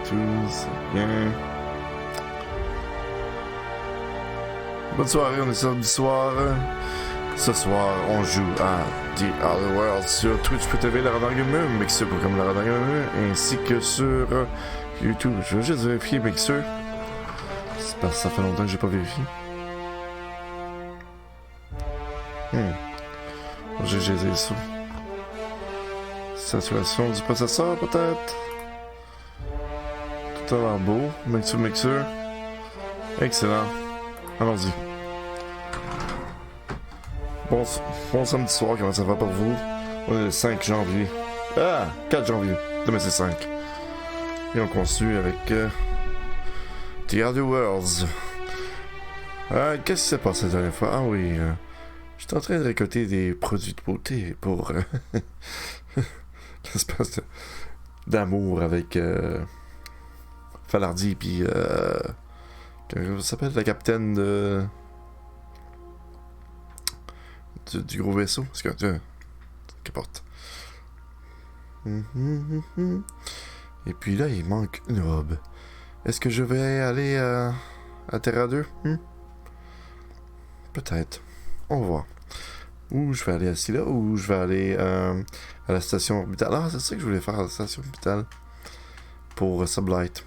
tout, c'est bien. Bonne soirée, on est samedi soir. Ce soir, on joue à The Other World sur Twitch.tv, la Radar Gamer, Mixer comme la Radar Gamer, ainsi que sur YouTube. Je vais juste vérifier Mixer. C'est parce que ça fait longtemps que j'ai pas vérifié. J'ai des sous. Saturation du processeur, peut-être. Tout a l'air beau. Mixer. Excellent. Allons-y. Bon samedi soir, comment ça va pour vous? On est le 5 janvier. 4 janvier. Demain c'est 5. Et on continue avec The Other Worlds. Qu'est-ce qui s'est passé la dernière fois? Ah oui, j'étais en train de récolter des produits de beauté pour l'espèce d'amour avec Falardi puis comment ça s'appelle, la capitaine du gros vaisseau, parce que qu'importe. Et puis là, il manque une robe. Est-ce que je vais aller à Terra 2? Peut-être. On va voir. Ou je vais aller à Scylla, ou je vais aller à la station orbitale. Ah, c'est ça que je voulais faire, à la station orbitale. Pour Sublight.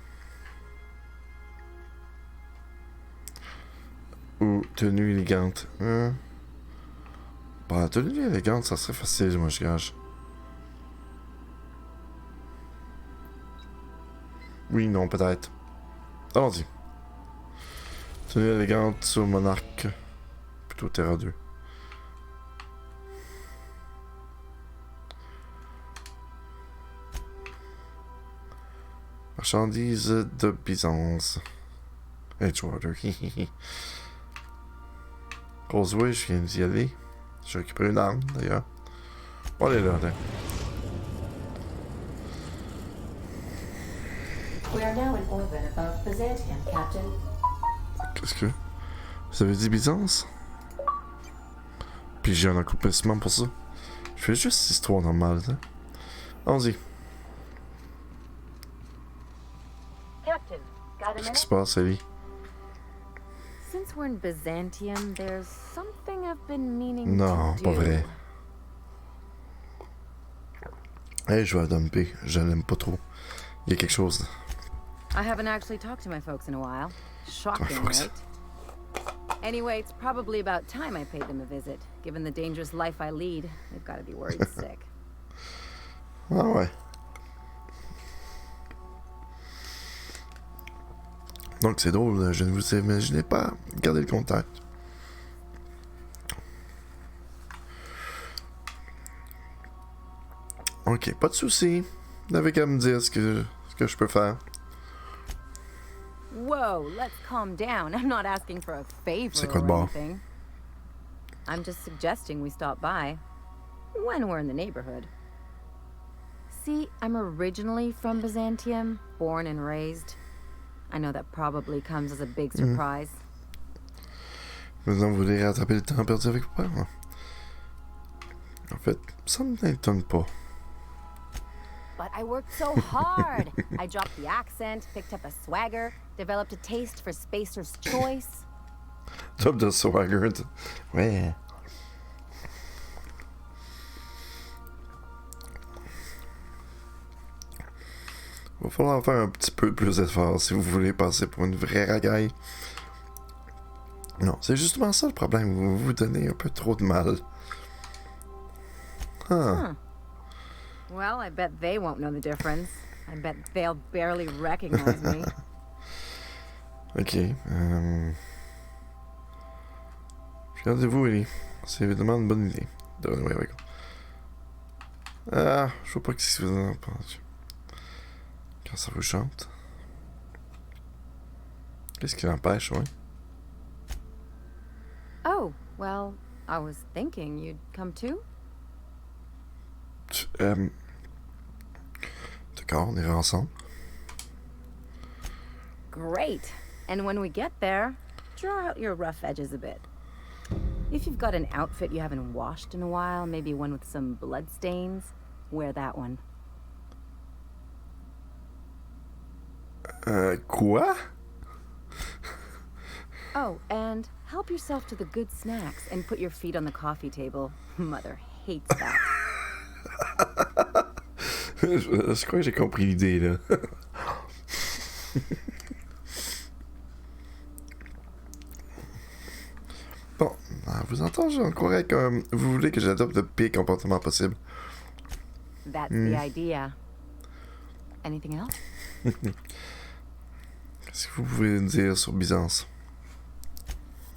Ou tenue élégante. Bah, tenue élégante, ça serait facile, moi, je gage. Oui, non, peut-être. Allons-y. Tenue élégante sur Monarque. Plutôt Terra 2. Marchandises de Byzance. Edgewater. Causeway, je viens d'y aller. J'ai récupéré une arme, d'ailleurs. Bon, allez là, là. We are now in orbit above Byzantium, Captain. Qu'est-ce que... Vous avez dit Byzance? Puis j'ai un accomplissement pour ça. Je fais juste histoire normale, ça. Allons-y. Captain, got a Qu'est-ce qui se minute? passe, Ellie? Since we're in Byzantium, there's something I've been meaning Non, to pas do. vrai. Hey, je vais la dumper. Je l'aime pas trop. Il y a quelque chose. I haven't actually talked to my folks in a while. Shocking, folks. right? Anyway, it's probably about time I paid them a visit. Given the dangerous life I lead, they've got to be worried sick. Ah ouais. Donc c'est drôle, je ne vous imaginais pas garder le contact. Ok, pas de soucis. Vous n'avez qu'à me dire ce que je peux faire. Whoa, let's calm down. I'm not asking for a favor C'est quoi de or bord? anything. I'm just suggesting we stop by when we're in the neighborhood. See, I'm originally from Byzantium, born and raised. I know that probably comes as a big surprise. Maintenant, vous voulez rattraper le temps perdu avec vos parents? En fait, ça ne m'étonne pas. But I worked so hard. I dropped the accent, picked up a swagger, developed a taste for Spacer's Choice. Top de swagger. Ouais. Va falloir faire un petit peu plus d'efforts si vous voulez passer pour une vraie ragaille. Non, c'est justement ça le problème. Vous vous donnez un peu trop de mal. Huh. Well, I bet they won't know the difference. I bet they'll barely recognize me. Ok. Regardez-vous, Ellie. C'est évidemment une bonne idée. Donnez-moi avec. Je vois pas que si vous en pensez. Quand ça vous chante. Qu'est-ce qui l'empêche, ouais? Oh, well, I was thinking you'd come too. D'accord, on ira ensemble. Great. And when we get there, draw out your rough edges a bit. If you've got an outfit you haven't washed in a while, maybe one with some blood stains, wear that one. Quoi? Oh, and help yourself to the good snacks and put your feet on the coffee table. Mother hates that. Je crois que j'ai compris l'idée, là. Bon, à vous entendre, j'en croirais que vous voulez que j'adopte le pire comportement possible. That's the idea. Anything else? Qu'est-ce que vous pouvez dire sur Byzance?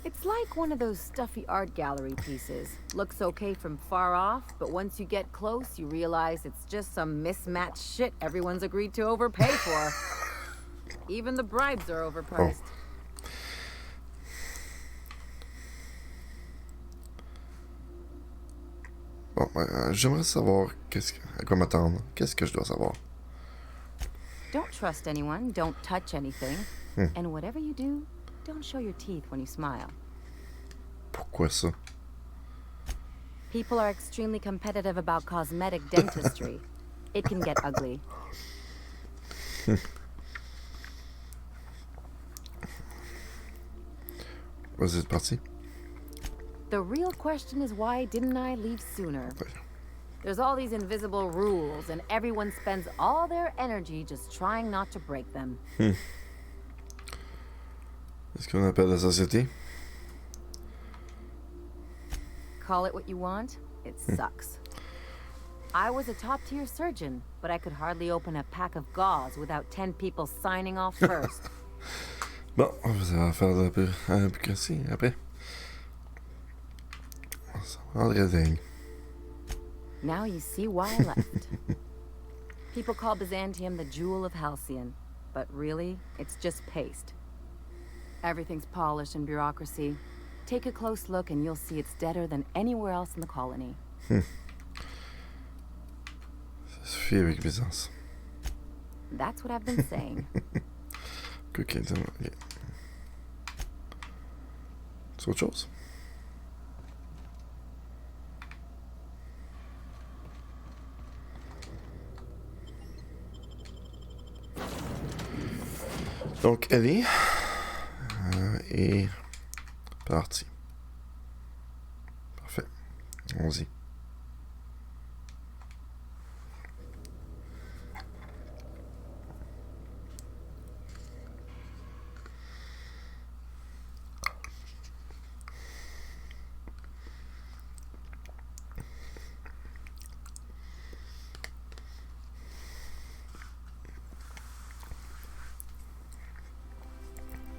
It's like one of those stuffy art gallery pieces. Looks okay from far off, but once you get close, you realize it's just some mismatched shit everyone's agreed to overpay for. Even the bribes are overpriced. Bon, j'aimerais savoir à quoi m'attendre. Qu'est-ce que je dois savoir? Don't trust anyone, don't touch anything. And whatever you do, don't show your teeth when you smile. Pourquoi ça? People are extremely competitive about cosmetic dentistry. It can get ugly. Vas-y, c'est parti. The real question is, why didn't I leave sooner? There's all these invisible rules, and everyone spends all their energy just trying not to break them. Est-ce qu'on appelle la société? Call it what you want, it sucks. I was a top-tier surgeon, but I could hardly open a pack of gauze without 10 people signing off first. Bon, on va faire de la bureaucratie après. André dingue. Now you see why I left. People call Byzantium the jewel of Halcyon, but really, it's just paste. Everything's polished and bureaucracy. Take a close look and you'll see it's deader than anywhere else in the colony. Ça suffit avec Byzance. That's what I've been saying. Ok. C'est autre chose? Donc, Ellie est partie. Parfait. Allons-y.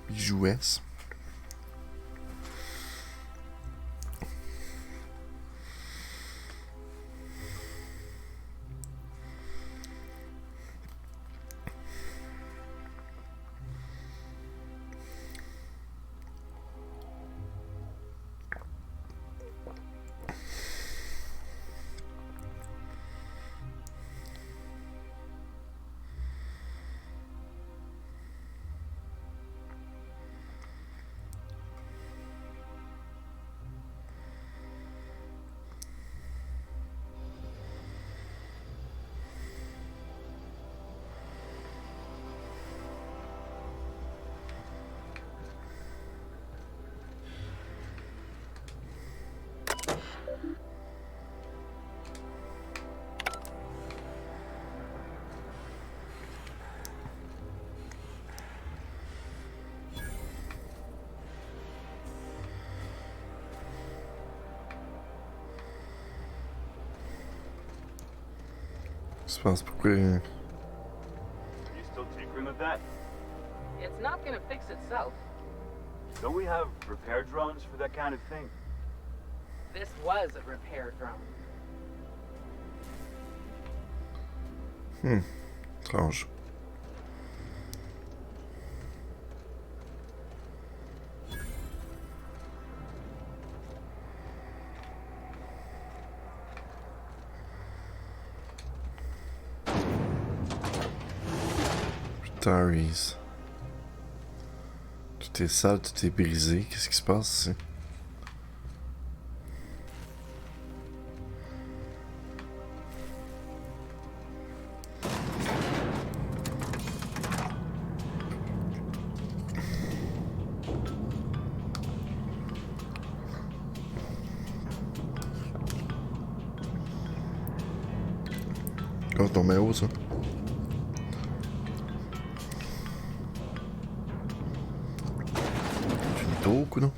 Bijouesse. Je pense pourquoi. Are you still tinkering with that? It's not gonna fix itself. Don't we have repair drones for that kind of thing? This was a repair drone. Étrange. Taris. Tout est sale, tout est brisé. Qu'est-ce qui se passe ici? pense que ton haut, ça. Finito, coudonc.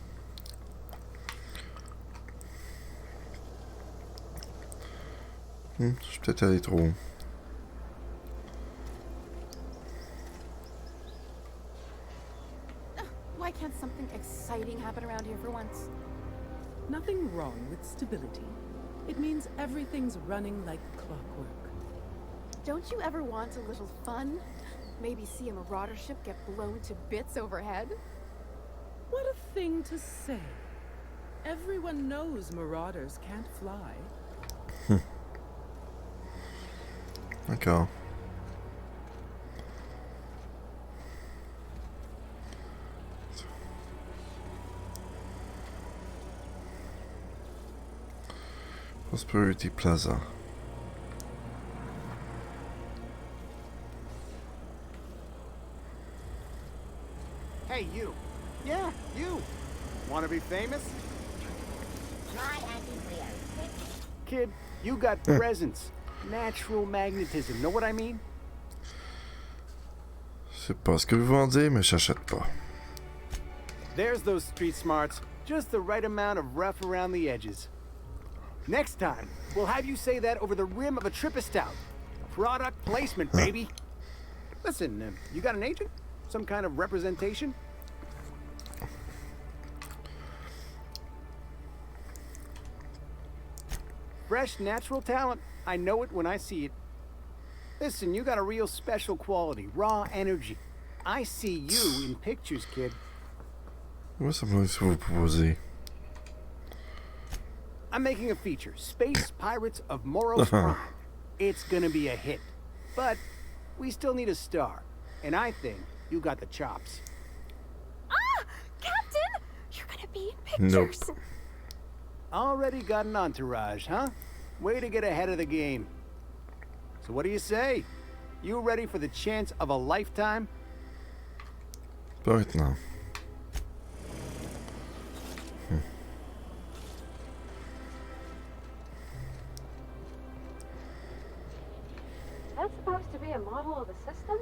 Je suis peut-être allé trop haut. Why can't something exciting happen around here for once? Nothing wrong with stability. It means everything's running like clockwork. Don't you ever want a little fun? Maybe see a marauder ship get blown to bits overhead? What a thing to say. Everyone knows marauders can't fly. D'accord. Prosperity Plaza. Hey, you. Yeah, you. Want to be famous? Try anti-clear. Kid, you got presence. Natural magnetism. Know what I mean? Je sais pas ce que vous vendez, mais j'achète pas. There's those street smarts. Just the right amount of rough around the edges. Next time, we'll have you say that over the rim of a Trippistout. Product placement, baby. Listen, you got an agent? Some kind of representation? Fresh, natural talent. I know it when I see it. Listen, you got a real special quality, raw energy. I see you in pictures, kid. Ouais, ça me ce que vous proposez. I'm making a feature, Space Pirates of Moros Prime. It's gonna be a hit. But we still need a star. And I think you got the chops. Ah! Captain! You're gonna be in pictures! Nope. Already got an entourage, huh? Way to get ahead of the game. So what do you say? You ready for the chance of a lifetime? Pas maintenant. That's supposed to be a model of the system?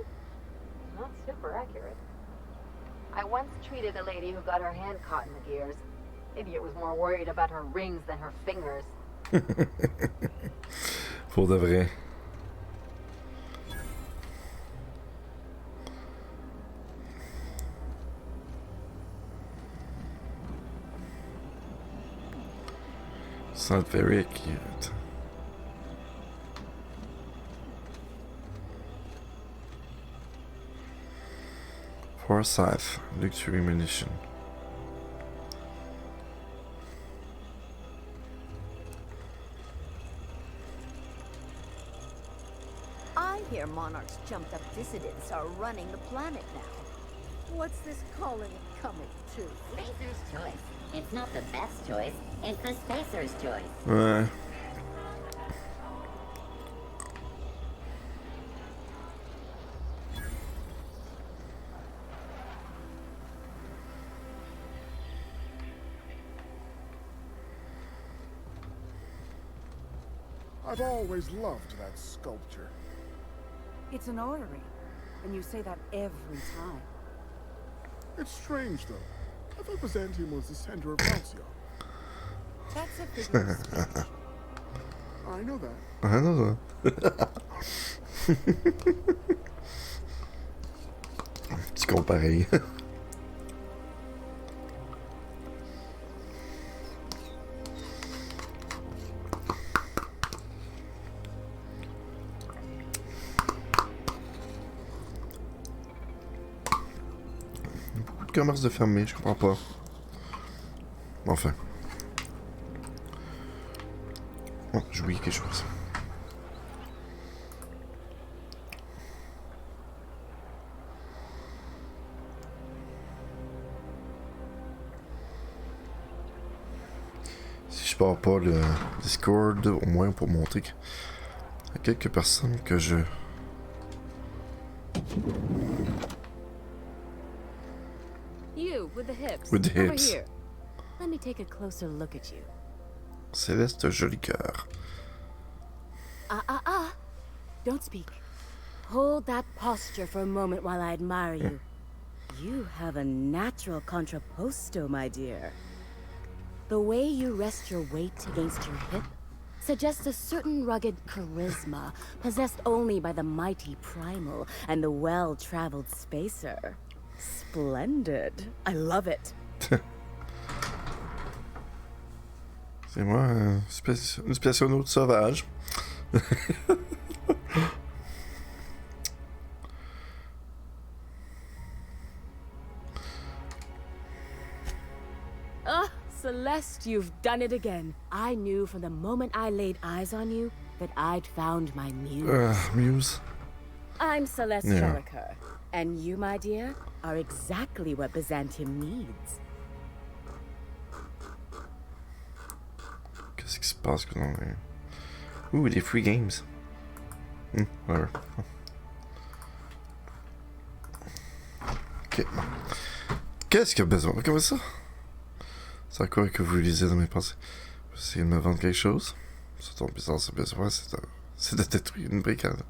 Not super accurate. I once treated a lady who got her hand caught in the gears. Idiot was more worried about her rings than her fingers. Pour de vrai. It's not very cute. Forsyth, luxury munition. I hear Monarch's jumped up dissidents are running the planet now. What's this calling it coming to? Spacer's choice. It's not the best choice, it's the Spacer's choice. Ouais. I've always loved that sculpture. It's an orrery, and you say that every time. It's strange, though. I thought Byzantium was the center of Halcyon. That's a figure of speech. I know that. Ah non, ça. Un petit con pareil. Beaucoup de commerces de fermés, je comprends pas. Enfin. Oh, j'ai oublié quelque chose. Si je pars pas le Discord, au moins pour montrer qu'il y a quelques personnes que je... You, with the hips. With the Over hips. here. Let me take a closer look at you. Céleste Joli Cœur. Don't speak. Hold that posture for a moment while I admire you. You have a natural contrapposto, my dear. The way you rest your weight against your hip suggests a certain rugged charisma possessed only by the mighty primal and the well-traveled spacer. Splendid. I love it. C'est moi, une spationaute sauvage. Ah, Celeste, you've done it again. I knew from the moment I laid eyes on you that I'd found my muse. Muse. I'm Celeste Yeah. Jellicoe, and you, my dear, are exactly what Byzantium needs. Qu'est-ce qui se passe que non? Ouh, des free games. Whatever. Ok. Qu'est-ce qu'il y a besoin? Comment ça? C'est à quoi que vous lisez dans mes pensées? Vous essayez de me vendre quelque chose? C'est ton puissance besoin, c'est de détruire une brigade.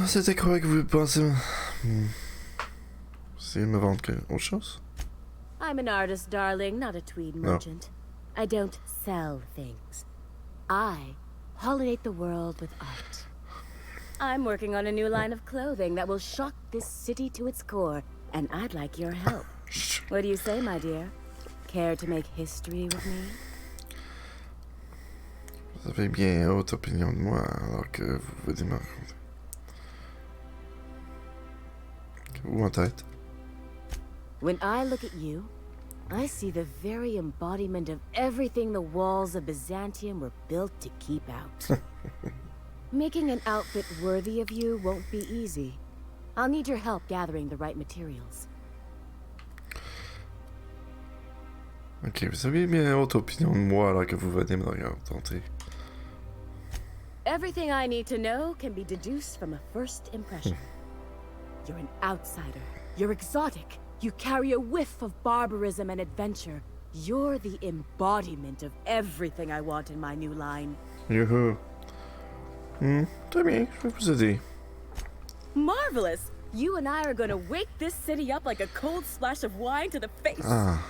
C'était quoi que vous pensez? Vous essayez de me vendre autre chose? I'm an artist, darling, not a tweed merchant. I don't sell things. I pollinate the world with art. I'm working on a new line of clothing that will shock this city to its core, and I'd like your help. What do you say, my dear? Care to make history with me? Vous avez bien haute opinion de moi alors que vous venez me raconter. Où en tête? When I look at you, I see the very embodiment of everything the walls of Byzantium were built to keep out. Making an outfit worthy of you won't be easy. I'll need your help gathering the right materials. Ok, vous avez bien haute opinion de moi alors que vous venez me raconter. Everything I need to know can be deduced from a first impression. You're an outsider. You're exotic. You carry a whiff of barbarism and adventure. You're the embodiment of everything I want in my new line. Youhou. Très bien, je vais vous aider. Marvelous! You and I are gonna wake this city up like a cold splash of wine to the face. Ah.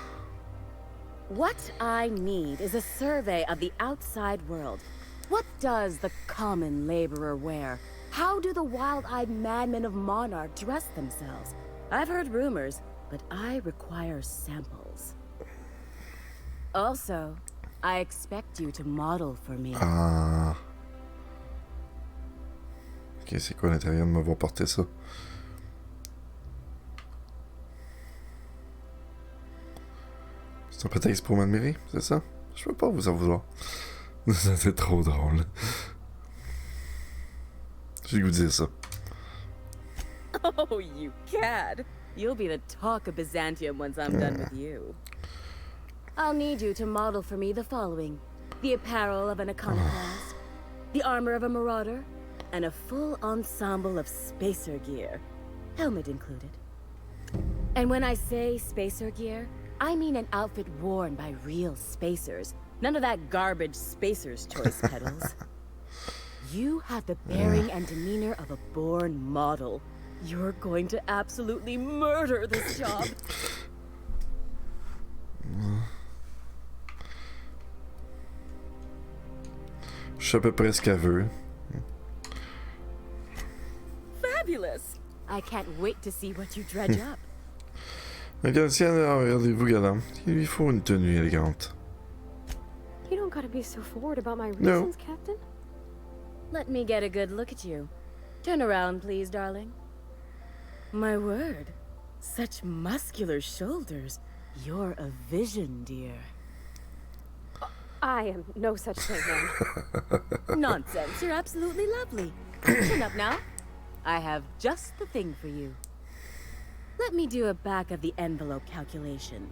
What I need is a survey of the outside world. What does the common laborer wear? How do the wild-eyed madmen of Monarch dress themselves? I've heard rumors, but I require samples. Also, I expect you to model for me. Ah. Ok, c'est quoi l'intérêt de m'avoir porté ça? C'est un prétexte pour m'admirer, c'est ça? Je peux pas vous en vouloir. C'est trop drôle. Je vais vous dire ça. Oh, you cad! You'll be the talk of Byzantium once I'm done with you. I'll need you to model for me the following: the apparel of an iconoclast, the armor of a marauder, and a full ensemble of spacer gear, helmet included. And when I say spacer gear, I mean an outfit worn by real spacers. None of that garbage spacer's choice pedals. You have the bearing and demeanor of a born model. You're going to absolutely murder this job. Je sais à peu près ce qu'elle veut. Fabulous! I can't wait to see what you dredge up. Regardez-vous, galant. Il lui faut une tenue élégante. You don't gotta be so forward about my No. reasons, Captain. Let me get a good look at you. Turn around, please, darling. My word. Such muscular shoulders. You're a vision, dear. I am no such thing, ma'am. Nonsense. You're absolutely lovely. Chin up now. I have just the thing for you. Let me do a back-of-the-envelope calculation.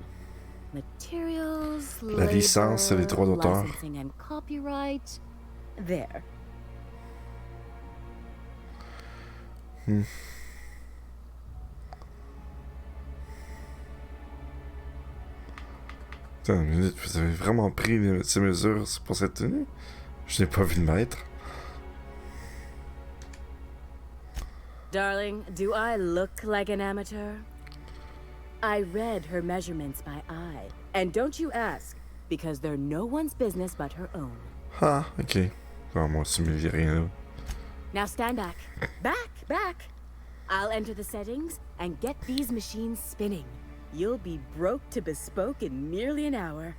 Materials, La licence et les droits labor, d'auteur. licensing and copyright. There. Attends une minute, vous avez vraiment pris ces mesures pour cette tenue? Je n'ai pas vu de maître. Darling, do I look like an amateur? I read her measurements by eye. And don't you ask, because they're no one's business but her own. Ah, ok. Bon, moi, tu me dis rien là. Now stand back. Back! I'll enter the settings and get these machines spinning. You'll be broke to bespoke in merely an hour.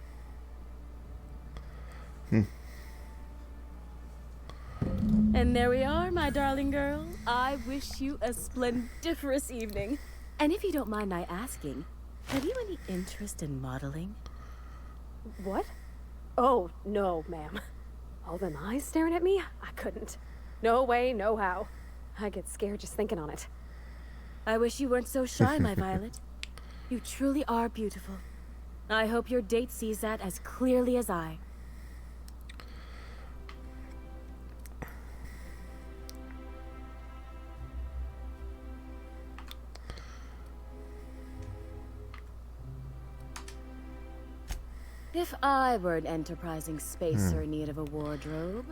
And there we are, my darling girl. I wish you a splendiferous evening. And if you don't mind my asking, have you any interest in modeling? What? Oh, no, ma'am. All them eyes staring at me? I couldn't. No way, no how. I get scared just thinking on it. I wish you weren't so shy, my Violet. You truly are beautiful. I hope your date sees that as clearly as I. If I were an enterprising spacer in need of a wardrobe,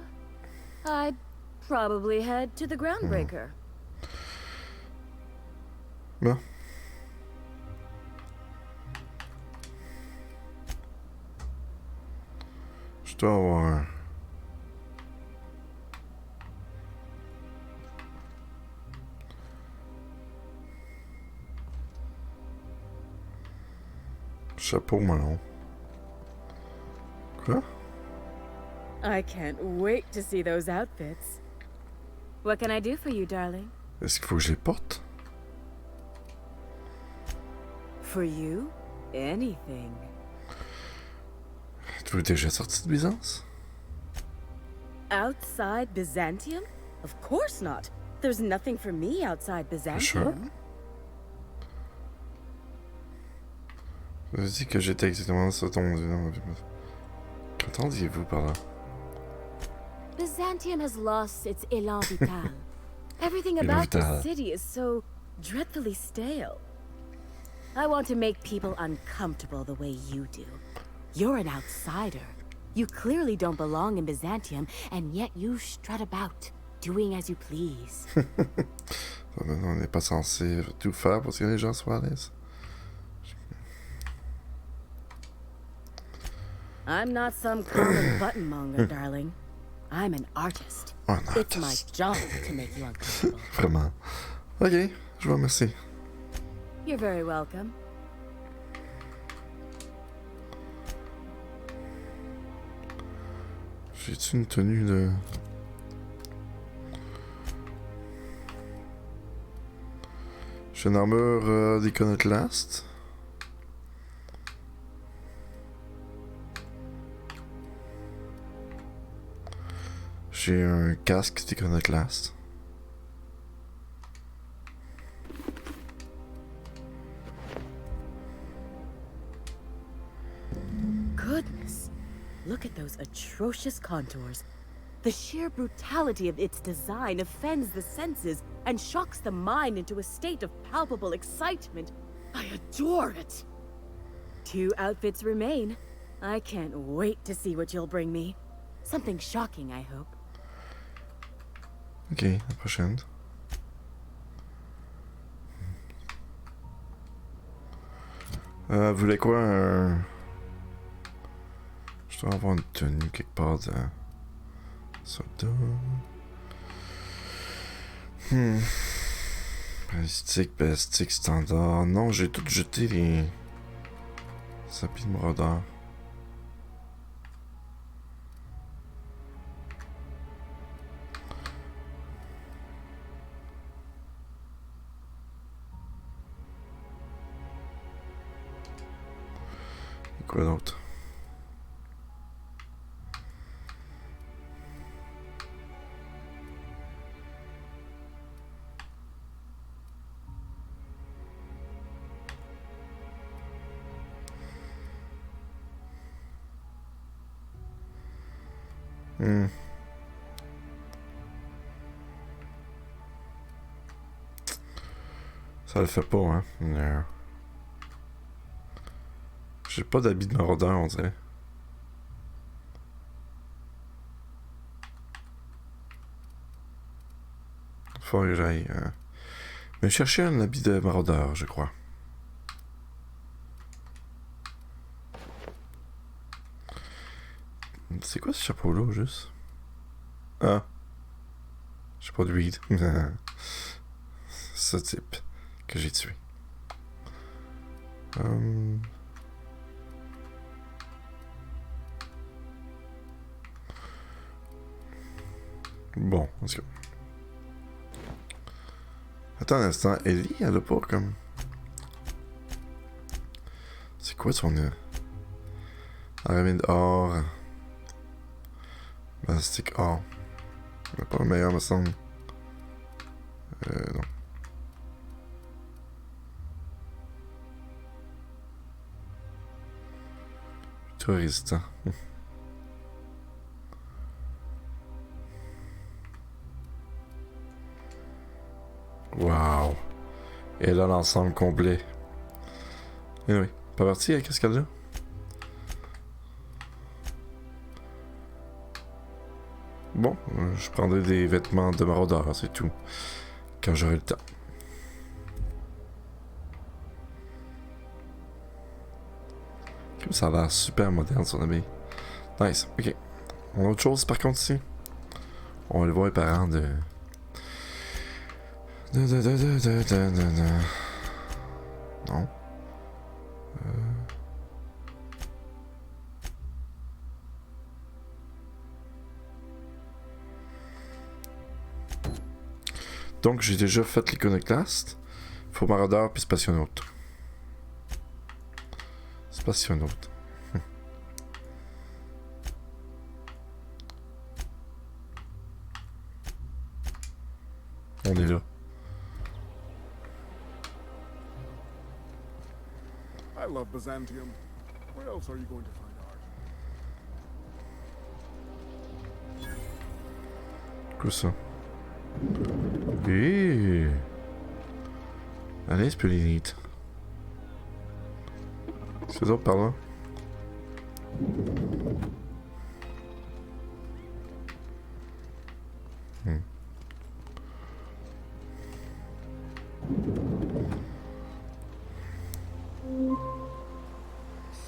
I'd probably head to the Groundbreaker. Bon. Je dois avoir... Chapeau melon. Quoi? I can't wait to see those outfits. What can I do for you, darling? Est-ce qu'il faut que je les porte? For you? Anything. Êtes-vous déjà sorti de Byzance? Outside Byzantium? Of course not. There's nothing for me outside Byzantium. Sure. Je dis que j'étais exactement sur ton... Qu'entendiez-vous par là? Byzantium has lost its élan vital. Everything about the city is so dreadfully stale. I want to make people uncomfortable the way you do. You're an outsider. You clearly don't belong in Byzantium, and yet you strut about, doing as you please. On n'est pas censé tout faire pour que les gens soient à l'aise. I'm not some common buttonmonger, darling. I'm an artist. It's my job to make you uncomfortable. Vraiment. Ok, je vous remercie. You're very welcome. J'ai-tu une tenue de... J'ai une armure d'Iconoclast. J'ai un casque d'Iconoclast. Goodness. Look at those atrocious contours. The sheer brutality of its design offends the senses and shocks the mind into a state of palpable excitement. I adore it. 2 outfits remain. I can't wait to see what you'll bring me. Something shocking, I hope. Ok, la prochaine. Vous voulez quoi? Je dois avoir une tenue quelque part de... Soldat... Balistique, standard... Non, j'ai tout jeté les... habits de maraudeur. Quoi d'autre? Ça le fait pas, hein? Non. J'ai pas d'habit de maraudeur, on dirait. Faut que j'aille Mais chercher un habit de maraudeur, je crois. C'est quoi ce chapeau-là, juste? Ah. Chapeau de weed. Ce type que j'ai tué. Bon, let's go. Attends un instant, Ellie, elle a pas comme... C'est quoi son... Aramide or... Bastique or... Mais pas le meilleur, me semble. Non. Tout résistant. Wow. Et là, l'ensemble complet. Et oui, pas parti avec ce qu'elle a. Bon, je prendrai des vêtements de maraudeur, c'est tout. Quand j'aurai le temps. Comme ça a l'air super moderne son habit. Nice, ok. On a autre chose par contre ici. On va aller voir les parents de... Non. Donc j'ai déjà fait l'iconoclaste. Faut maraudeur puis spationaute. Spationaute. On est là. I love Byzantium. Where else are you going to find art? Quoi ça? Allez, Spellinite. C'est ça par là?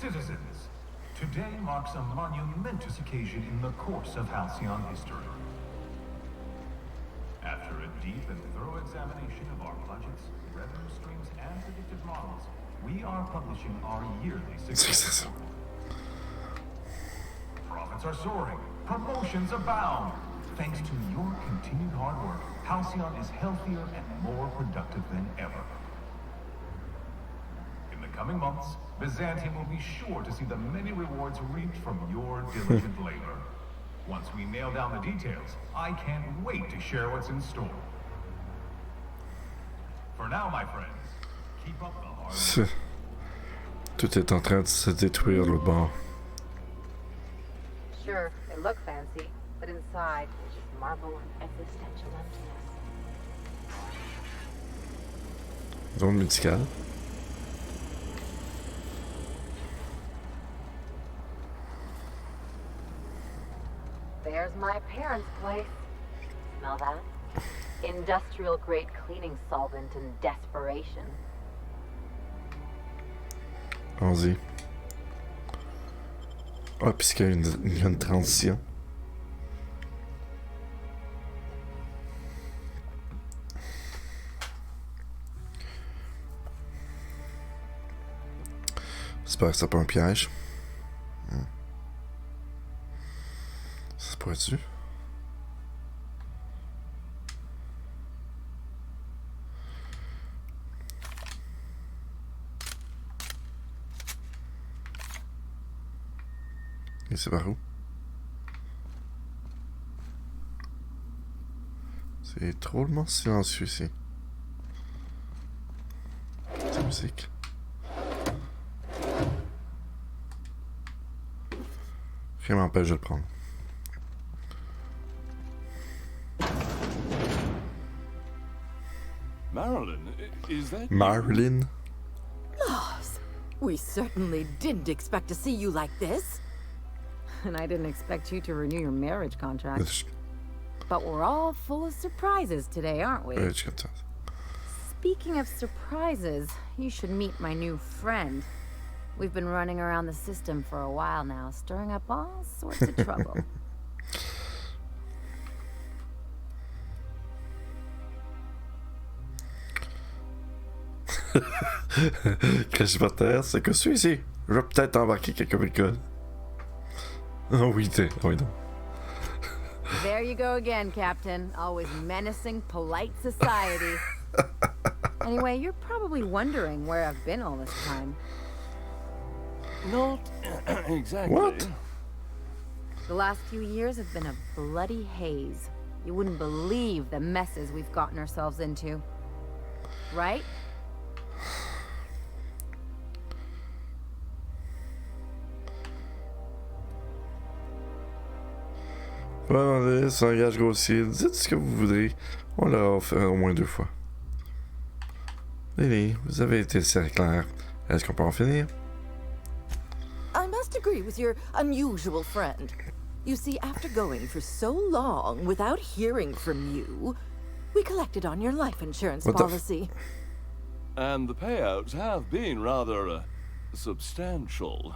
Citizens, today marks a monumentous occasion in the course of Halcyon history. After a deep and thorough examination of our budgets, revenue streams, and predictive models, we are publishing our yearly success report. Profits are soaring, promotions abound. Thanks to your continued hard work, Halcyon is healthier and more productive than ever. In the coming months, Byzantium will be sure to see the many rewards reaped from your diligent labor. Once we nail down the details, I can't wait to share what's in store. For now, my friends, keep up the hard work. Tout est en train de se détruire le bord. Sure, they look fancy, but inside, it's just marble and existential emptiness. Zone médicale. There's my parents' place. Smell that? Industrial grade cleaning solvent and desperation. Allons-y. Ah, puisqu'il y a une transition. J'espère que c'est pas un piège. Ça se pourrait-tu? Et c'est par où? C'est drôlement silencieux ici. Cette musique. Rien m'empêche de le prendre. Marilyn, is that Marilyn? Laws, we certainly didn't expect to see you like this. And I didn't expect you to renew your marriage contract. But we're all full of surprises today, aren't we? Speaking of surprises, you should meet my new friend. We've been running around the system for a while now, stirring up all sorts of trouble. Crash par terre, c'est que celui-ci. Je vais peut-être embarquer quelques bricoles. Oh oui, oui, non. There you go again, Captain. Always menacing polite society. Anyway, you're probably wondering where I've been all this time. Not exactly. What? The last few years have been a bloody haze. You wouldn't believe the messes we've gotten ourselves into. Right? Bon, c'est un gage grossier. Dites ce que vous voudrez. On l'a fait au moins 2 fois. Lily, vous avez été assez clair. Est-ce qu'on peut en finir? I must agree with your unusual friend. You see, after going for so long without hearing from you, we collected on your life insurance policy. And the payouts have been rather substantial.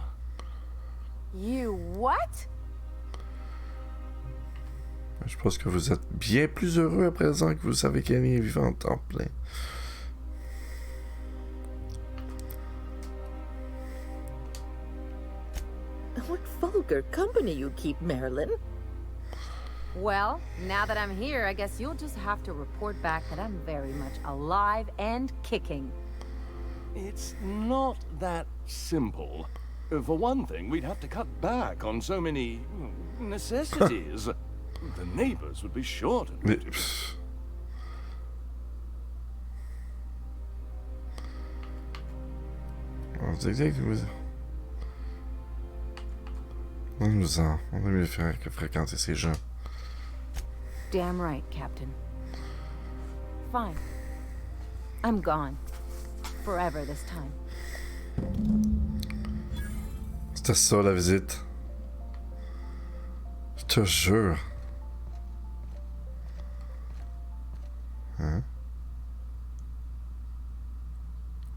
You what? Je pense que vous êtes bien plus heureux à présent que vous savez qu'Annie est vivante en plein. What vulgar company you keep, Marilyn. Well, now that I'm here, I guess you'll just have to report back that I'm very much alive and kicking. It's not that simple. For one thing, we'd have to cut back on so many necessities. The neighbors would be sure to notice. On a mieux faire que fréquenter ces gens. Damn right, Captain. Fine. I'm gone. Forever this time. C'était ça la visite. Je te jure. Hein?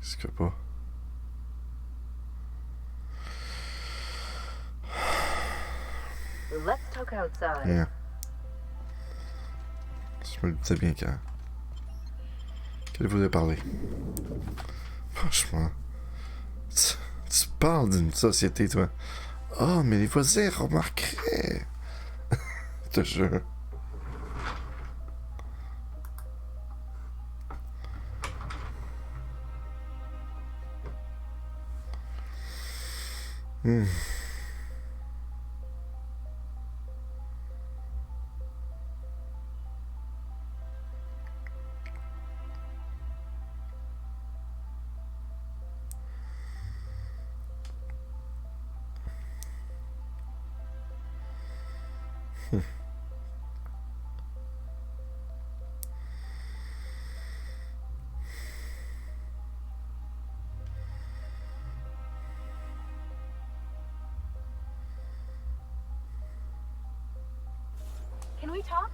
Est-ce que pas? Let's talk outside. Yeah. Je me le disais bien quand. Qu'elle voulait parler. Franchement. Tu parles d'une société, toi. Oh, mais les voisins remarqueraient. Je te jure. Can we talk?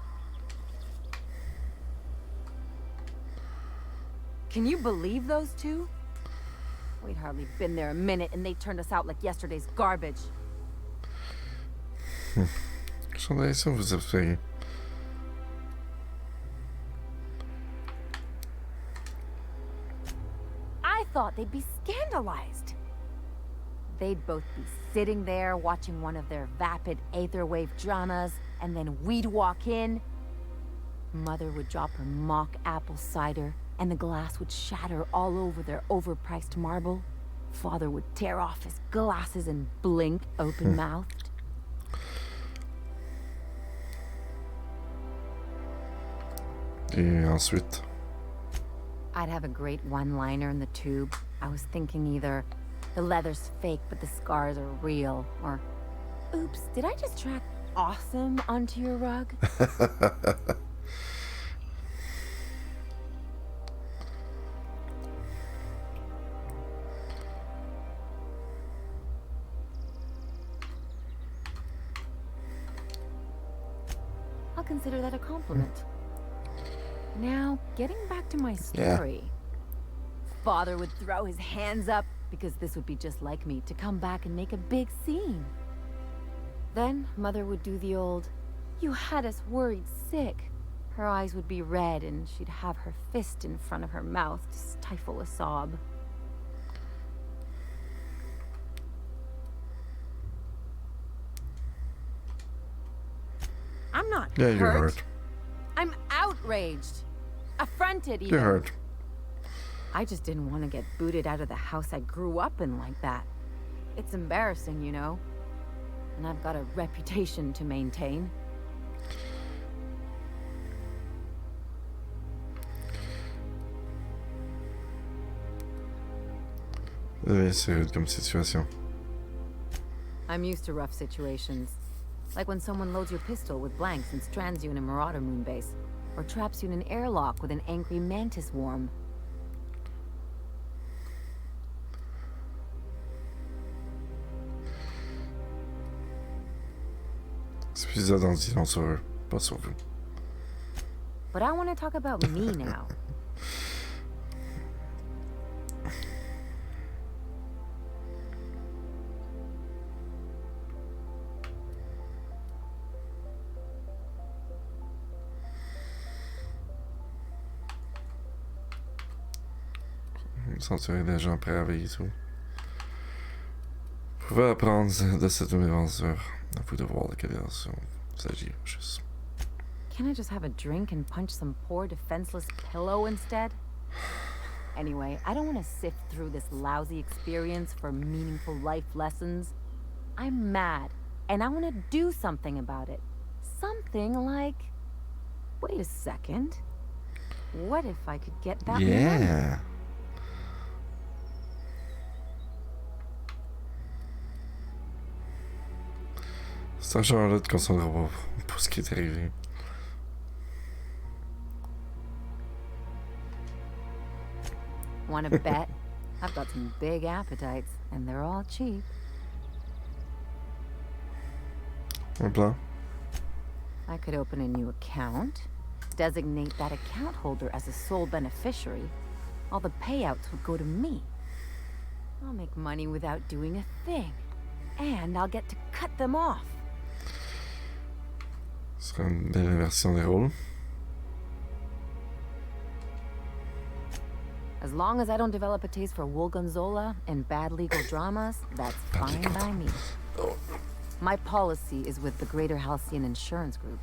Can you believe those two? We'd hardly been there a minute and they turned us out like yesterday's garbage. J'en ai ça vous observez. I thought they'd be scandalized. They'd both be sitting there watching one of their vapid aetherwave dramas, and then we'd walk in. Mother would drop her mock apple cider, and the glass would shatter all over their overpriced marble. Father would tear off his glasses and blink open-mouthed. Et ensuite? I'd have a great one-liner in the tube. I was thinking either, the leather's fake but the scars are real, or, oops, did I just track awesome onto your rug? I'll consider that a compliment. Now, getting back to my story. father would throw his hands up, because this would be just like me, to come back and make a big scene. Then Mother would do the old, "You had us worried sick." Her eyes would be red and she'd have her fist in front of her mouth to stifle a sob. I'm not Yeah, you're hurt. hurt. I'm outraged. Affronted even. You're hurt. I just didn't want to get booted out of the house I grew up in like that. It's embarrassing, you know. And I've got a reputation to maintain. C'est rude comme situation. I'm used to rough situations. Like when someone loads your pistol with blanks and strands you in a Marauder moon base. Or traps you in an airlock with an angry mantis worm. Cet épisode en dit long sur eux, pas sur vous. But I want to talk about me now. Censurer des gens prêts à veiller tout. Vous pouvez apprendre de cette aventure. À vous de voir de quelle version il s'agit juste. Can't I just have a drink and punch some poor defenseless pillow instead? Anyway, I don't want to sift through this lousy experience for meaningful life lessons. I'm mad, and I want to do something about it. Something like... Wait a second. What if I could get that money? Yeah! C'est un genre-là de concentrera pas pour ce qui est arrivé. Want to bet? I've got some big appetites, and they're all cheap. Un plan? I could open a new account, designate that account holder as a sole beneficiary. All the payouts would go to me. I'll make money without doing a thing. And I'll get to cut them off. Ce sera une belle inversion des rôles. As long as I don't develop a taste for Wool Gonzola and bad legal dramas, that's fine by me. My policy is with the Greater Halcyon Insurance Group.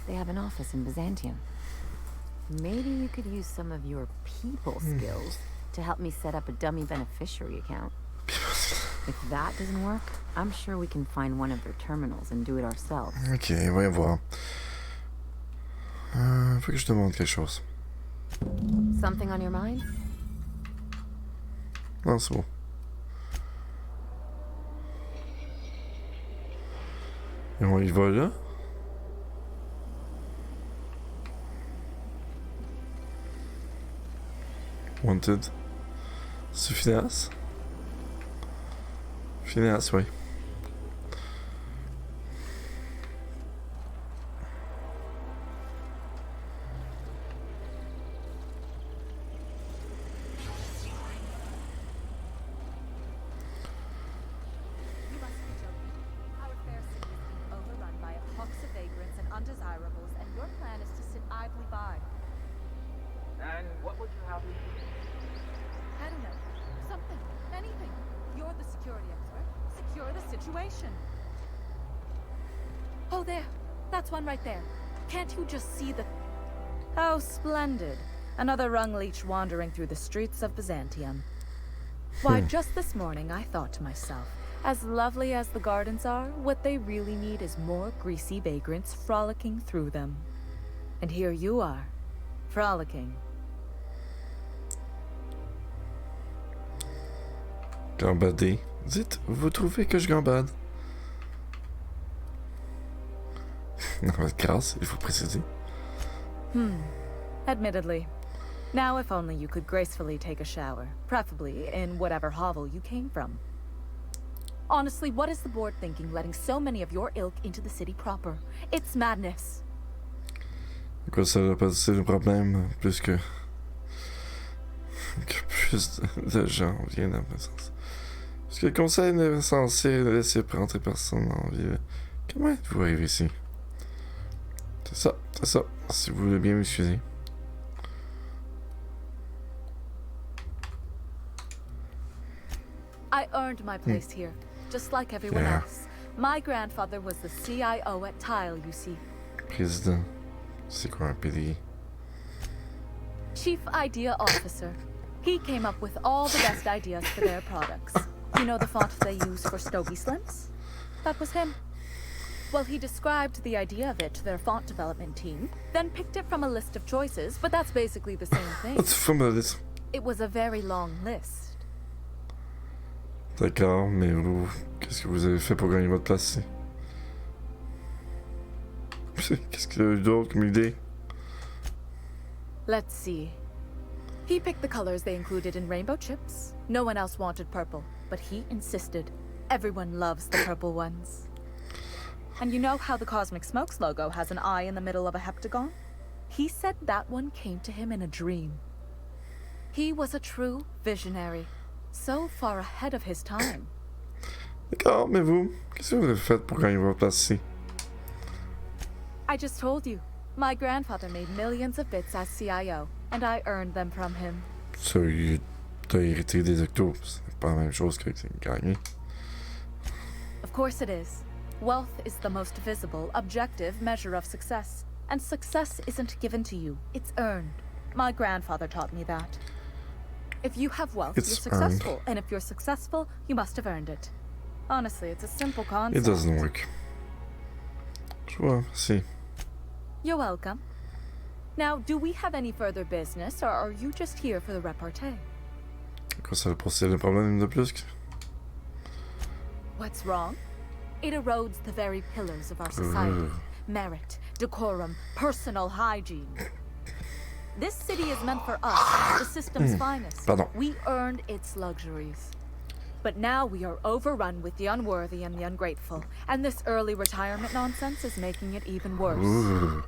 They have an office in Byzantium. Maybe you could use some of your people skills to help me set up a dummy beneficiary account. If that doesn't work, I'm sure we can find one of their terminals and do it ourselves. Ok, voyons voir. Faut que je demande quelque chose. Something on your mind? Non, c'est bon. Et on y va là? Wanted. C'est Phineas? Phineas, oui. Oh, there. That's one right there. Can't you just see the... How splendid. Another rung leech wandering through the streets of Byzantium. Why, just this morning I thought to myself, as lovely as the gardens are, what they really need is more greasy vagrants frolicking through them. And here you are, frolicking. Gambader. Dites, vous trouvez que je gambade? Grâce, il faut préciser. Admittedly. Now if only you could gracefully take a shower, preferably in whatever hovel you came from. Honestly, what is the board thinking letting so many of your ilk into the city proper? It's madness. Quoi, ça va pas c'est le problème, puisque que plus de gens viennent à ma sens. Parce que le conseil n'est censé laisser rentrer personne en ville. Comment êtes-vous arrivé ici? C'est ça, si vous voulez bien m'excuser. I earned my place here, just like everyone Yeah. else. My grandfather was the CIO at Tile, you see. Président. C'est quoi un PDI? Chief Idea Officer. He came up with all the best ideas for their products. You know the font they use for Stogie Slims? That was him. Well, he described the idea of it to their font development team, then picked it from a list of choices, but that's basically the same thing. What's from a list? It was a very long list. D'accord, mais vous, qu'est-ce que vous avez fait pour gagner votre place ici? Qu'est-ce qu'il y a eu d'autre comme idée? Let's see. He picked the colors they included in rainbow chips. No one else wanted purple, but he insisted. Everyone loves the purple ones. And you know how the Cosmic Smokes logo has an eye in the middle of a heptagon? He said that one came to him in a dream. He was a true visionary, so far ahead of his time. D'accord, mais vous, qu'est-ce que vous avez fait pour gagner votre place ici? I just told you. My grandfather made millions of bits as CIO, and I earned them from him. Ça, t'as hérité des octos. C'est pas la même chose que gagner. Of course it is. Wealth is the most visible, objective measure of success. And success isn't given to you, it's earned. My grandfather taught me that. If you have wealth, It's you're successful. And if you're successful, you must have earned it. Honestly, it's a simple concept. It doesn't work. Je vois, si. You're welcome. Now, do we have any further business, or are you just here for the repartee? Quoi, ça va poser le problème de plus? What's wrong? It erodes the very pillars of our society. Merit, decorum, personal hygiene. This city is meant for us, the system's finest. Pardon. We earned its luxuries. But now we are overrun with the unworthy and the ungrateful, and this early retirement nonsense is making it even worse. Ouh.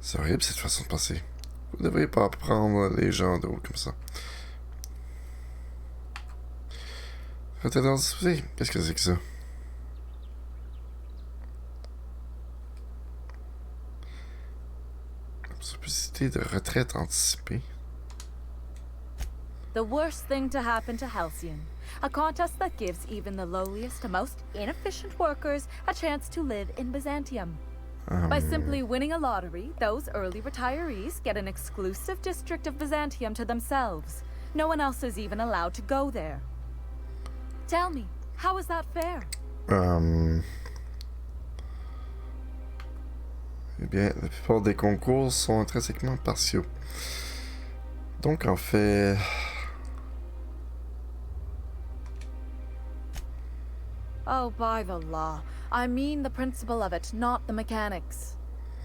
C'est horrible cette façon de penser. Vous ne devriez pas prendre les gens de haut comme ça. Retraite anticipée, qu'est-ce que c'est que ça? Possibilité de retraite anticipée. The worst thing to happen to Halcyon. A contest that gives even the lowliest and most inefficient workers a chance to live in Byzantium. By simply winning a lottery, those early retirees get an exclusive district of Byzantium to themselves. No one else is even allowed to go there. Tell me, how is that fair? Eh bien, la plupart des concours sont intrinsèquement partiaux. Donc, en fait... Oh, by the law. I mean the principle of it, not the mechanics.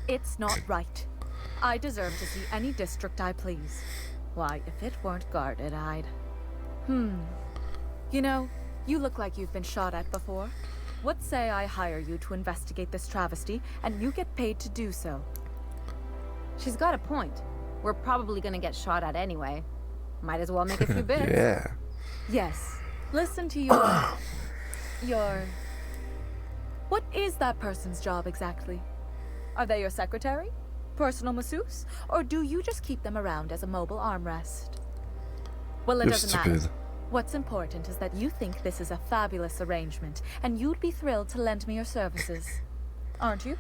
It's not right. I deserve to see any district I please. Why, if it weren't guarded, I'd... You know, you look like you've been shot at before. What say I hire you to investigate this travesty, and you get paid to do so? She's got a point. We're probably gonna get shot at anyway. Might as well make a few bits. Yeah. Yes. Listen to your... What is that person's job exactly? Are they your secretary? Personal masseuse? Or do you just keep them around as a mobile armrest? Well, it You're doesn't stupid. matter. What's important is that you think this is a fabulous arrangement, and you'd be thrilled to lend me your services. Aren't you?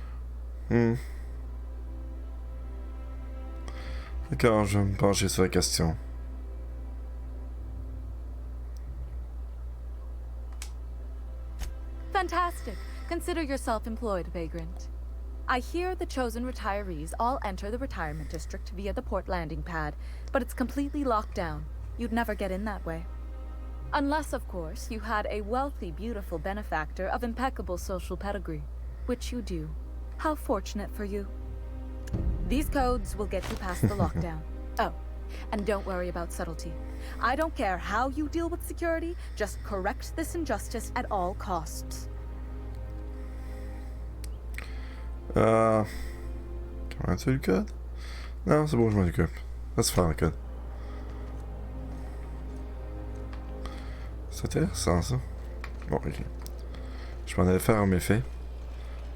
D'accord, je vais me pencher sur la question. Fantastic. Consider yourself employed, Vagrant. I hear the chosen retirees all enter the retirement district via the port landing pad, but it's completely locked down. You'd never get in that way. Unless, of course, you had a wealthy, beautiful benefactor of impeccable social pedigree, which you do. How fortunate for you. These codes will get you past the lockdown. Oh, and don't worry about subtlety. I don't care how you deal with security, just correct this injustice at all costs. Comment as-tu le code? Non, c'est bon, je m'en occupe. Laisse faire le code. C'est intéressant ça. Bon, ok. Je m'en allais faire un méfait.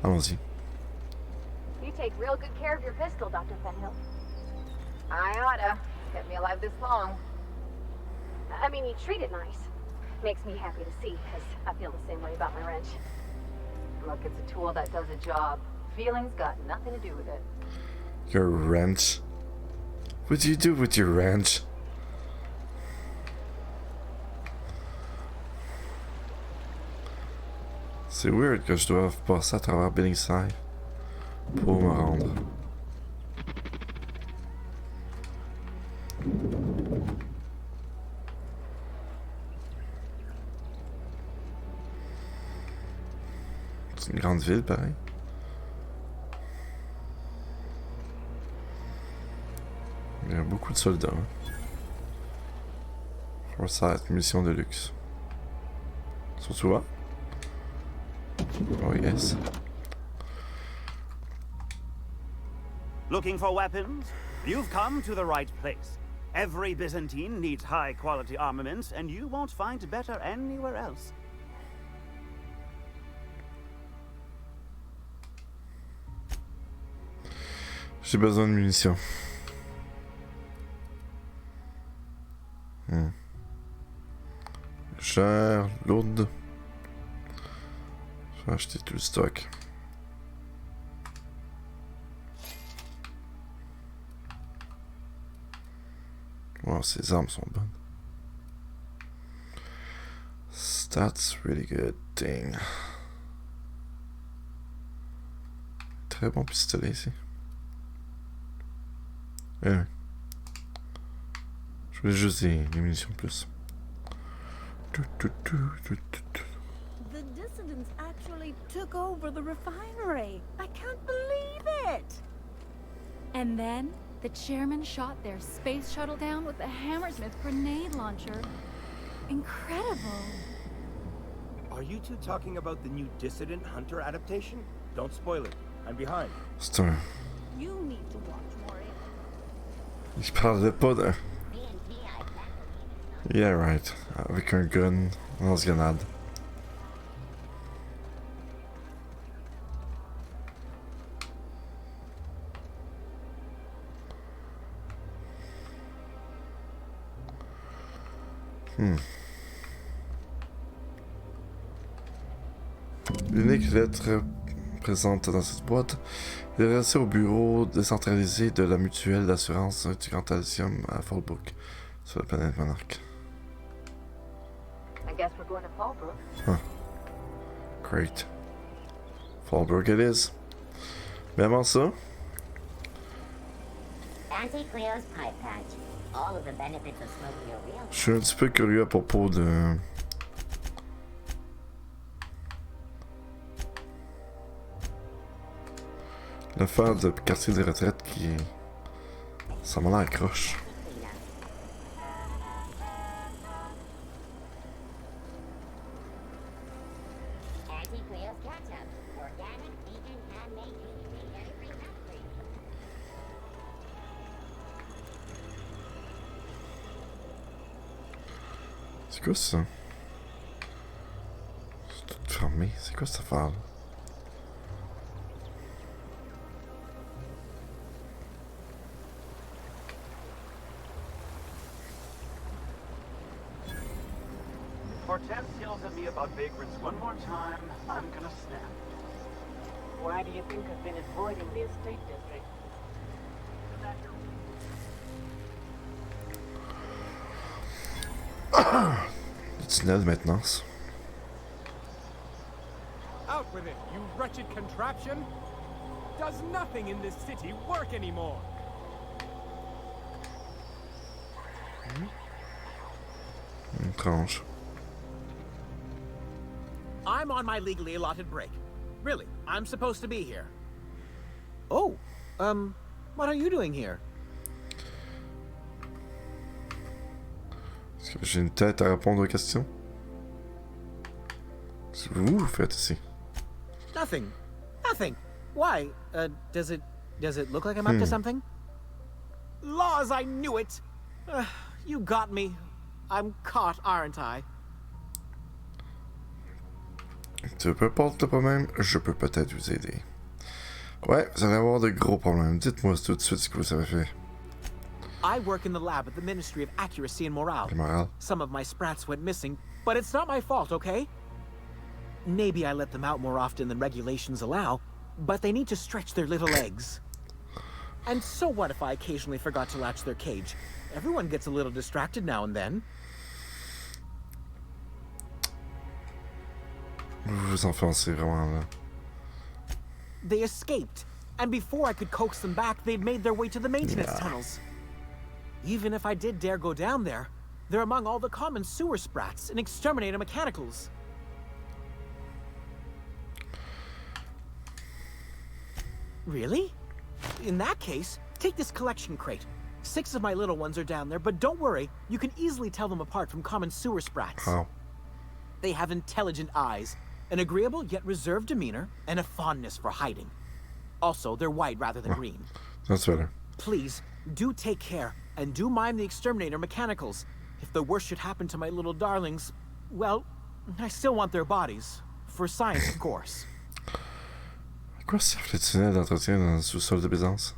Allons-y. You take real good care of your pistol, Dr. Fenhill. I oughta. Kept me alive this long. I mean, you treat it nice. Makes me happy to see, because I feel the same way about my wrench. Look, it's a tool that does a job. Feelings got nothing to do with it. Your wrench? What do you do with your wrench? C'est weird que je doive passer à travers Billingside pour me rendre. C'est une grande ville, pareil. Il y a beaucoup de soldats. Forsyth, munitions de luxe. Surtout là. Oh yes. Looking for weapons? You've come to the right place. Every Byzantine needs high-quality armaments, and you won't find better anywhere else. J'ai besoin de munitions. Cher, lourde. Je vais acheter tout le stock. Wow, ces armes sont bonnes. Stats really good thing. Très bon pistolet ici. Ouais. Je voulais juste des munitions plus. The dissidents actually took over the refinery. I can't believe it. And then the chairman shot their space shuttle down with the Hammersmith grenade launcher. Incredible. Are you two talking about the new Dissident Hunter adaptation? Don't spoil it. I'm behind. C'est un... You need to watch more. Il parlerait pas d'un... Yeah, right. Avec un gun, lance-grenade. L'unique lettre présente dans cette boîte est adressée au bureau décentralisé de la mutuelle d'assurance du Grand Alcium à Fallbrook, sur la planète Monarch. I guess we're going to Fallbrook. Huh. Great. Fallbrook it is. Mais avant ça... Auntie Cleo's pipe patch. All of the benefits of smoking a real... Je suis un petit peu curieux à propos de... l'affaire de quartier de retraite qui... Ça m'a l'air croche. C'est quoi ça? C'est tout fermé. C'est quoi cette affaire-là? Cortez yells at me about vagrants one more time, I'm gonna snap. Why do you think I've been avoiding the estate district? Tunnel de maintenance. Out with it, you wretched contraption! Does nothing in this city work anymore? Étrange. I'm on my legally allotted break. Really, I'm supposed to be here. Oh, what are you doing here? Est-ce que j'ai une tête à répondre aux questions? Qu'est-ce que vous faites ici? Nothing. Why? Does it look like I'm up to something? Laws, I knew it! You got me. I'm caught, aren't I? Tu peux pas de problème, je peux peut-être vous aider. Ouais, vous allez avoir de gros problèmes. Dites-moi tout de suite ce que vous avez fait. I work in the lab at the Ministry of Accuracy and Morale. Morale. Some of my sprats went missing, but it's not my fault, okay? Maybe I let them out more often than regulations allow, but they need to stretch their little legs. And so what if I occasionally forgot to latch their cage? Everyone gets a little distracted now and then. Vous vous enfoncez vraiment là. They escaped, and before I could coax them back, they'd made their way to the maintenance tunnels. Even if I did dare go down there, they're among all the common sewer sprats and exterminator mechanicals. Really? In that case, take this collection crate. 6 of my little ones are down there, but don't worry, you can easily tell them apart from common sewer sprats. How? They have intelligent eyes, an agreeable yet reserved demeanor, and a fondness for hiding. Also, they're white rather than green. That's better. Please, do take care, and do mind the exterminator mechanicals. If the worst should happen to my little darlings, well, I still want their bodies. For science, of course. À quoi servent les tunnels d'entretien dans le sous-sol de Byzance?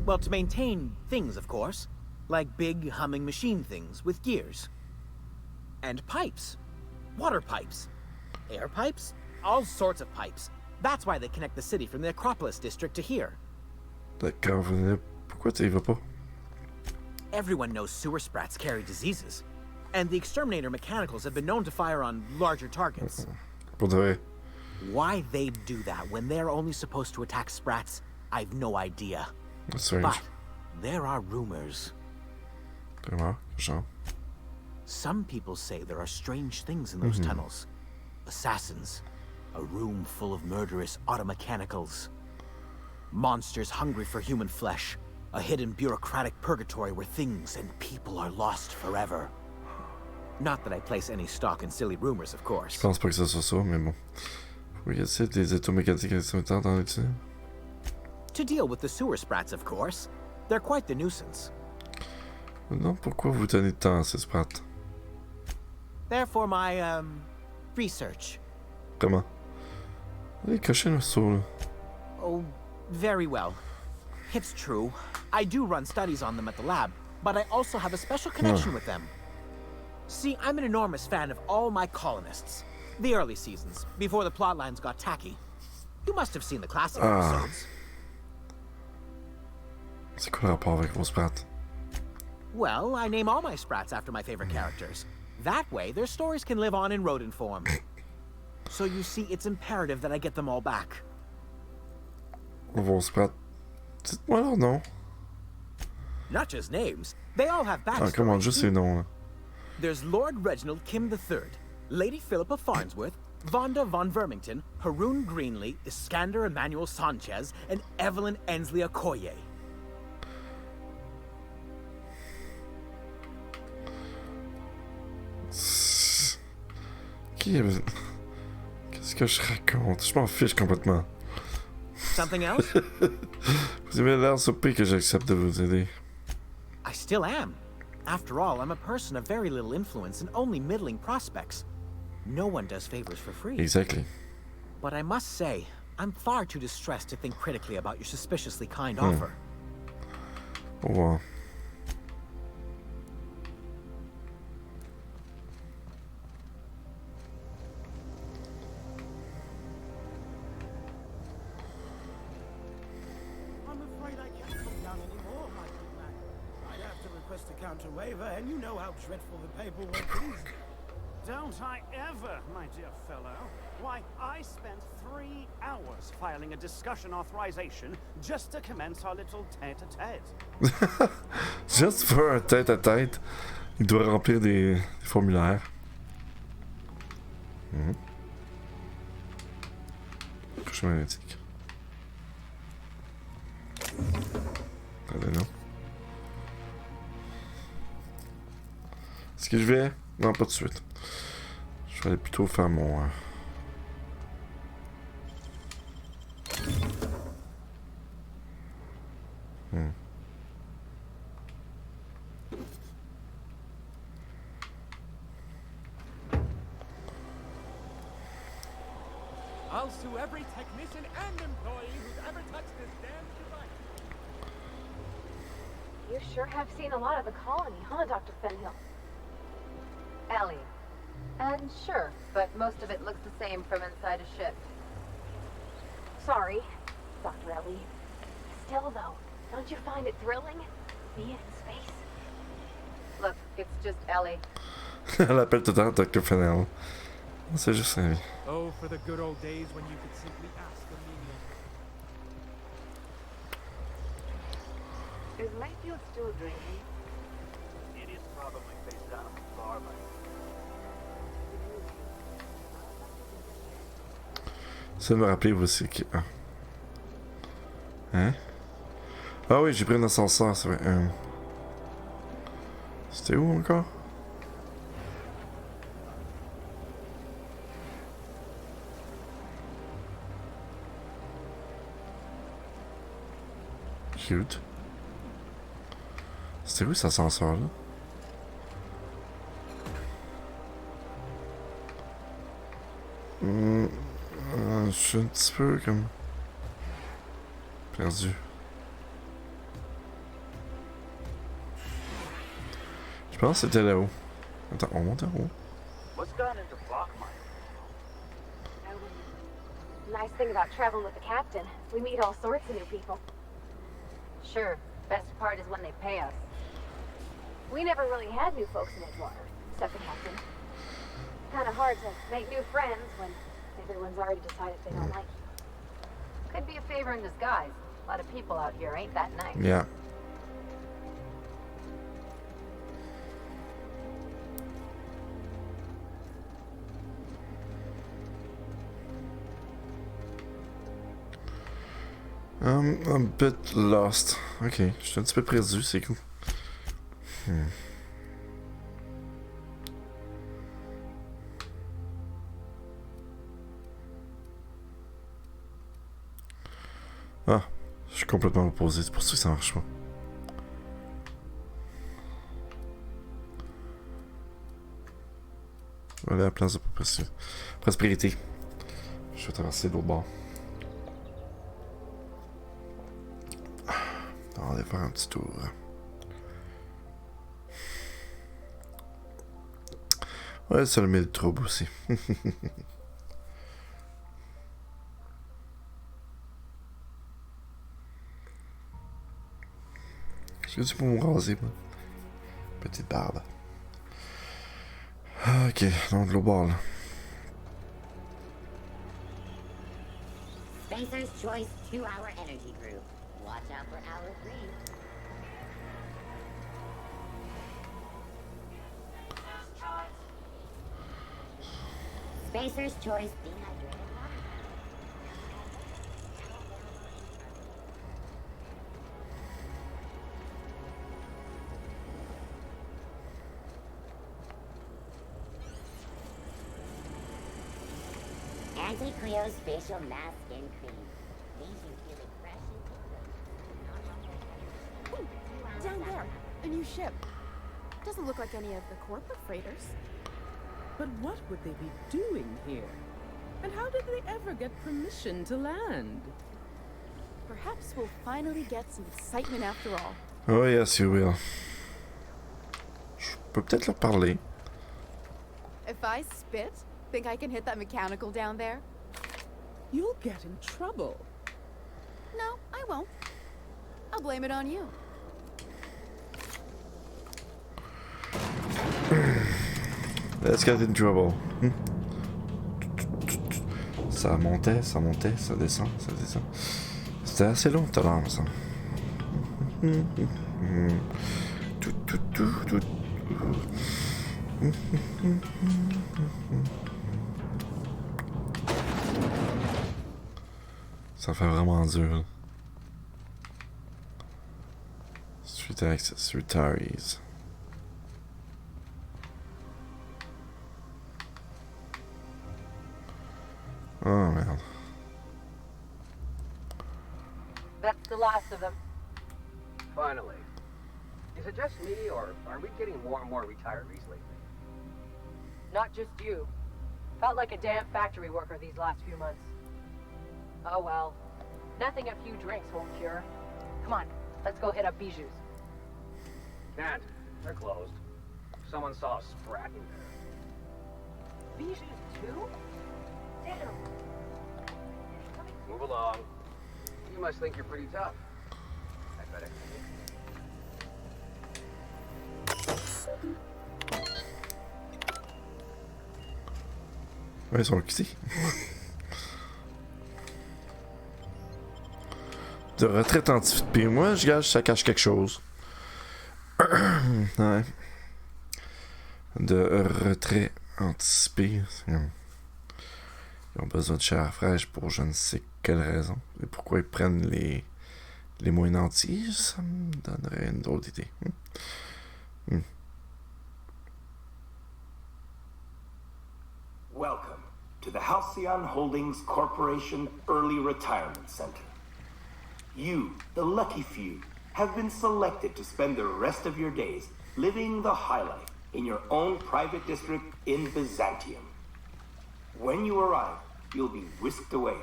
Well, to maintain things, of course. Like big, humming machine things with gears. And pipes. Water pipes. Air pipes. All sorts of pipes. That's why they connect the city from the Acropolis district to here. D'accord, pourquoi tu y vas pas? Everyone knows sewer sprats carry diseases. And the exterminator mechanicals have been known to fire on larger targets. Pour de vrai. Why they'd do that when they're only supposed to attack sprats, I've no idea. That's strange. But there are rumors. Rumors? Genre? Some people say there are strange things in those tunnels. Assassins. A room full of murderous automechanicals. Monsters hungry for human flesh. A hidden bureaucratic purgatory where things and people are lost forever. Not that I place any stock in silly rumors, of course. Je pense pas que ça soit ça, mais bon. Faut y essayer des automécaniques instrumentales dans les tunnels. To deal with the sewer sprats, of course. They're quite the nuisance. Non, pourquoi vous donnez tant à ces sprats? They're for my, research. Comment? Allez, cachez le saut, là. Oh, very well. It's true. I do run studies on them at the lab, but I also have a special connection with them. See, I'm an enormous fan of all my colonists. The early seasons, before the plotlines got tacky. You must have seen the classic episodes. C'est quoi le rapport avec vos sprats? Well, I name all my sprats after my favorite characters. That way, their stories can live on in rodent form. So you see, it's imperative that I get them all back. Vos sprats? Dites-moi leur nom. Not just names. They all have backstories. Ah, comment, juste ces noms, là. There's Lord Reginald Kim III, Lady Philippa Farnsworth, Vonda von Vermington, Haroon Greenlee, Iskander Emmanuel Sanchez, and Evelyn Ensley Okoye. Qu'est-ce que je raconte? Je m'en fiche complètement. Something else? Vous avez l'air surpris que j'accepte de vous aider. I still am. After all, I'm a person of very little influence and only middling prospects. No one does favors for free. Exactly. But I must say, I'm far too distressed to think critically about your suspiciously kind offer. Au revoir. Counter waiver, and you know how dreadful the paperwork is. Don't I ever, my dear fellow? Why, I spent 3 hours filing a discussion authorization just to commence our little tête-à-tête. Juste pour un tête-à-tête, il doit remplir des formulaires. Chemin éthique. Attendez, non. Est-ce que je vais? Non, pas tout de suite. Je vais aller plutôt faire mon... emails to every technician and employee who's ever touched this damn device. You sure have seen a lot of the colony, huh, Dr. Fenhill? Ellie. And sure, but most of it looks the same from inside a ship. Sorry, Dr. Ellie. Still, though, don't you find it thrilling? Being in space? Look, it's just Ellie. Elle appelle tout le temps Dr. Fennell. C'est juste ça. Oh, for the good old days when you could simply ask Amelia. Is Mayfield still drinking? It is probably face down at the bar, but Ça me rappeler aussi que. Hein? Ah oui, j'ai pris un ascenseur, c'est vrai. C'était où encore? Cute. C'était où cet ascenseur-là? Je suis un petit peu comme perdu. Je pense que c'était là-haut. Attends, on monte en haut. what's gone into Block Mine? Nice thing about traveling with the captain. We meet all sorts of new people. Sure, best part is when they pay us. We never really had new folks in Edgewater, except the captain. Kinda hard to make new friends when everyone's already decided they don't like you. Could be a favor in disguise. A lot of people out here ain't that nice. Yeah. I'm a bit lost. Ok, je suis un petit peu perdu, c'est cool. Ah, je suis complètement opposé, c'est pour ça que ça marche pas. Voilà la place de prospérité. Je vais traverser l'autre bord. On va aller faire un petit tour. Ouais, ça le met le trouble aussi. Est-ce que tu peux me raser, moi? Petite barbe. Ok, donc de l'eau bord là. Spacer's Choice 2-hour energy group. Watch out for hour 3. Spacer's Choice dehydrated. Anti-Cleospatial Mask Skin Cream. Leaves you feeling fresh and tingling. Down there, a new ship. Doesn't look like any of the corporate freighters. But what would they be doing here? And how did they ever get permission to land? Perhaps we'll finally get some excitement after all. Oh yes, you will. Je peux peut-être leur parler. If I spit, think I can hit that mechanical down there? You'll get in trouble. No, I won't. I'll blame it on you. Let's get in trouble. Ça montait, ça descend, ça descend. C'était assez long tout à l'heure, ça. Ça fait vraiment dur. Street access, retirees. Oh, man. That's the last of them. Finally. Is it just me, or are we getting more and more retirees lately? Not just you. Felt like a damn factory worker these last few months. Oh well. Nothing a few drinks won't cure. Come on, let's go hit up Bijou's. Can't. They're closed. Someone saw a sprat in there. Bijou's too? Damn. Move along. You must think you're pretty tough. I bet it. Ouais, ils sont quittés. De retraite anticipée. Moi, je gage, ça cache quelque chose. Ouais. De retrait anticipé. Ils ont besoin de chair fraîche pour je ne sais quelle raison. Et pourquoi ils prennent les moins nantis, ça me donnerait une drôle d'idée. Welcome to the Halcyon Holdings Corporation Early Retirement Center. You, the lucky few, have been selected to spend the rest of your days living the high life in your own private district in Byzantium. When you arrive, you'll be whisked away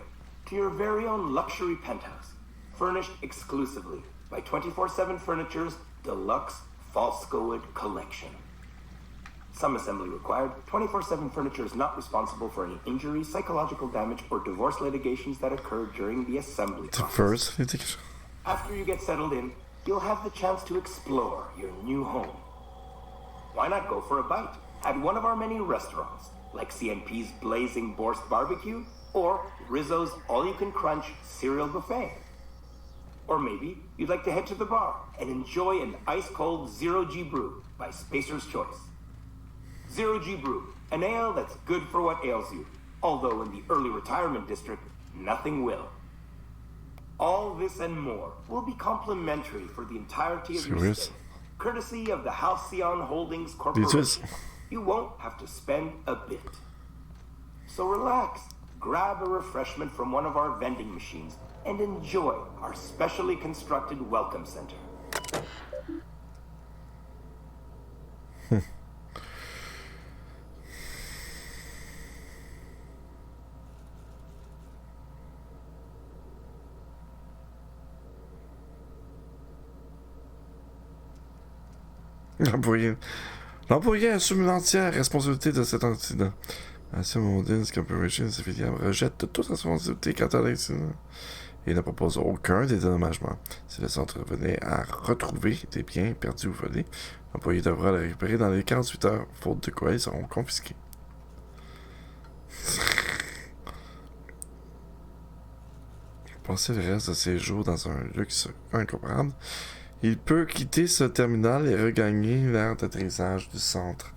to your very own luxury penthouse, furnished exclusively by 24/7 Furniture's deluxe Falskowood collection. Some assembly required. 24/7 Furniture is not responsible for any injury, psychological damage, or divorce litigations that occur during the assembly process. After you get settled in, you'll have the chance to explore your new home. Why not go for a bite at one of our many restaurants, like CNP's Blazing Borscht Barbecue or Rizzo's All-You-Can-Crunch Cereal Buffet? Or maybe you'd like to head to the bar and enjoy an ice-cold Zero G Brew by Spacer's Choice. Zero G Brew, an ale that's good for what ails you, although in the early retirement district, nothing will. All this and more will be complimentary for the entirety of your stay, courtesy of the Halcyon Holdings Corporation. You won't have to spend a bit. So relax, grab a refreshment from one of our vending machines, and enjoy our specially constructed welcome center. L'employé assume l'entière responsabilité de cet incident. Halcyon Holdings Corporation, ses filiales rejettent toute responsabilité quant à l'incident et ne propose aucun dédommagement. Si le centre venait à retrouver des biens perdus ou volés, l'employé devra les récupérer dans les 48 heures, faute de quoi ils seront confisqués. Passer le reste de ses jours dans un luxe incomparable, il peut quitter ce terminal et regagner l'aire d'atterrissage du centre.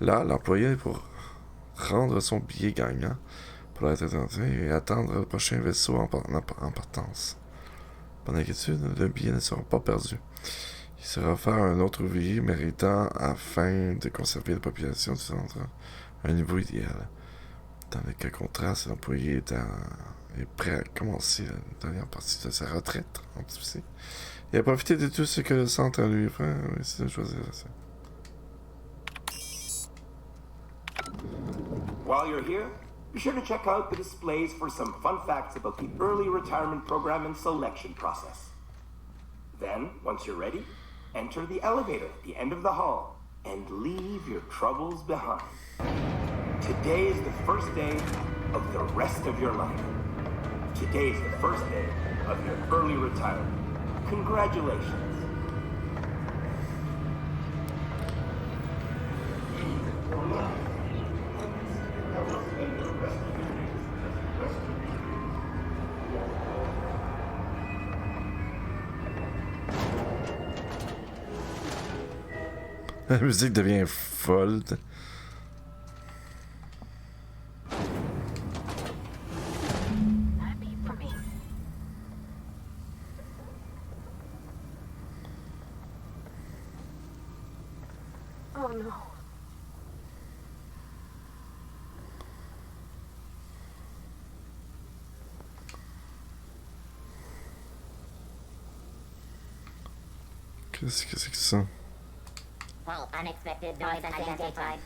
Là, l'employé pour rendre son billet gagnant pour être attendu et attendre le prochain vaisseau en partance. Bonne inquiétude, le billet ne sera pas perdu. Il sera offert à un autre ouvrier méritant afin de conserver la population du centre à un niveau idéal. Dans le cas contraire, si l'employé est prêt à commencer la dernière partie de sa retraite anticipée, et à profiter de tout ce que le centre lui offre, c'est de choisir ça. While you're here, be sure to check out the displays for some fun facts about the early retirement program and selection process. Then, once you're ready, enter the elevator at the end of the hall and leave your troubles behind. Today is the first day of the rest of your life. Today is the first day of your early retirement. Congratulations. La musique devient folle. Oh no. Qu'est-ce que c'est que ça? Well, unexpected noise identified.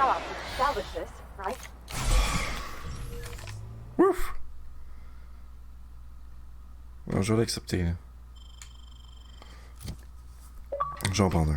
job to salvage this, right? Ouf! Non, je vais l'accepter, là. J'en prends un.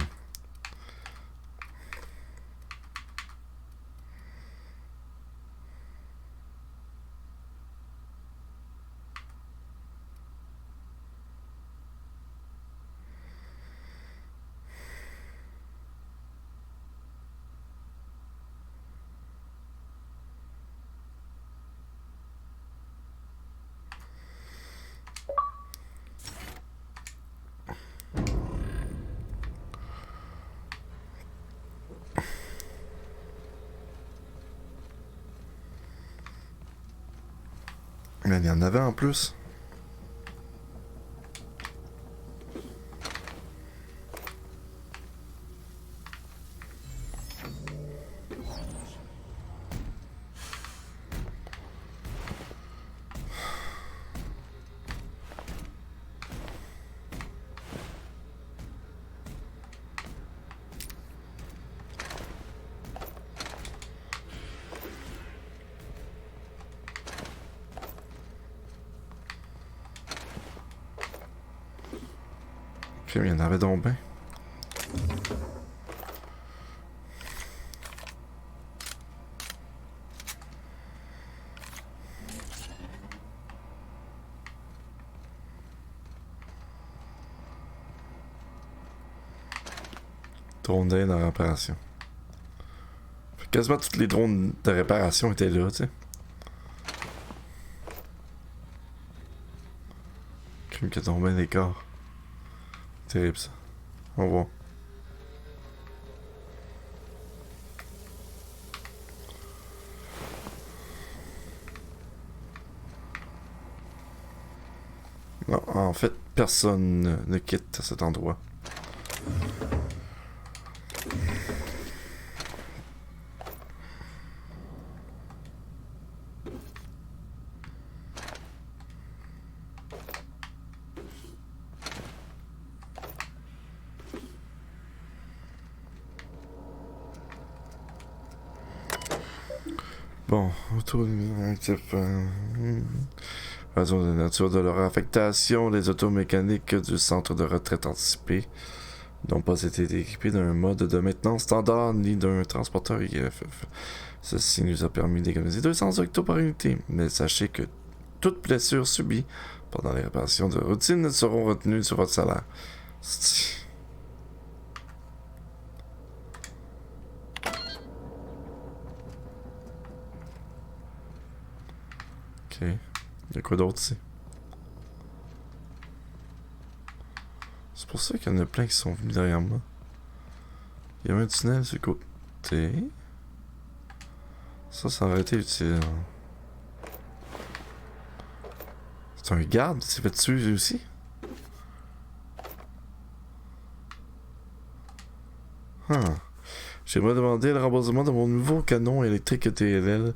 Mais il y en avait en plus. Il y en avait donc bien. Drone d'aide en réparation. Quasiment tous les drones de réparation étaient là, tu sais. Crime qui a tombé des corps. Terrible ça. Au revoir. Non, en fait, personne ne quitte cet endroit. Bon, autour actif. Raison de nature de leur affectation, les automécaniques du centre de retraite anticipé n'ont pas été équipés d'un mode de maintenance standard ni d'un transporteur IFF. Ceci nous a permis d'économiser 200 octos par unité, mais sachez que toutes blessures subies pendant les réparations de routine seront retenues sur votre salaire. Ok. Il y a quoi d'autre ici? C'est pour ça qu'il y en a plein qui sont venus derrière moi. Il y avait un tunnel sur le côté. Ça aurait été utile. C'est un garde qui s'est fait tuer aussi? J'aimerais demander le remboursement de mon nouveau canon électrique TLL.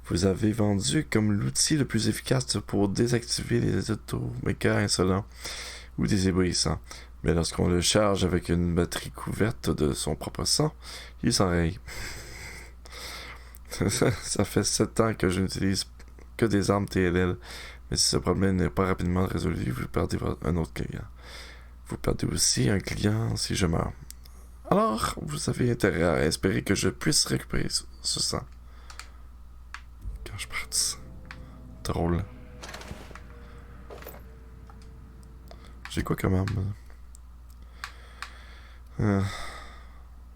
Vous avez vendu comme l'outil le plus efficace pour désactiver les automécas insolents ou désobéissants. Mais lorsqu'on le charge avec une batterie couverte de son propre sang, il s'enraye. Ça fait 7 ans que je n'utilise que des armes TLL. Mais si ce problème n'est pas rapidement résolu, vous perdez un autre client. Vous perdez aussi un client si je meurs. Alors, vous avez intérêt à espérer que je puisse récupérer ce sang. Quand je pars de ça. Drôle. J'ai quoi comme arme?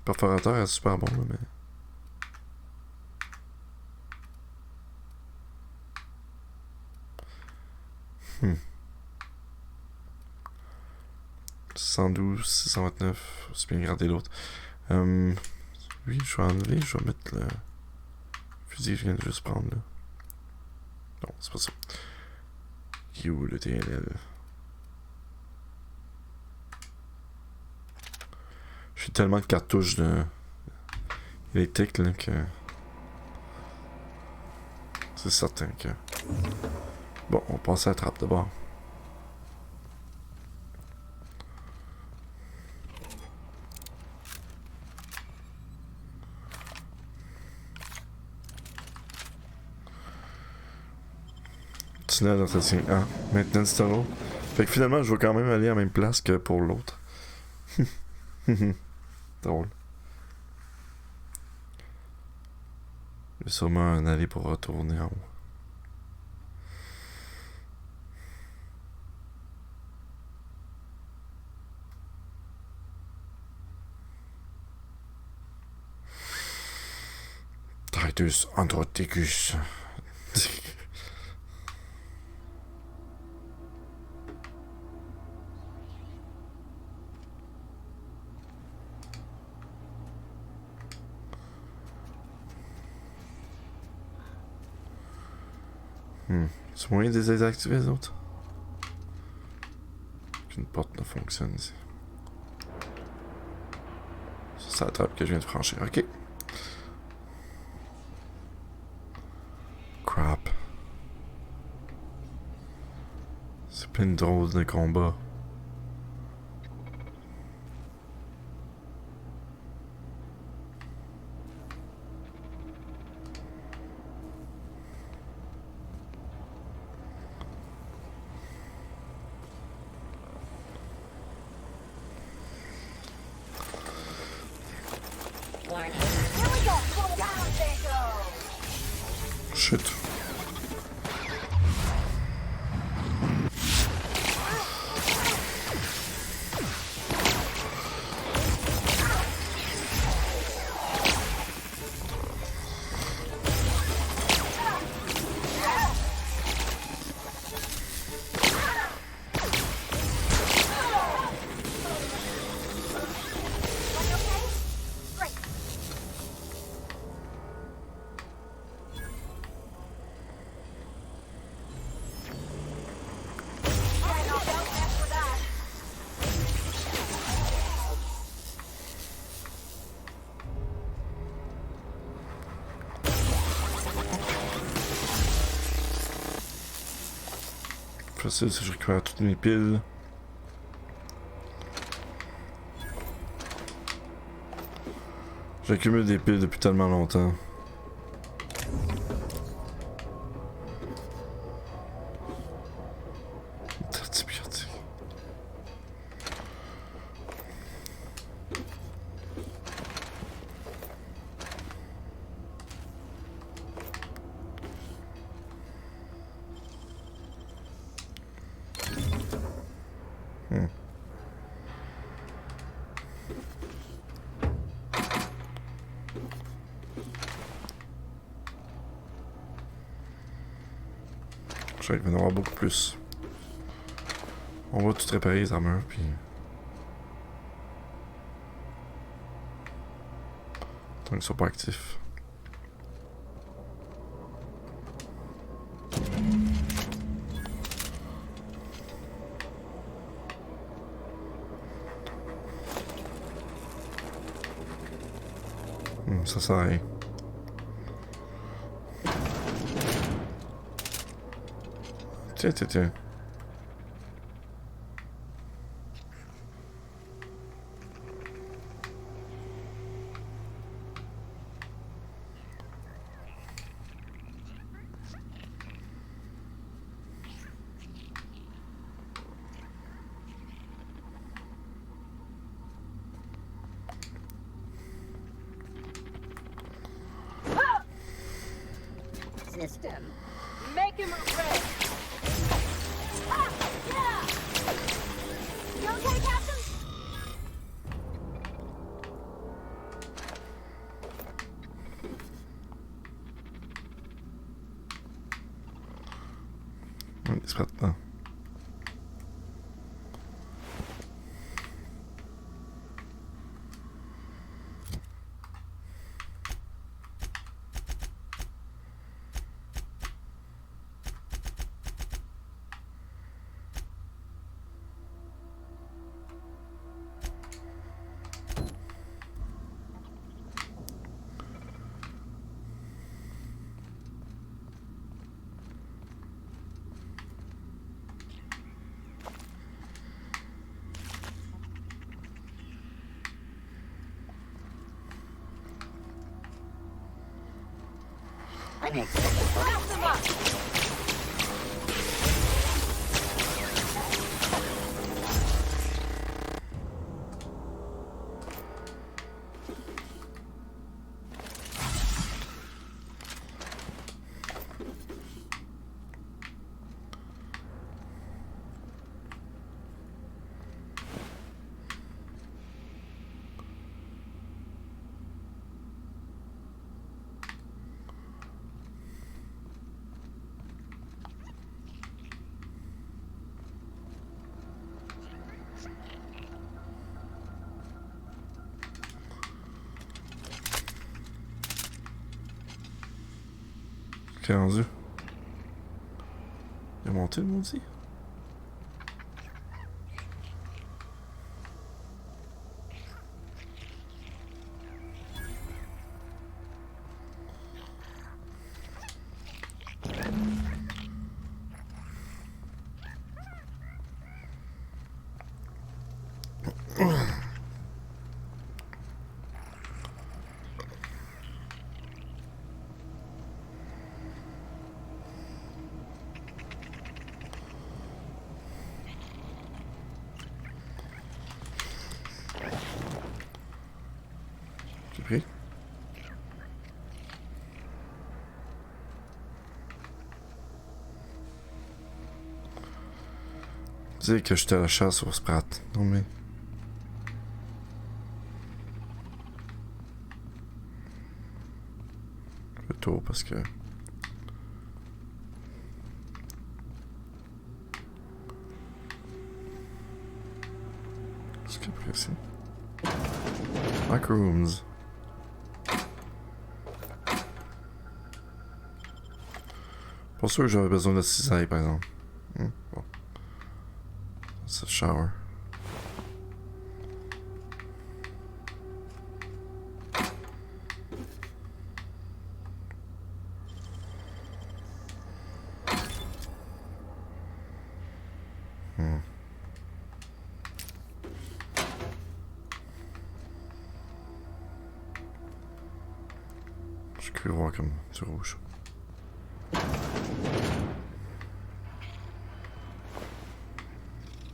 Perforateur est super bon, là, mais... Hmm. 612, 629, c'est bien gardé l'autre. Lui, je vais enlever, je vais mettre le fusil que je viens de juste prendre là. Non, c'est pas ça. Qui est où le TLL? J'ai tellement de cartouches électriques là que. C'est certain que. Bon, on passe à la trappe d'abord. personnel d'entretien. Ah, maintenance tunnel. Fait que finalement, je vais quand même aller à la même place que pour l'autre. Drôle. Il y a sûrement un aller pour retourner en haut. Titus Androticus. C'est moyen de les désactiver les autres? Qu'une porte ne fonctionne ici. Ça, c'est la trappe que je viens de franchir. Ok. Crap. C'est plein de drôles de combats. Shit. Facile si je récupère toutes mes piles. J'accumule des piles depuis tellement longtemps. Antibiotiques. Je vais en avoir beaucoup plus. On va tout réparer les armures, puis... Tant qu'ils sont pas actifs. Ça sert à rien. Tiens. System. Make him red. Ah, yeah. You okay, Captain? Discrètement. T'es rendu? Il a monté le maudit? J'ai pris. Dis que j'étais à la chasse au Sprat. Non mais... Le tour parce que... Qu'est-ce qu'il y a pris ici? Macrooms. Pas sûr que j'avais besoin de cisaille par exemple. Bon. C'est le shower. Je peux voir comme du rouge.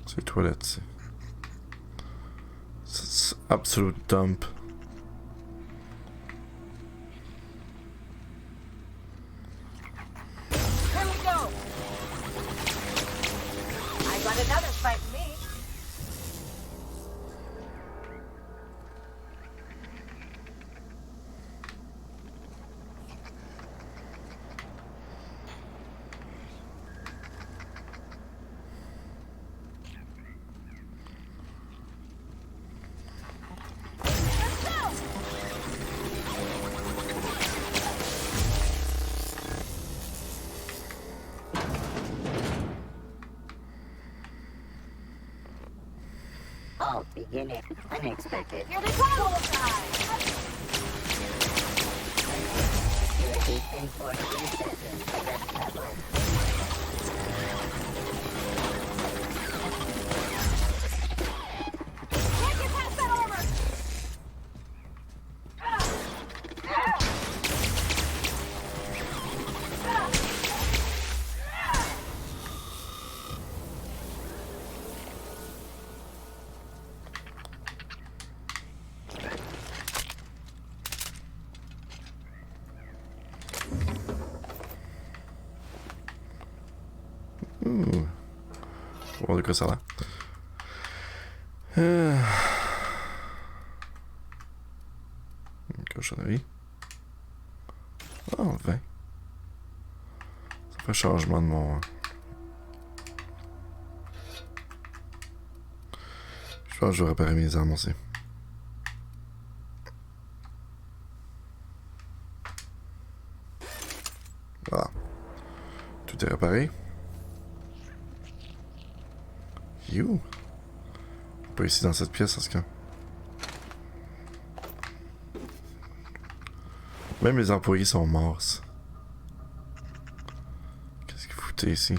C'est les toilettes. C'est absolute dump. Here we go. I got another fight me. All beginning unexpected. You're the total guy. Security enforced recesses. Red level. Can't get past that armor. Faut voir de quoi ça a l'air. Une cochonnerie. Ah, le vin. Ça fait changement de mon... Je pense que je vais réparer mes armes aussi. Voilà. Tout est réparé. You. Pas ici dans cette pièce, en ce cas. Même les employés sont morts. Qu'est-ce que vous foutez ici?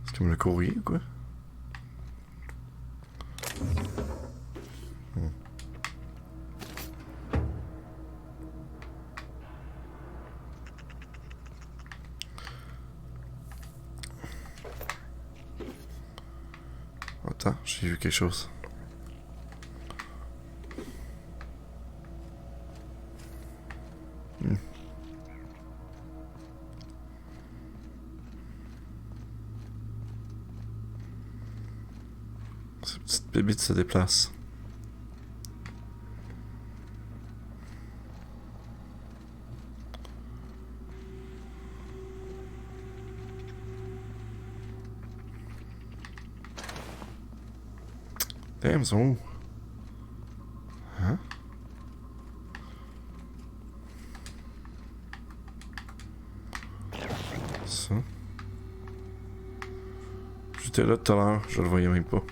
C'est comme le courrier ou quoi? Attends, j'ai vu quelque chose. Cette petite bébite se déplace. Damn, ils sont où? Hein? ça? J'étais là tout à l'heure, je le voyais même pas.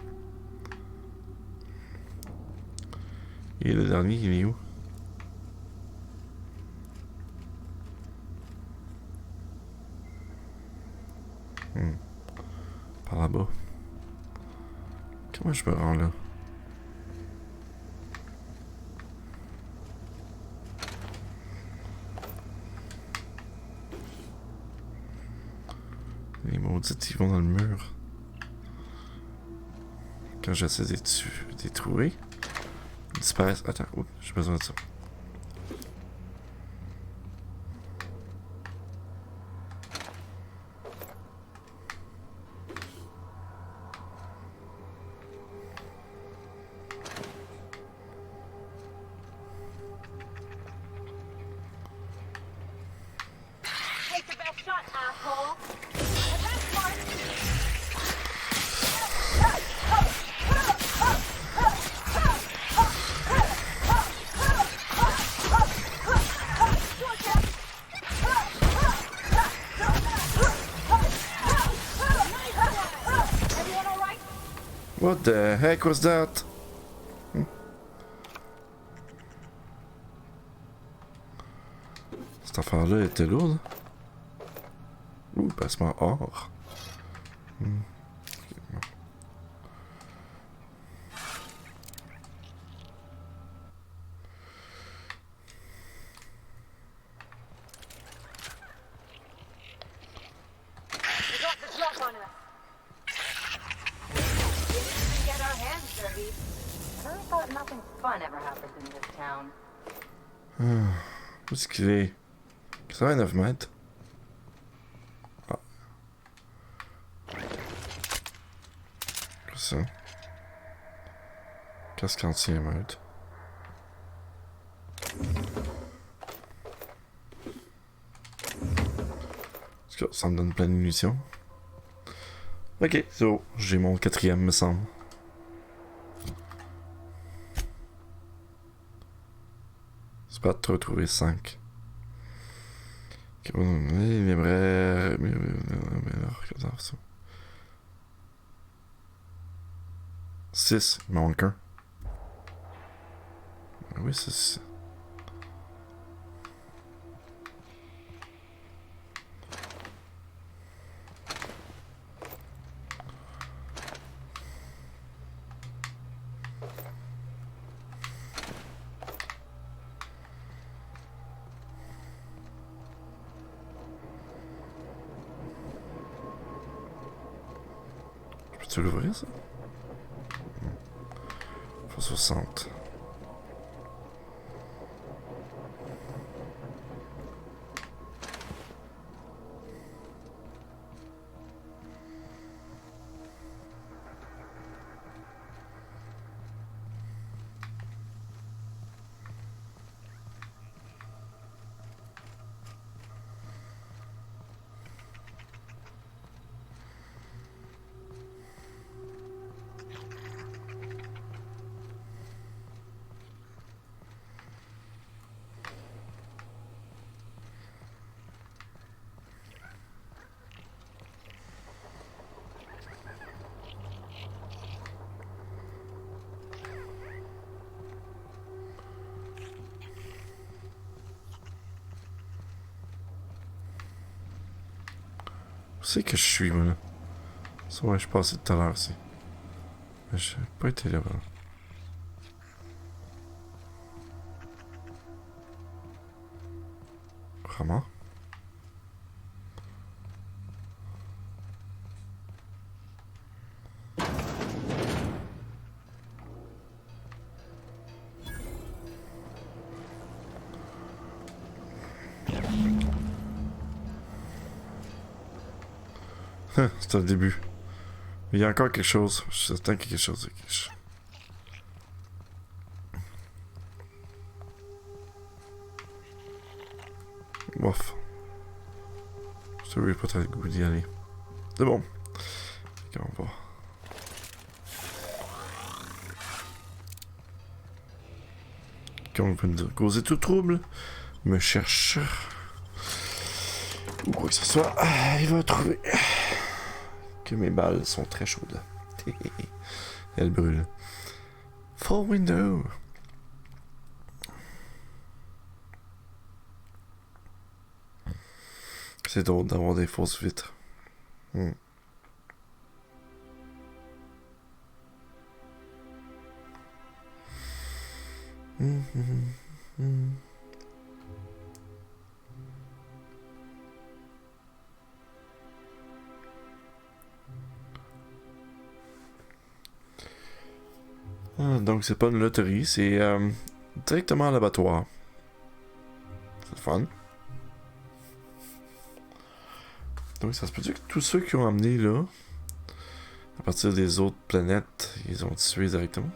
Et le dernier, il est où? Par là-bas. Comment je me rends là? Les maudites, ils vont dans le mur. Quand j'essaie de les trouver, ils disparaissent. Attends, j'ai besoin de ça. What the heck was that? Cette affaire-là était lourde. Ouh, passement or. Où est-ce qu'il est? 89 mètres. Ah. Qu'est-ce que c'est? Casque anti-émeute. Ça me donne plein de munitions. Ok, c'est bon. J'ai mon 4e, me semble. C'est pas de retrouver 5. Il aimerait... Regarde ça. 6, il manque un. Oui, c'est ça. Tu veux l'ouvrir, ça? Faut 60. Où c'est que je suis, moi, là? Ça, ouais, je suis passé tout à l'heure, aussi. Mais j'ai pas été là-bas. Vraiment? C'est le début. Il y a encore quelque chose. Je suis certain qu'il y a quelque chose. Bof. Je te pas très le goût d'y aller. C'est bon. Ok, on va. Qu'on peut me dire causer tout trouble. Me cherche. ou quoi que ce soit, il va trouver que mes balles sont très chaudes. Elles brûlent. Full window. C'est drôle d'avoir des fausses vitres. Donc c'est pas une loterie, c'est directement à l'abattoir. C'est le fun. Donc ça se peut dire que tous ceux qui ont amené là, à partir des autres planètes, ils ont tué directement.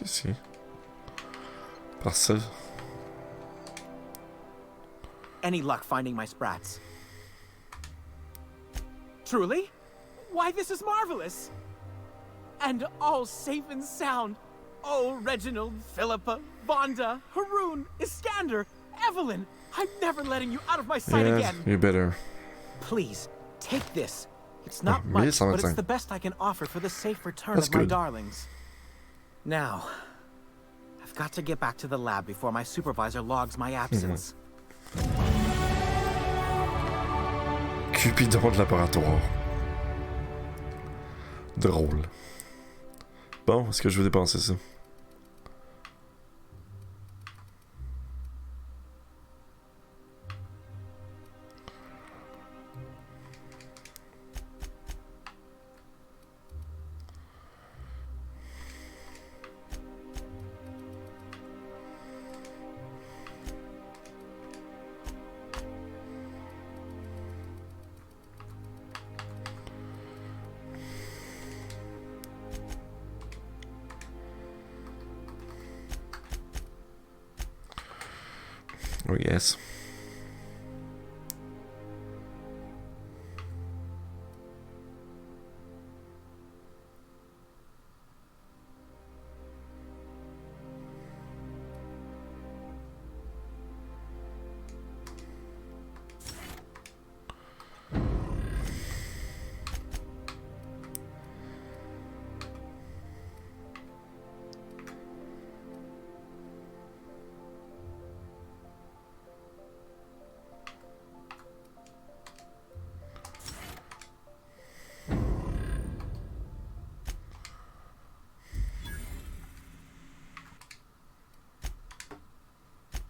Si. Parcelle. Any luck finding my sprats? Truly? Why, this is marvelous! And all safe and sound. Oh, Reginald, Philippa, Vonda, Haroon, Iskander, Evelyn! I'm never letting you out of my sight again! You better. Please, take this. It's not much, but it's the best I can offer for the safe return of my darlings. Now, I've got to get back to the lab before my supervisor logs my absence. Cupidon de laboratoire. Drôle. Bon, est-ce que je veux dépenser ça? Oh yes.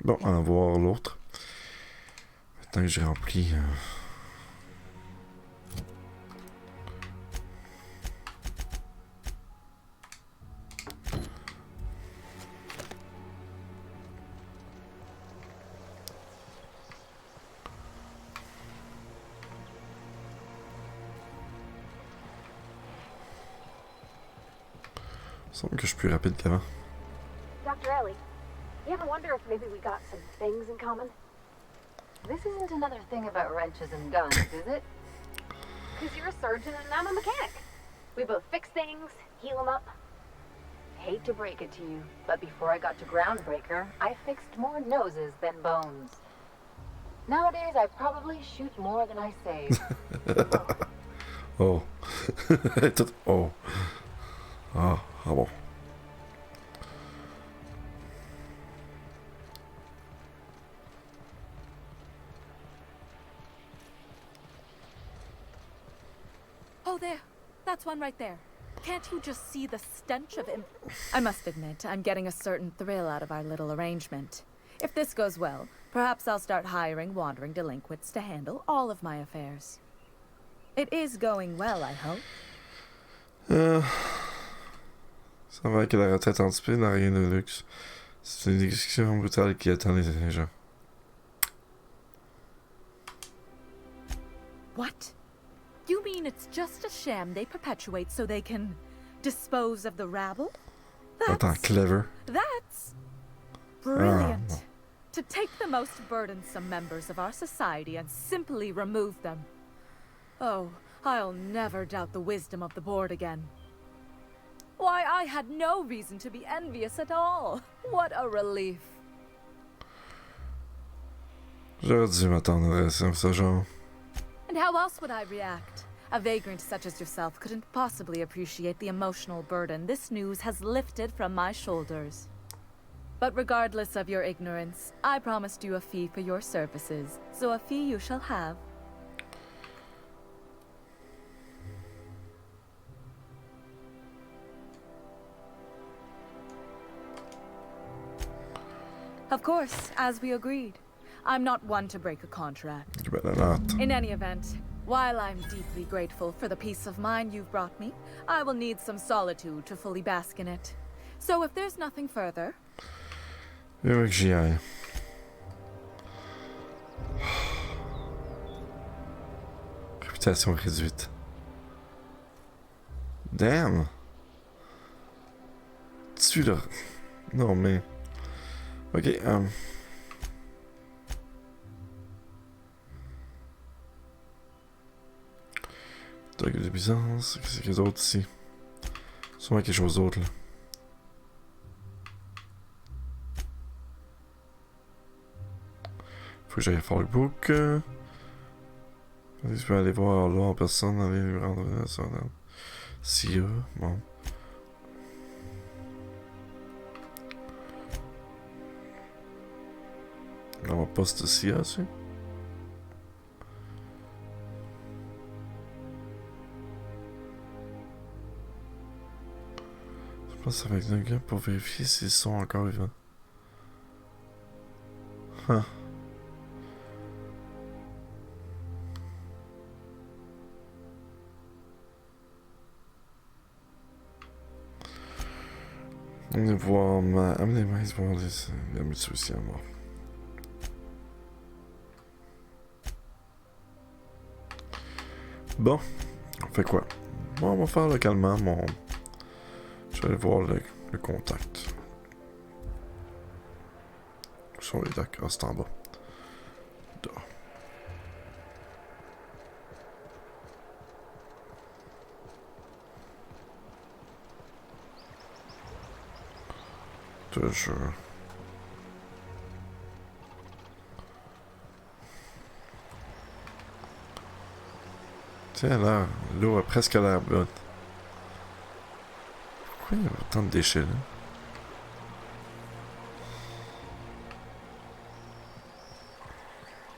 Bon, on va voir l'autre. Maintenant que j'ai rempli... Il semble que je suis plus rapide qu'avant. Dr. Ellie, you ever wonder if maybe we got some things in common? This isn't another thing about wrenches and guns, is it? Because you're a surgeon and I'm a mechanic. We both fix things, heal them up. Hate to break it to you, but before I got to Groundbreaker, I fixed more noses than bones. Nowadays, I probably shoot more than I save. Oh. Oh. Ah bon. Oh, there. That's one right there. Can't you just see the stench of him? I must admit, I'm getting a certain thrill out of our little arrangement. If this goes well, perhaps I'll start hiring wandering delinquents to handle all of my affairs. It is going well, I hope. Ça va que la retraite anticipée n'a rien de luxe. C'est une exécution brutale qui attend les gens. What? You mean it's just a sham they perpetuate so they can dispose of the rabble? Attends, clever. That's brilliant. To take the most burdensome members of our society and simply remove them. Oh, I'll never doubt the wisdom of the board again. Why, I had no reason to be envious at all. What a relief. J'aurais dû m'attendre à ça, genre. And how else would I react? A vagrant such as yourself couldn't possibly appreciate the emotional burden this news has lifted from my shoulders. But regardless of your ignorance, I promised you a fee for your services, so a fee you shall have. Of course, as we agreed. I'm not one to break a contract. You better not. In any event, while I'm deeply grateful for the peace of mind you've brought me, I will need some solitude to fully bask in it. So if there's nothing further... Il veut que j'y aille. Réputation réduite. Damn! Tu là? Non mais... Ok, Dog de puissance, qu'est-ce qu'il y a d'autre ici? Sûrement quelque chose d'autre là. Faut que j'aille à Fogbook. Je peux aller voir là en personne, aller lui rendre ça. Si bon. On va poste SIA aussi. Je pense avec un gars pour vérifier s'ils sont encore vivants. Huh. On va voir amener mais voir les amis aussi à moi. Bon, on fait quoi? Bon, on va faire localement mon... Je vais aller voir le contact. Où sont les docks? Ah, c'est en bas. Là. Toujours. Tiens là, l'eau a presque l'air bonne. Pourquoi il y a autant de déchets là?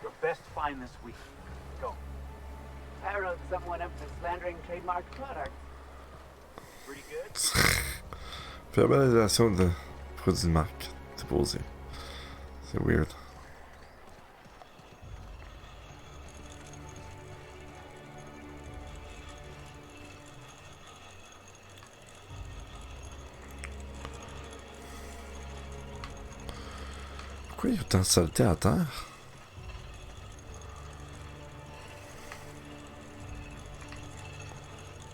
Your best find this week. Go. Parallel someone up for slandering trademark products. Pretty good? Verbalisation de produits de marque déposés. C'est weird. Pourquoi il y a autant de saleté à terre?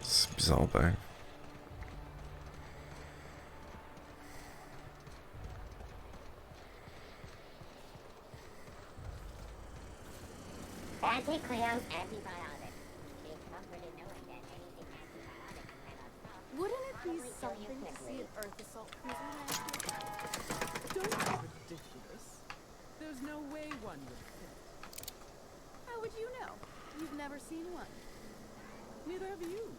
C'est bizarre, ben. Anti-Cleo's antibiotic. Take comfort in knowing that anything antibiotics cannot stop. Wouldn't it be Probably something kill you to see quickly. an Earth assault cruiser land here? Don't be ridiculous. There's no way one would fit. How would you know? You've never seen one. Neither have you.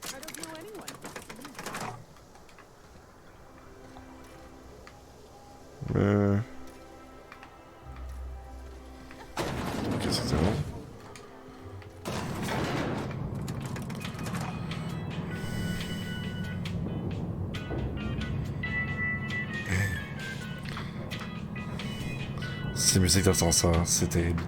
I don't know anyone. Qu'est-ce que c'est bon? C'est musique d'ascenseur, c'est terrible.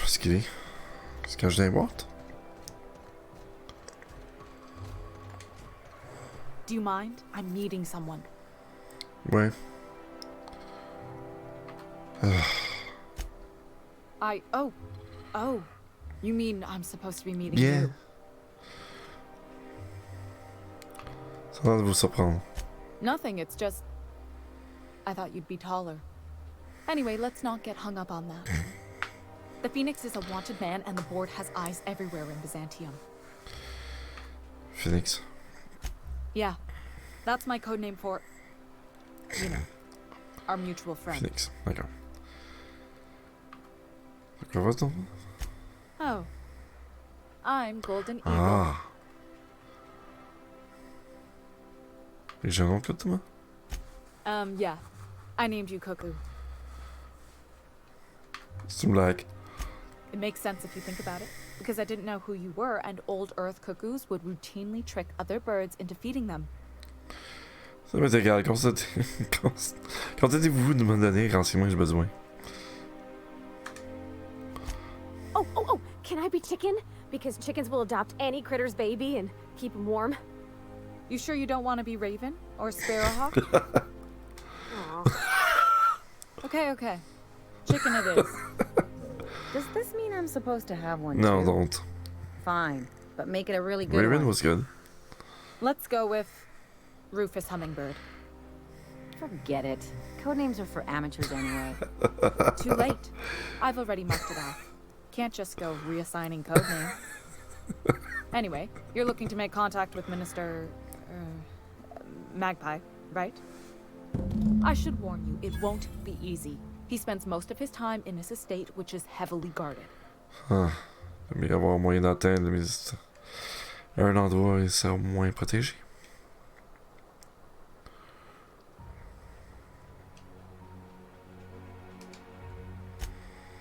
Qu'est-ce qu'il est? Est-ce que je viens boîte? Do you mind? I'm meeting someone. Ouais. Oh. You mean I'm supposed to be meeting Bien. you? Ça va vous surprendre. Nothing, it's just... I thought you'd be taller. Anyway, let's not get hung up on that. The Phoenix is a wanted man, and the board has eyes everywhere in Byzantium. Phoenix. Yeah, that's my code name for... You know, our mutual friend. Phoenix, d'accord. Quoi va ton? Oh. I'm Golden Eagle. Ah. J'ai un nom que toi? Yeah. I named you Cuckoo. C'est une blague. It makes sense if you think about it, because I didn't know who you were, and old Earth cuckoos would routinely trick other birds into feeding them. Ça m'est égal. Contentez-vous de me donner renseignements que j'ai besoin. Oh, can I be chicken? Because chickens will adopt any critter's baby and keep him warm. You sure you don't want to be Raven or Sparrowhawk? Okay. Chicken it is. Does this mean I'm supposed to have one No, too? don't. Fine, but make it a really good Raven one. was good. Let's go with Rufus Hummingbird. Forget it. Codenames are for amateurs anyway. Too late. I've already marked it off. Can't just go reassigning codenames. Anyway, you're looking to make contact with Minister... Magpie, right? I should warn you, it won't be easy. He spends most of his time in his estate, which is heavily guarded. Ah. Mais avoir moyen d'atteindre un endroit et ça moins protégé.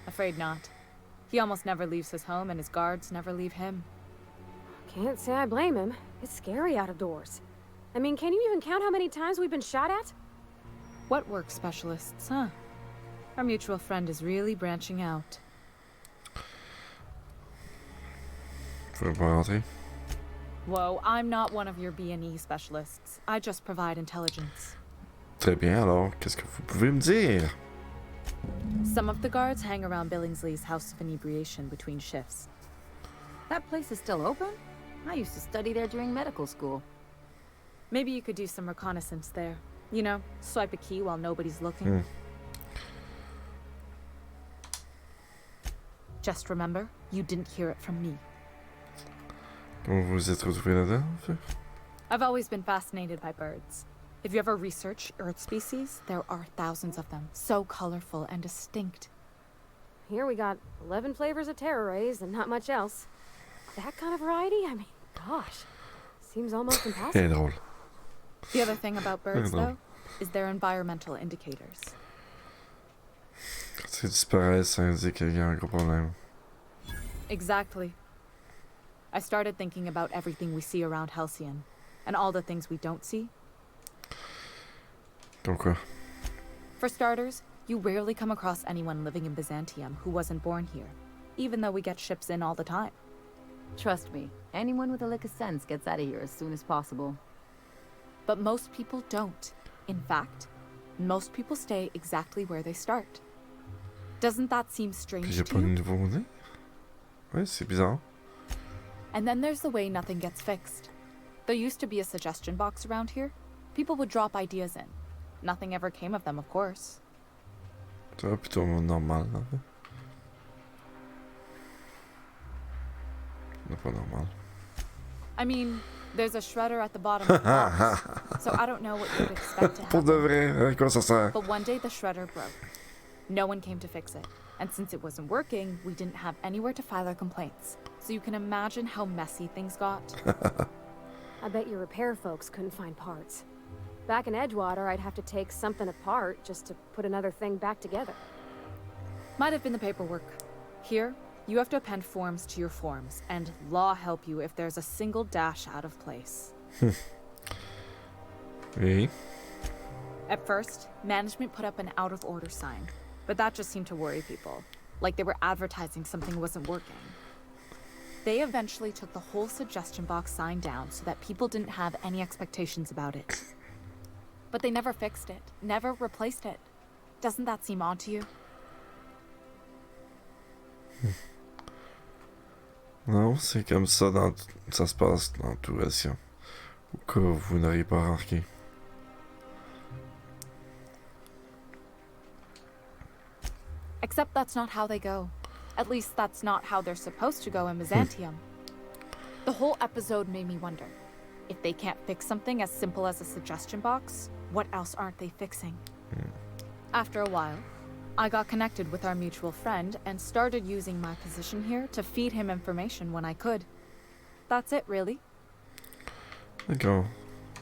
Afraid not. He almost never leaves his home, and his guards never leave him. Can't say I blame him. It's scary out of doors. I mean, can you even count how many times we've been shot at? What work specialists, huh? Our mutual friend is really branching out. Faut pas rentrer. Whoa, I'm not one of your B&E specialists. I just provide intelligence. Très bien, alors, qu'est-ce que vous pouvez me dire? Some of the guards hang around Billingsley's House of Inebriation between shifts. That place is still open? I used to study there during medical school. Maybe you could do some reconnaissance there. You know, swipe a key while nobody's looking. Just remember, you didn't hear it from me. Comment vous vous êtes retrouvé là-dedans? I've always been fascinated by birds. If you ever research Earth species, there are thousands of them, so colorful and distinct. Here we got 11 flavors of terror rays and not much else. That kind of variety? I mean, gosh, seems almost impossible. drôle. The other thing about birds, though, is their environmental indicators. Quand ils disparaissent, ça indique qu'il y a un gros problème. Exactly. I started thinking about everything we see around Halcyon, and all the things we don't see. Comme quoi? For starters, you rarely come across anyone living in Byzantium who wasn't born here, even though we get ships in all the time. Trust me, anyone with a lick of sense gets out of here as soon as possible. But most people don't. In fact, most people stay exactly where they start. Doesn't that seem strange Puis y a to pas de you? nouveau-né? Ouais, c'est bizarre. And then there's the way nothing gets fixed. There used to be a suggestion box around here. People would drop ideas in. Nothing ever came of them, of course. Ça va plutôt normal, en fait. Non, pas normal. I mean, there's a shredder at the bottom of the box, so I don't know what you'd expect to Pour de happen. vrai, à quoi ça sert? But one day the shredder broke. No one came to fix it. And since it wasn't working, we didn't have anywhere to file our complaints. So you can imagine how messy things got. I bet your repair folks couldn't find parts. Back in Edgewater, I'd have to take something apart just to put another thing back together. Might have been the paperwork. Here, you have to append forms to your forms, and law help you if there's a single dash out of place. Oui. At first, management put up an out-of-order sign, but that just seemed to worry people. Like they were advertising something wasn't working. They eventually took the whole suggestion box sign down so that people didn't have any expectations about it. But they never fixed it, never replaced it. Doesn't that seem odd to you? Non, c'est comme ça, ça se passe dans tout Russia. Au cas où vous n'auriez pas remarqué. Except that's not how they go. At least that's not how they're supposed to go in Byzantium. The whole episode made me wonder. If they can't fix something as simple as a suggestion box, what else aren't they fixing? After a while, I got connected with our mutual friend and started using my position here to feed him information when I could. That's it, really. D'accord.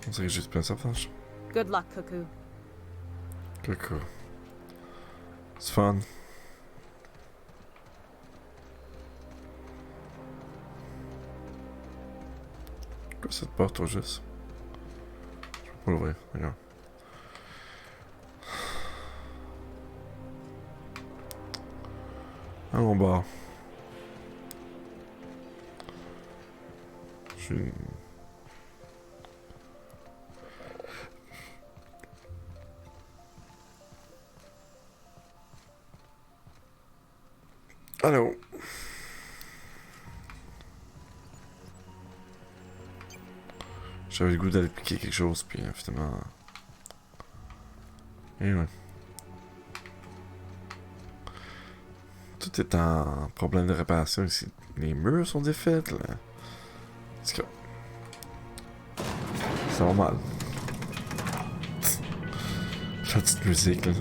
On dirait juste plein ça flash. Good luck, Cuckoo. Cuckoo. It's fun. Quoi cette porte au juste? Je peux pas l'ouvrir, d'accord. Allons en bas. Je suis... Allô. J'avais le goût d'aller piquer quelque chose, puis finalement... Et ouais. Tout est en problème de réparation ici. Les murs sont défaits, là. C'est que... Ça va mal. La petite musique, là.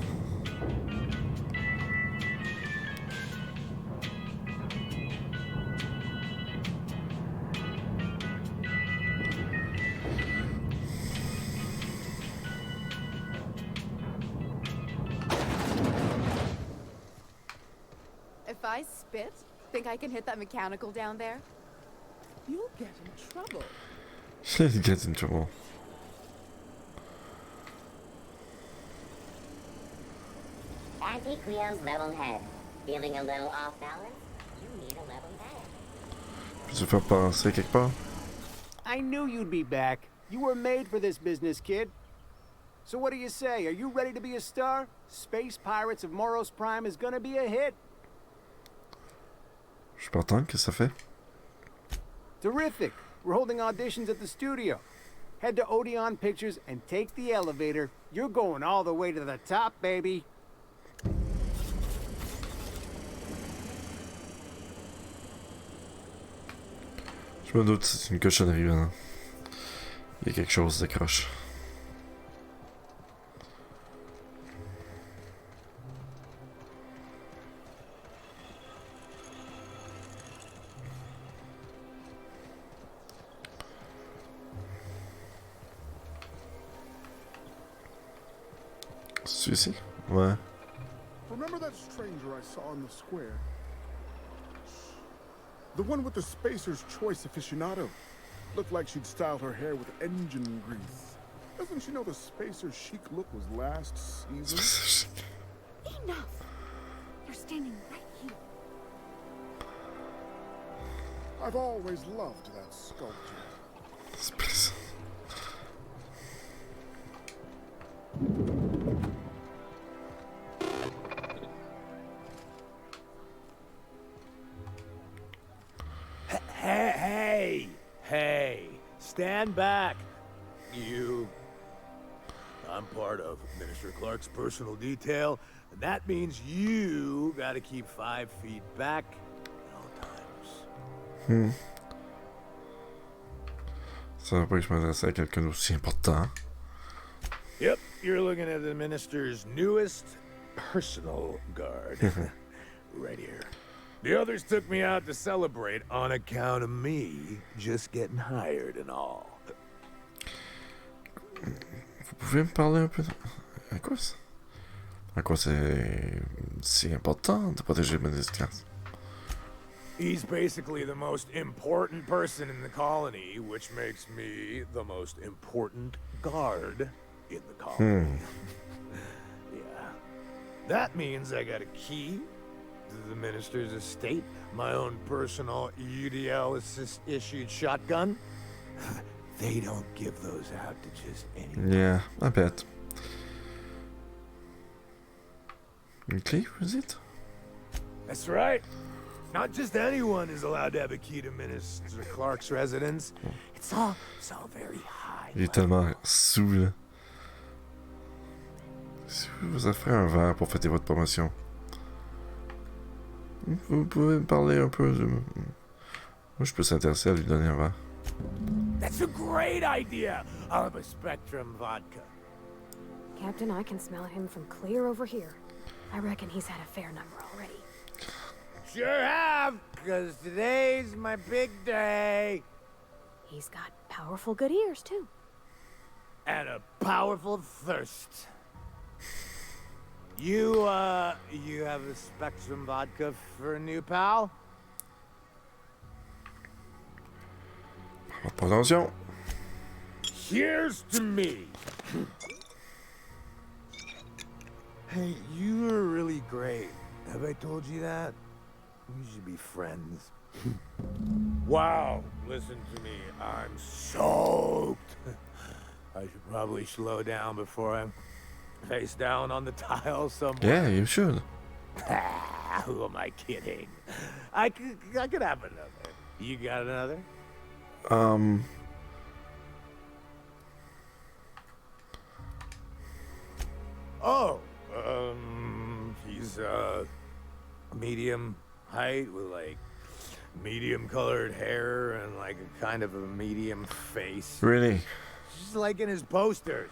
If I spit, think I can hit that mechanical down there? You'll get in trouble. He gets in trouble. Antique wheels, level head. Feeling a little off balance? You need a level head. Peux-tu faire passer quelque part? I knew you'd be back. You were made for this business, kid. So what do you say? Are you ready to be a star? Space Pirates of Moros Prime is gonna be a hit. Je suis partant, qu'est-ce que ça fait? Terrific. We're holding auditions at the studio. Head to Odeon Pictures and take the elevator. You're going all the way to the top, baby. Je me doute, c'est une cochonnerie, maintenant. Il y a quelque chose de croche. Celui-ci? Ouais. Remember that stranger I saw in the square? The one with the Spacer's Choice aficionado. Looked like she'd styled her hair with engine grease. Doesn't she know the Spacer's chic look was last season? Enough! You're standing right here. I've always loved that sculpture. Space. Hey, stand back. You. I'm part of Minister Clark's personal detail, and that means you gotta keep 5 feet back at all times. Ça va pas que je m'adresse à quelqu'un d'aussi important. Yep, you're looking at the minister's newest personal guard. Right here. The others took me out to celebrate on account of me just getting hired and all. Vous pouvez me parler un peu de... À quoi ça? À quoi c'est si important de protéger le ministre Clark? He's basically the most important person in the colony, which makes me the most important guard in the colony. Yeah. That means I got a key, to the minister's estate, my own personal UDL issued shotgun. They don't give those out to just anyone. Yeah, I bet. Okay, is it? That's right. Not just anyone is allowed to have a key to Minister Clark's residence. It's all very high. Il est tellement sous, là. Si vous offrez un verre pour fêter votre promotion, vous pouvez me parler un peu de... Moi, je peux s'intéresser à lui donner un verre. That's a great idea. I'll have a Spectrum vodka. Captain, I can smell him from clear over here. I reckon he's had a fair number already. Sure have, because today's my big day. He's got powerful good ears, too. And a powerful thirst. You have a Spectrum vodka for a new pal? Attention. Here's to me. Hey, you are really great. Have I told you that? We should be friends. Wow, listen to me. I'm soaked. I should probably slow down before I'm face down on the tile somewhere. Yeah, you should. Who am I kidding? I could have another. You got another? He's medium height with like medium colored hair and like a kind of a medium face. Really? Just like in his posters.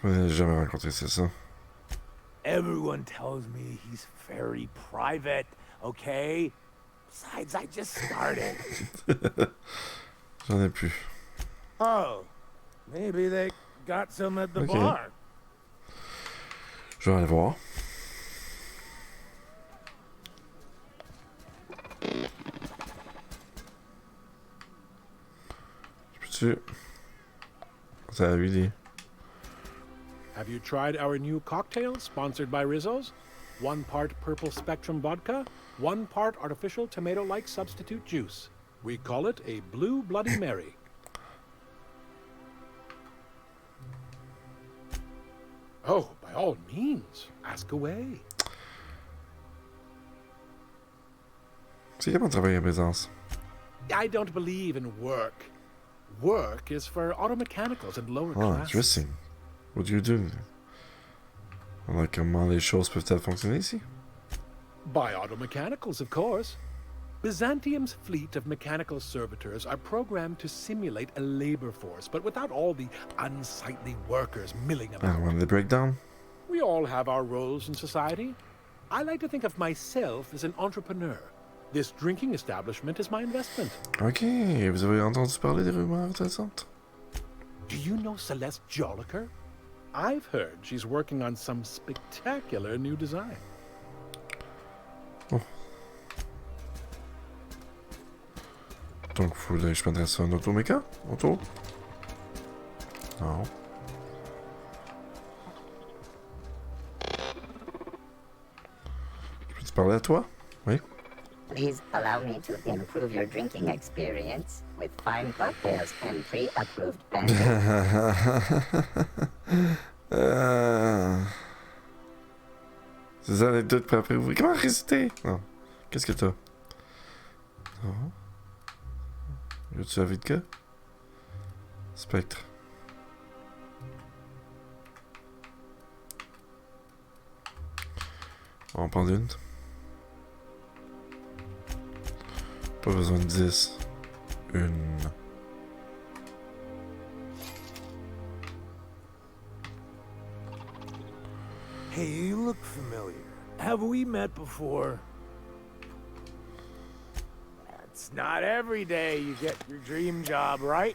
Vous n'avez jamais rencontré, c'est ça? Everyone tells me he's very private, okay? Besides, I just started. J'en ai plus. Oh, maybe they got some at the bar. Je vais aller voir. Peux-tu... Ça a eu dit. Have you tried our new cocktail sponsored by Rizzo's? 1 part purple Spectrum vodka, 1 part artificial tomato-like substitute juice. We call it a Blue Bloody Mary. Oh, by all means, ask away. C'est comment travailler à présence? I don't believe in work. Work is for auto mechanicals and lower Ah, classes. interesting. What do you do? Alors, comment les choses peuvent-elles fonctionner ici? By auto mechanicals, of course. Byzantium's fleet of mechanical servitors are programmed to simulate a labor force, but without all the unsightly workers milling about. And when they break down? We all have our roles in society. I like to think of myself as an entrepreneur. This drinking establishment is my investment. Ok, vous avez entendu parler des rumeurs intéressantes? Do you know Celeste Joliker? I've heard she's working on some spectacular new design. Oh. Donc, faudrait que je m'adresse à un automéca? Auto? Non. Je peux te parler à toi? Oui. Please allow me to improve your drinking experience with fine cocktails and pre-approved pancakes. Ces anecdotes pré-approuvé. Comment résister? Non. Qu'est-ce que t'as? Non. As-tu la vodka? Spectre. On va en prendre une. Pas besoin de 10. Une. Hey, you look familiar. Have we met before? It's not every day you get your dream job, right?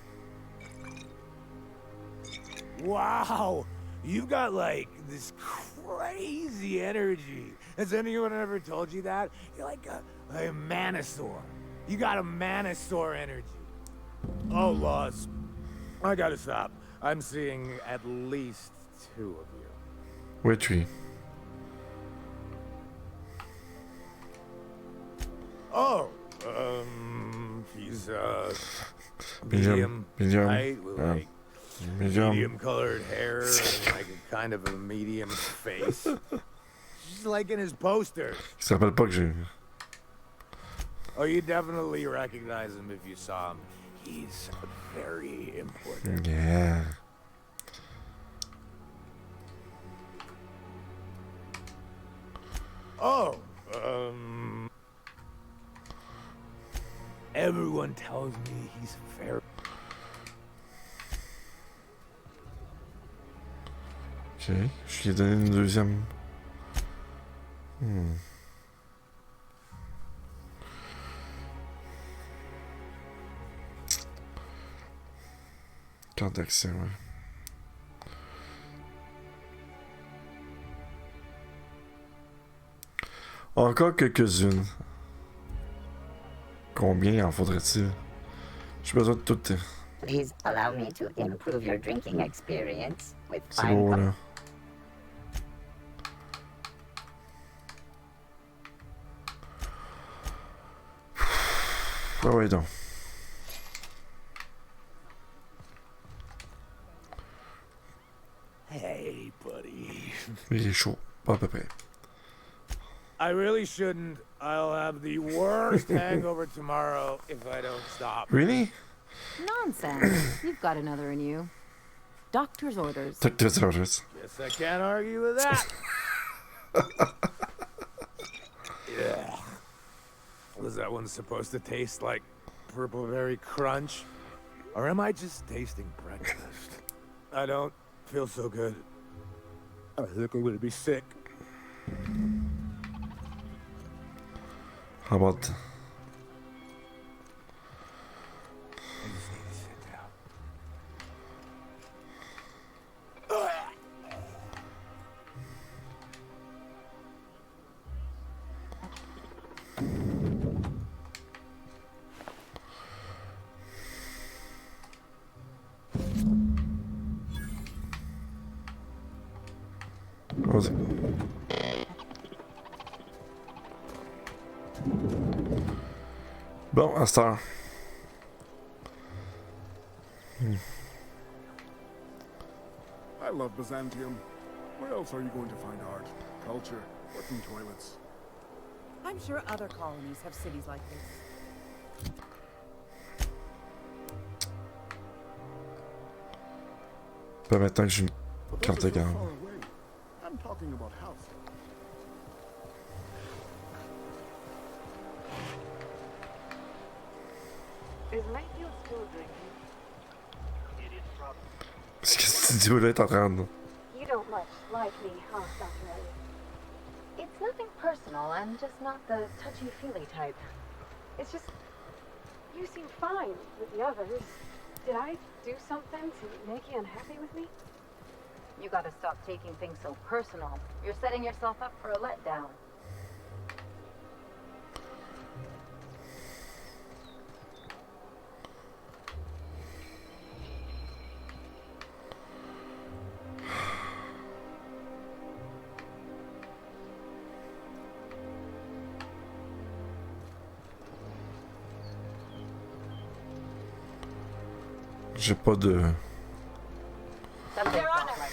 Wow, you got like this crazy energy. Has anyone ever told you that? You're like a Manosaur. You got a Manosaur energy. Oh, Laws. I gotta stop. I'm seeing at least 2 of you. Where tree? Oh, he's Medium. height with like medium colored hair and like a kind of a medium face. Just like in his posters. Il se rappelle pas que j'ai. Oh, you definitely recognize him if you saw him. He's very important. Yeah. Oh, everyone tells me he's very. Ok, je lui ai donné une deuxième. Carte d'accès, ouais. Encore quelques-unes. Combien en faudrait-il? J'ai besoin de tout. Please allow me to improve your drinking experience with C'est fine beau, là. Ah ouais, donc. Hey, buddy. Il est chaud, pas à peu près. I really shouldn't. I'll have the worst hangover tomorrow if I don't stop. Really? Nonsense. You've got another in you. Doctor's orders. Doctor's orders. Guess I can't argue with that. Yeah. Was that one supposed to taste like Purple Berry Crunch? Or am I just tasting breakfast? I don't feel so good. I think I'm gonna be sick. How about... Vas-y. Bon, à cette heure. I love Byzantium. Where else are you going to find art, culture, working toilets? I'm sure other colonies have cities like this. Pas maintenant que j'ai une But carte those de are so garde. far away. I'm talking about house. Is Mayfield still drinking? Qu'est-ce que tu dis, là, t'es en train de... You don't much like me, huh, Dr. Elliot? It's nothing personal. I'm just not the touchy-feely type. It's just... You seem fine with the others. Did I do something to make you unhappy with me? You gotta stop taking things so personal. You're setting yourself up for a letdown. J'ai pas de... Something's not right.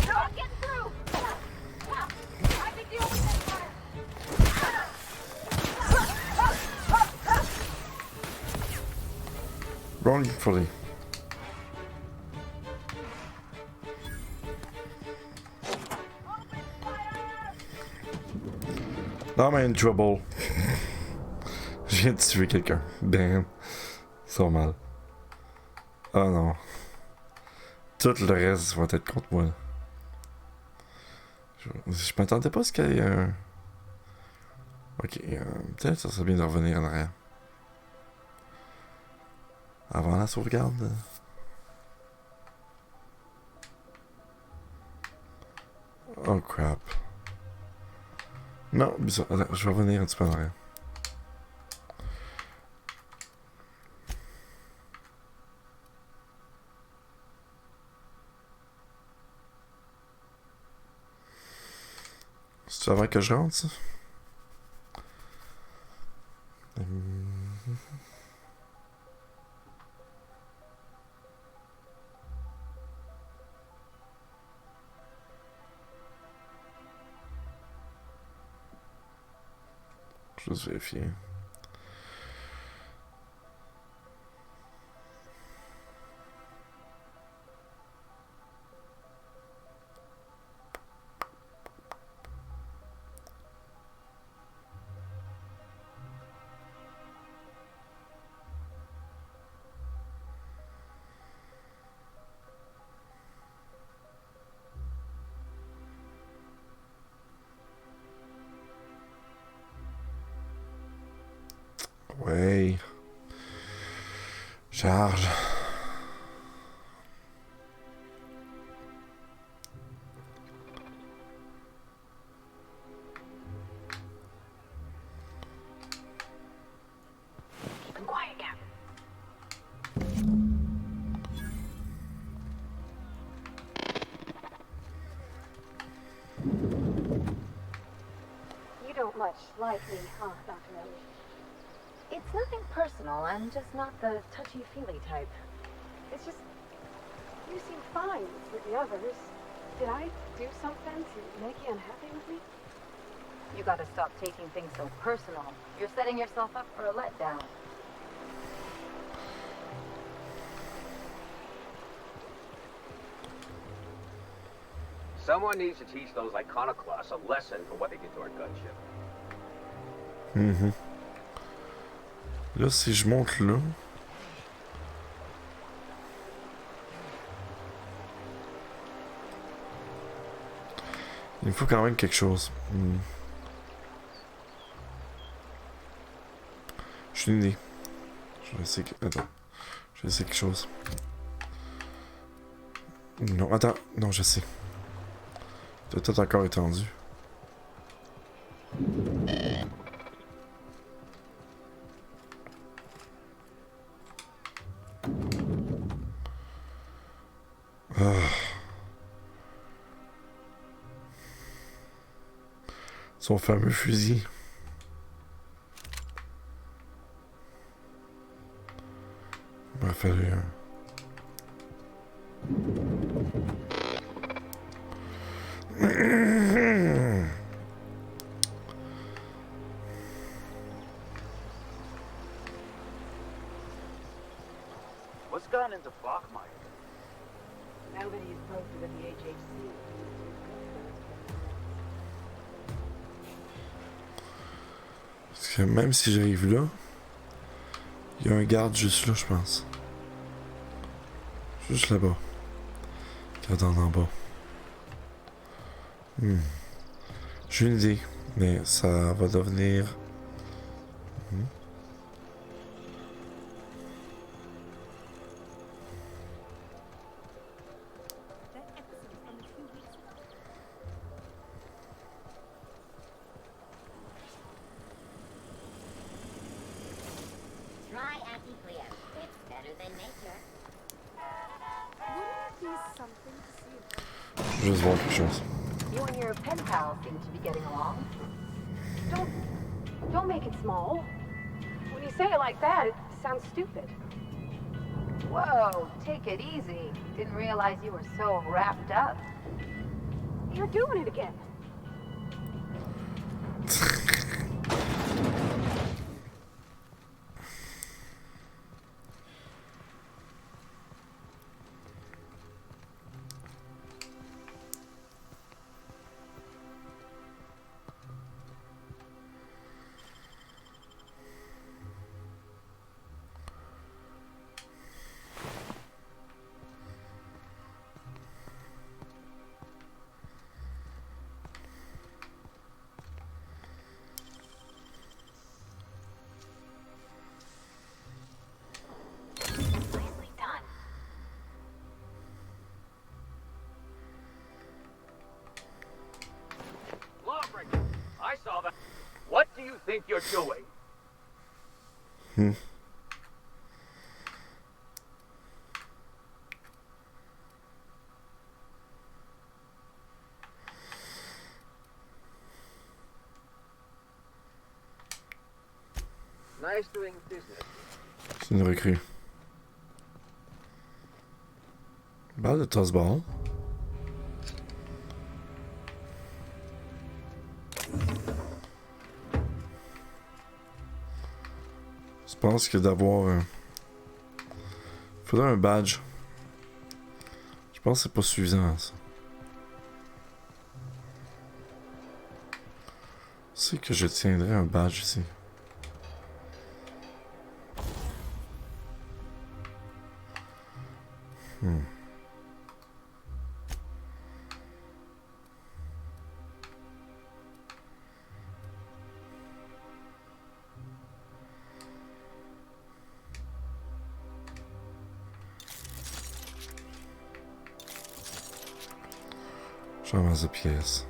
Don't get through! I can deal with this one! Wrong fully. I'm in trouble. Je viens de tuer quelqu'un. Damn. Ça va mal. Oh non. Tout le reste va être contre moi. Je m'attendais pas à ce qu'il y ait un... Ok, peut-être ça serait bien de revenir en arrière. Avant la sauvegarde. Oh crap. Non, bizarre. Attends, je vais revenir un petit peu en arrière. que je rentre, ça? Je vais juste vérifier. Ouais. Charge. Keep him quiet, Cap. You don't much like me, huh, Dr. Ellie? It's nothing personal. I'm just not the touchy-feely type. It's just, you seem fine with the others. Did I do something to make you unhappy with me? You gotta stop taking things so personal. You're setting yourself up for a letdown. Someone needs to teach those iconoclasts a lesson for what they did to our gunship. Mhm. Là, si je monte là... Il me faut quand même quelque chose. J'ai une idée. Je vais essayer... Attends. Je vais essayer quelque chose. Non, attends. Non, je sais. T'as tout encore étendu. Son fameux fusil. Il m'a fallu un... What's gone into Bachmeyer? Now that he's posted at the HHC. Parce que même si j'arrive là, il y a un garde juste là, je pense. Juste là-bas. Qui attend en bas. J'ai une idée, mais ça va devenir... Try anti-clear. It's better than nature. Wouldn't it be something to see? Je vais juste voir quelque chose. You and your pen pal seem to be getting along. Don't make it small. When you say it like that, it sounds stupid. Whoa, take it easy. Didn't realize you were so wrapped up. You're doing it again. Lawbreaker! I saw that. What do you think you're doing? Nice doing business. C'est une recrue. Balle de tossball. Je pense que d'avoir faudrait un badge. Je pense que c'est pas suffisant ça. C'est que je tiendrais un badge ici. Je ramasse des pièces.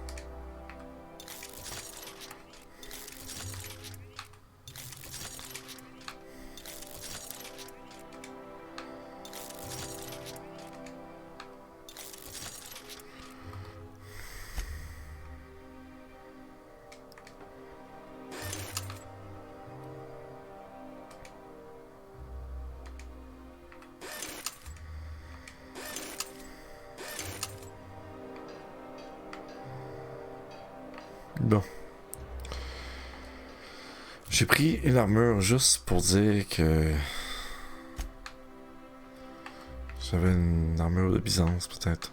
Bon. J'ai pris une armure juste pour dire que j'avais une armure de Byzance peut-être.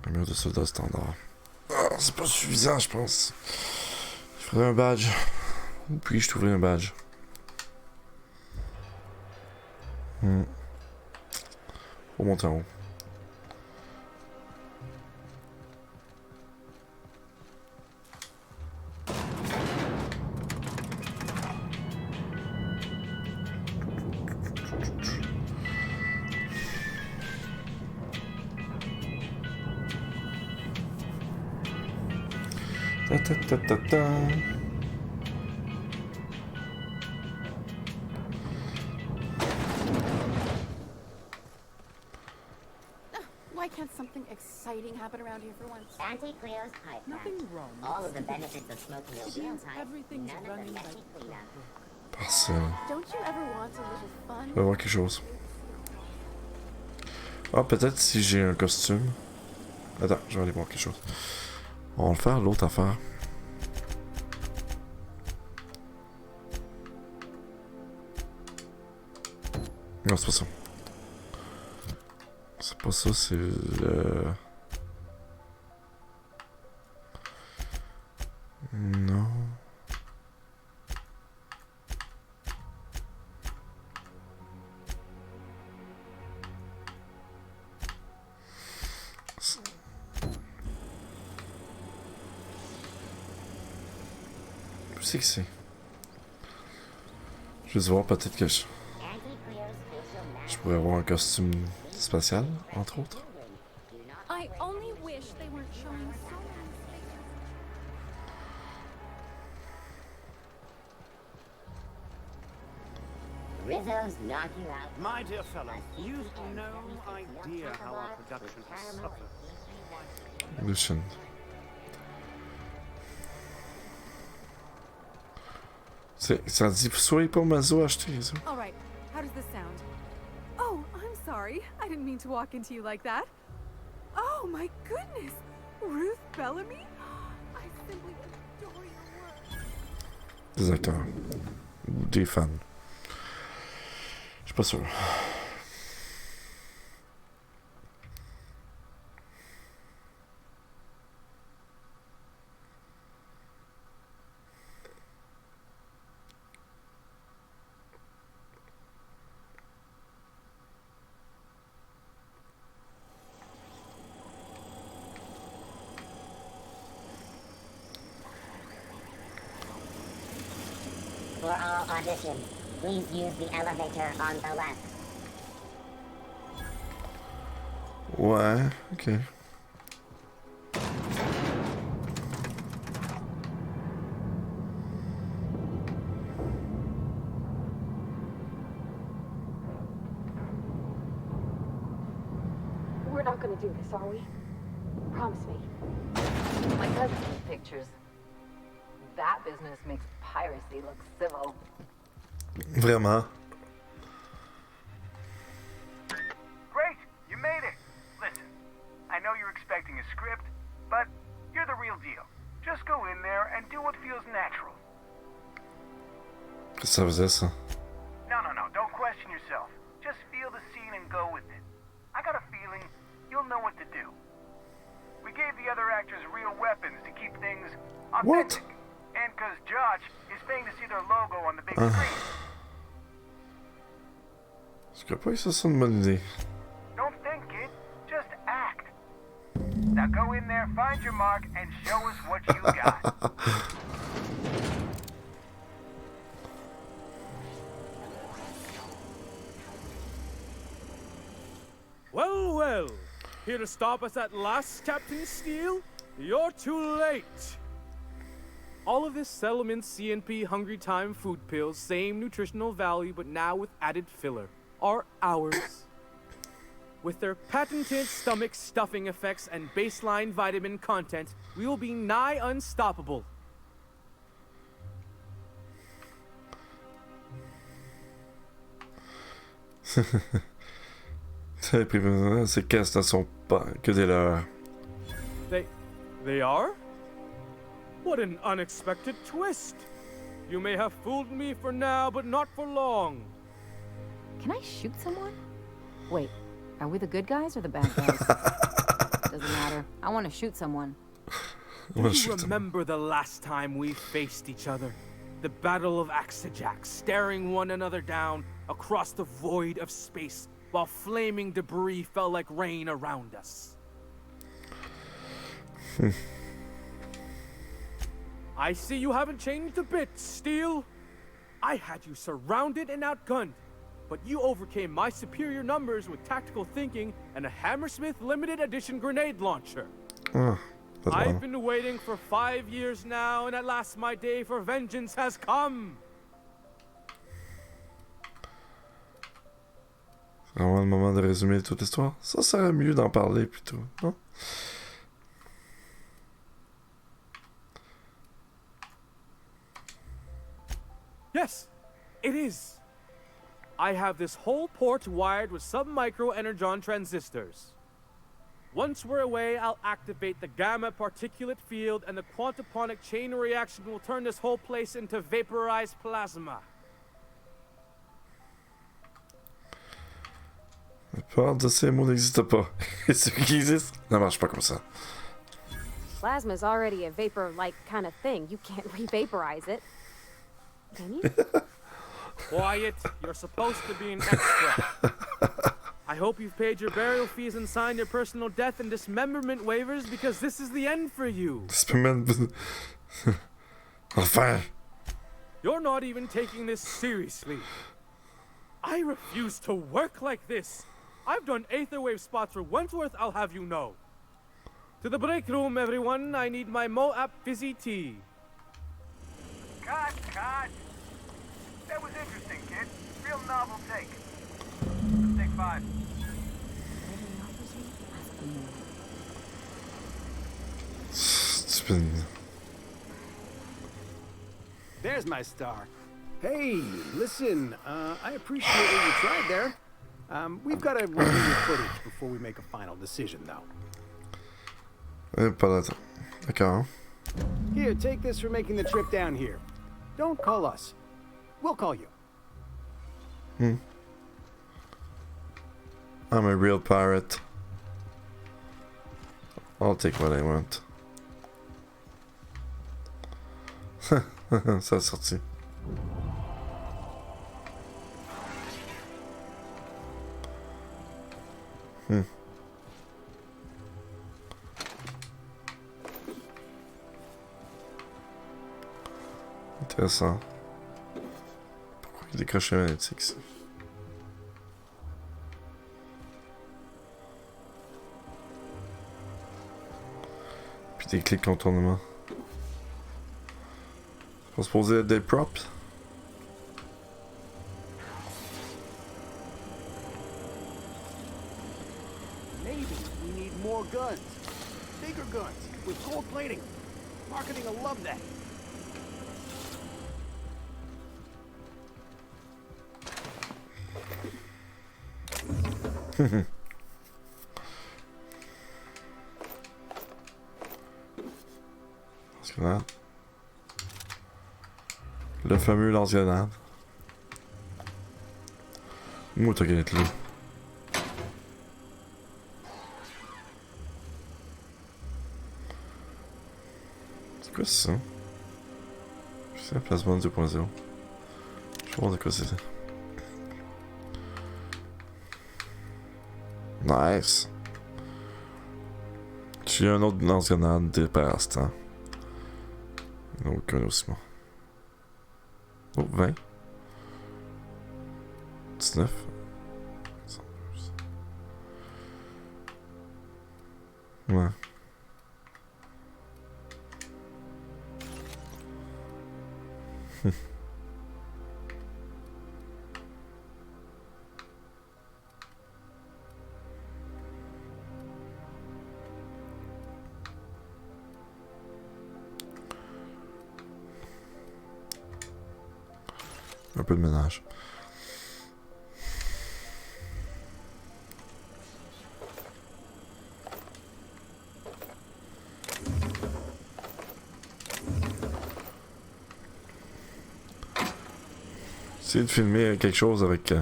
Armure de soldat standard. Ah, c'est pas suffisant je pense. Il faudrait un badge. Ou puis-je trouver un badge? Faut monter en haut. Ta-ta-ta-ta-ta. Why can't something exciting happen around here for once? Auntie Cleo's pipe. Nothing wrong. All of the benefits of smoking a real pipe. Everything's None of running the like messy cleanup. Parcelle. Don't you ever want a little fun? Je vais voir quelque chose. Ah, peut-être si j'ai un costume. Attends, je vais aller voir quelque chose. On va le faire, l'autre affaire. Non, c'est pas ça. C'est pas ça, c'est le... Non. Où c'est que c'est? Je vais voir peut-être que je pourrais avoir un costume spatial, entre autres. I only wish they weren't showing so many Rizzo's knock you out. My dear fellow, you've no idea how our production has suffered. Lucian. Ça dit, soyez pas maso acheter ça. All right, how does this sound? Oh, I'm sorry. I didn't mean to walk into you like that. Oh my goodness, Ruth Bellamy? I simply adore your work. Des acteurs. Ou des fans. Je suis pas sûr. For all auditions, please use the elevator on the left. Ouais, ok. We're not gonna do this, are we? Promise me. My cousin took pictures. that business makes piracy look civil. Vraiment. Great, you made it. Listen, I know you're expecting a script, but you're the real deal. Just go in there and do what feels natural. Qu'est-ce que ça faisait, ça? No, don't question yourself. Just feel the scene and go with it. I got a feeling you'll know what to do. We gave the other actors real weapons to keep things authentic. What? And because Josh is paying to see their logo on the big screen. Je crois pas que ça soit une bonne idée. Don't think, kid. Just act. Now go in there, find your mark, and show us what you got. Well, well. Here to stop us at last, Captain Steele? You're too late. All of this Settlement CNP Hungry Time food pills, same nutritional value, but now with added filler, are ours. With their patented stomach stuffing effects and baseline vitamin content, we will be nigh unstoppable. Ces castes ne sont pas que des leurs. They are? What an unexpected twist. You may have fooled me for now, but not for long. Can I shoot someone? Wait, are we the good guys or the bad guys? Doesn't matter. I want to shoot someone. Do you remember the last time we faced each other? The Battle of Axajack, staring one another down across the void of space while flaming debris fell like rain around us. I see you haven't changed a bit, Steele. I had you surrounded and outgunned, but you overcame my superior numbers with tactical thinking and a Hammersmith limited edition grenade launcher. I've been waiting for 5 years now, and at last my day for vengeance has come. C'est vraiment le moment de résumer toute l'histoire. Ça serait mieux d'en parler plutôt, non? Yes, it is. I have this whole port wired with sub-micro energon transistors. Once we're away, I'll activate the gamma particulate field and the quantaponic chain reaction will turn this whole place into vaporized plasma. La plupart de ces mots n'existent pas. Et ceux qui existent ne marchent pas comme ça. Plasma's already a vapor-like kind of thing. You can't re-vaporize it. Can you? Quiet, you're supposed to be an extra. I hope you've paid your burial fees and signed your personal death and dismemberment waivers because this is the end for you. Dismemberment. Enfin. You're not even taking this seriously. I refuse to work like this. I've done Aetherwave spots for Wentworth, I'll have you know. To the break room, everyone. I need my Moab fizzy tea. Cut. That was interesting, kid. Real novel take. Let's take 5. Stupid. There's my star. Hey, listen, I appreciate what you tried there. We've got to review your footage before we make a final decision, though. Pas là. D'accord. Here, take this for making the trip down here. Don't call us. We'll call you. I'm a real pirate. I'll take what I want. Ça a sorti. Intéressant. Pourquoi il décroche magnétique ici? Puis des clés de contournement. On se poser des props. Maybe we need more guns. Bigger guns with gold plating. Marketing will love that. Lance-grenade. Le fameux lance-grenade. Où t'as gagné là? C'est quoi ça? C'est un plasma 2.0. Je sais pas de quoi c'était. Nice. J'ai un autre lance-grenade de parastant. Aucun oscillement. Oh, 20. 19. Ouais. Un peu de ménage. Essayer de filmer quelque chose avec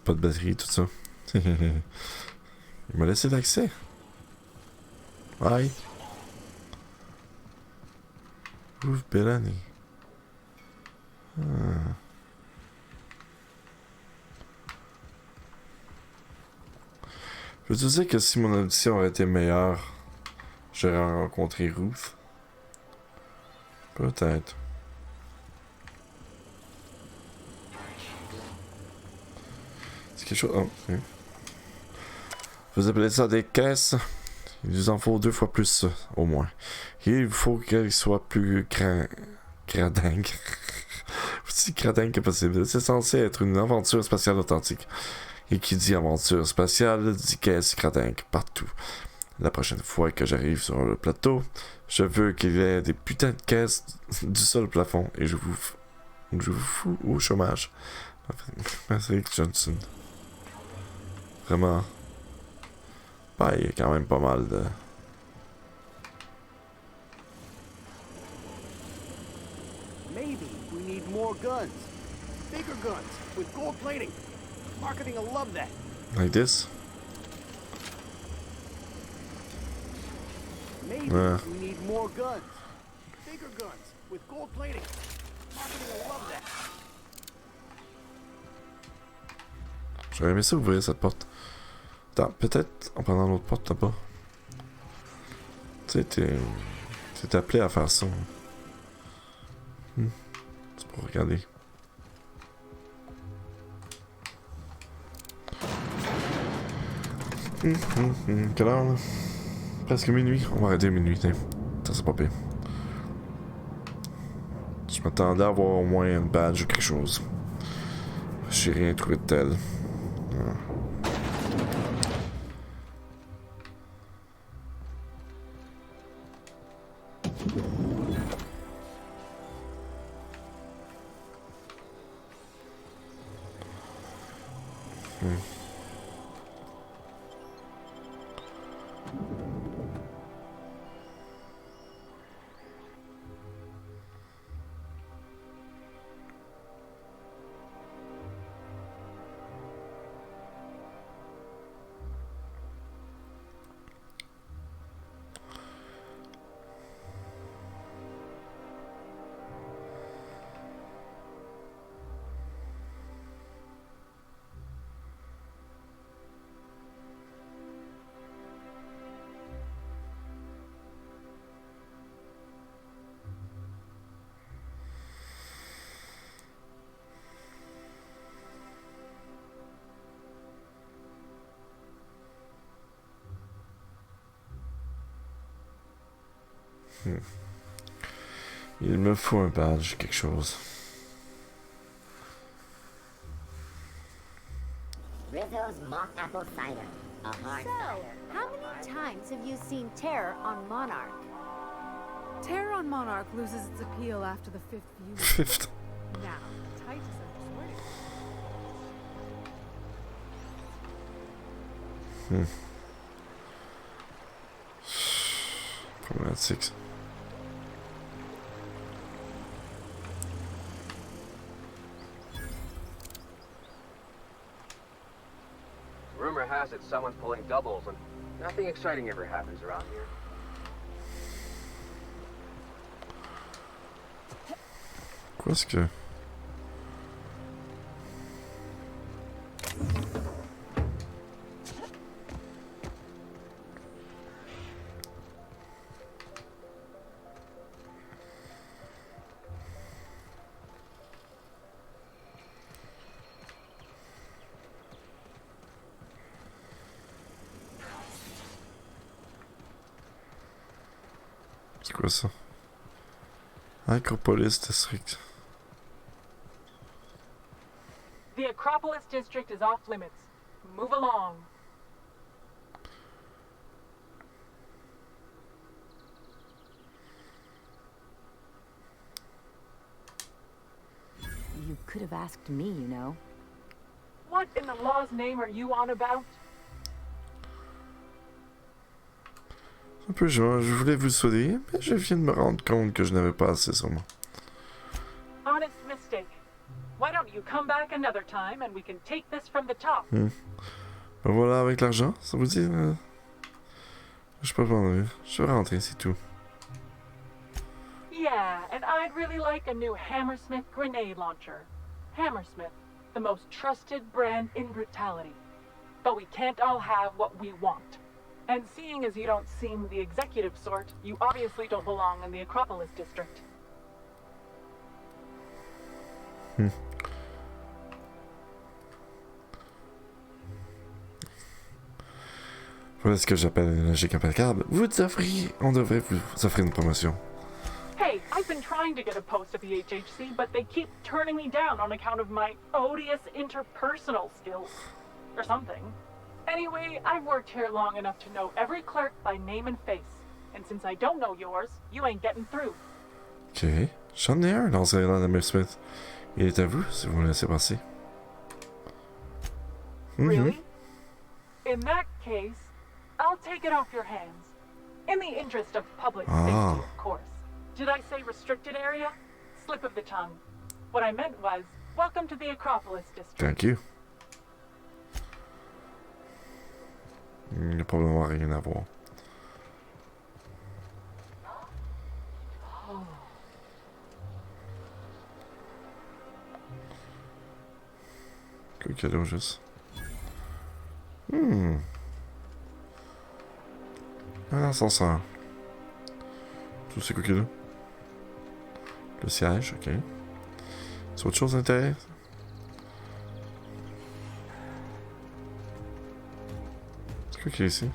pas de batterie, tout ça. Il m'a laissé l'accès. Bye. Ouf, Bellany. Je veux dire que si mon audition aurait été meilleure, j'aurais rencontré Ruth. Peut-être. C'est quelque chose... Oh, okay. Vous appelez ça des caisses? Il nous en faut 2 fois plus, au moins. Et il faut qu'elles soient plus cradingues. Aussi cradingues que possible. C'est censé être une aventure spatiale authentique. Et qui dit aventure spatiale, dit caisse cradingue partout. La prochaine fois que j'arrive sur le plateau, je veux qu'il y ait des putains de caisses du sol au plafond. Et je vous fous au chômage. Patrick Johnson. Vraiment. Bah, il y a quand même pas mal de... Maybe we need more guns. Bigger guns with gold plating. Marketing will love that. Like this? Maybe we need more guns. Bigger guns with gold plating. Marketing will love that. J'aurais aimé ça ouvrir cette porte. Attends, peut-être en prenant l'autre porte là-bas. Tu sais, t'es appelé à faire ça. C'est pour regarder. Quelle heure là? Presque minuit. On va arrêter minuit. Ça c'est pas pire. Je m'attendais à avoir au moins une badge ou quelque chose. J'ai rien trouvé de tel. Il me faut un badge, quelque chose. Rizzo's mock apple cider. A hard cider. How many times have you seen Terror on Monarch? Terror on Monarch loses its appeal after the 5th viewing. 5th? Now, Titus understood Problématique. Rumor has it someone's pulling doubles, and nothing exciting ever happens around here. Quoi est-ce que... C'est quoi ça? Acropolis District. The Acropolis District is off limits. Move along. You could have asked me, you know. What in the law's name are you on about? Un peu, je voulais vous sourire, mais je viens de me rendre compte que je n'avais pas assez sur moi. Honest mistake. Why don't you come back another time and we can take this from the top? Ben voilà, avec l'argent, ça vous dit? Je peux pas en je vais rentrer, c'est tout. Yeah, and I'd really like a new Hammersmith grenade launcher. Hammersmith, the most trusted brand in brutality. But we can't all have what we want. And seeing as you don't seem the executive sort, you obviously don't belong in the Acropolis District. Voilà ce que j'appelle une logique impeccable. On devrait vous offrir une promotion. Hey, I've been trying to get a post at the HHC, but they keep turning me down on account of my odious interpersonal skills. Or something. Anyway, I've worked here long enough to know every clerk by name and face. And since I don't know yours, you ain't getting through. Ok. J'en ai un dans Hammersmith. Il est à vous, si vous me laissez passer. Really? In that case, I'll take it off your hands. In the interest of public safety, of course. Did I say restricted area? Slip of the tongue. What I meant was, welcome to the Acropolis District. Thank you. Il n'y a probablement rien à voir. Que cadeau juste. Un ascenseur. Tout c'est quoi qu'il y a là? Le siège, ok. C'est autre chose d'intéressant? C'est quoi qu'il y a ici?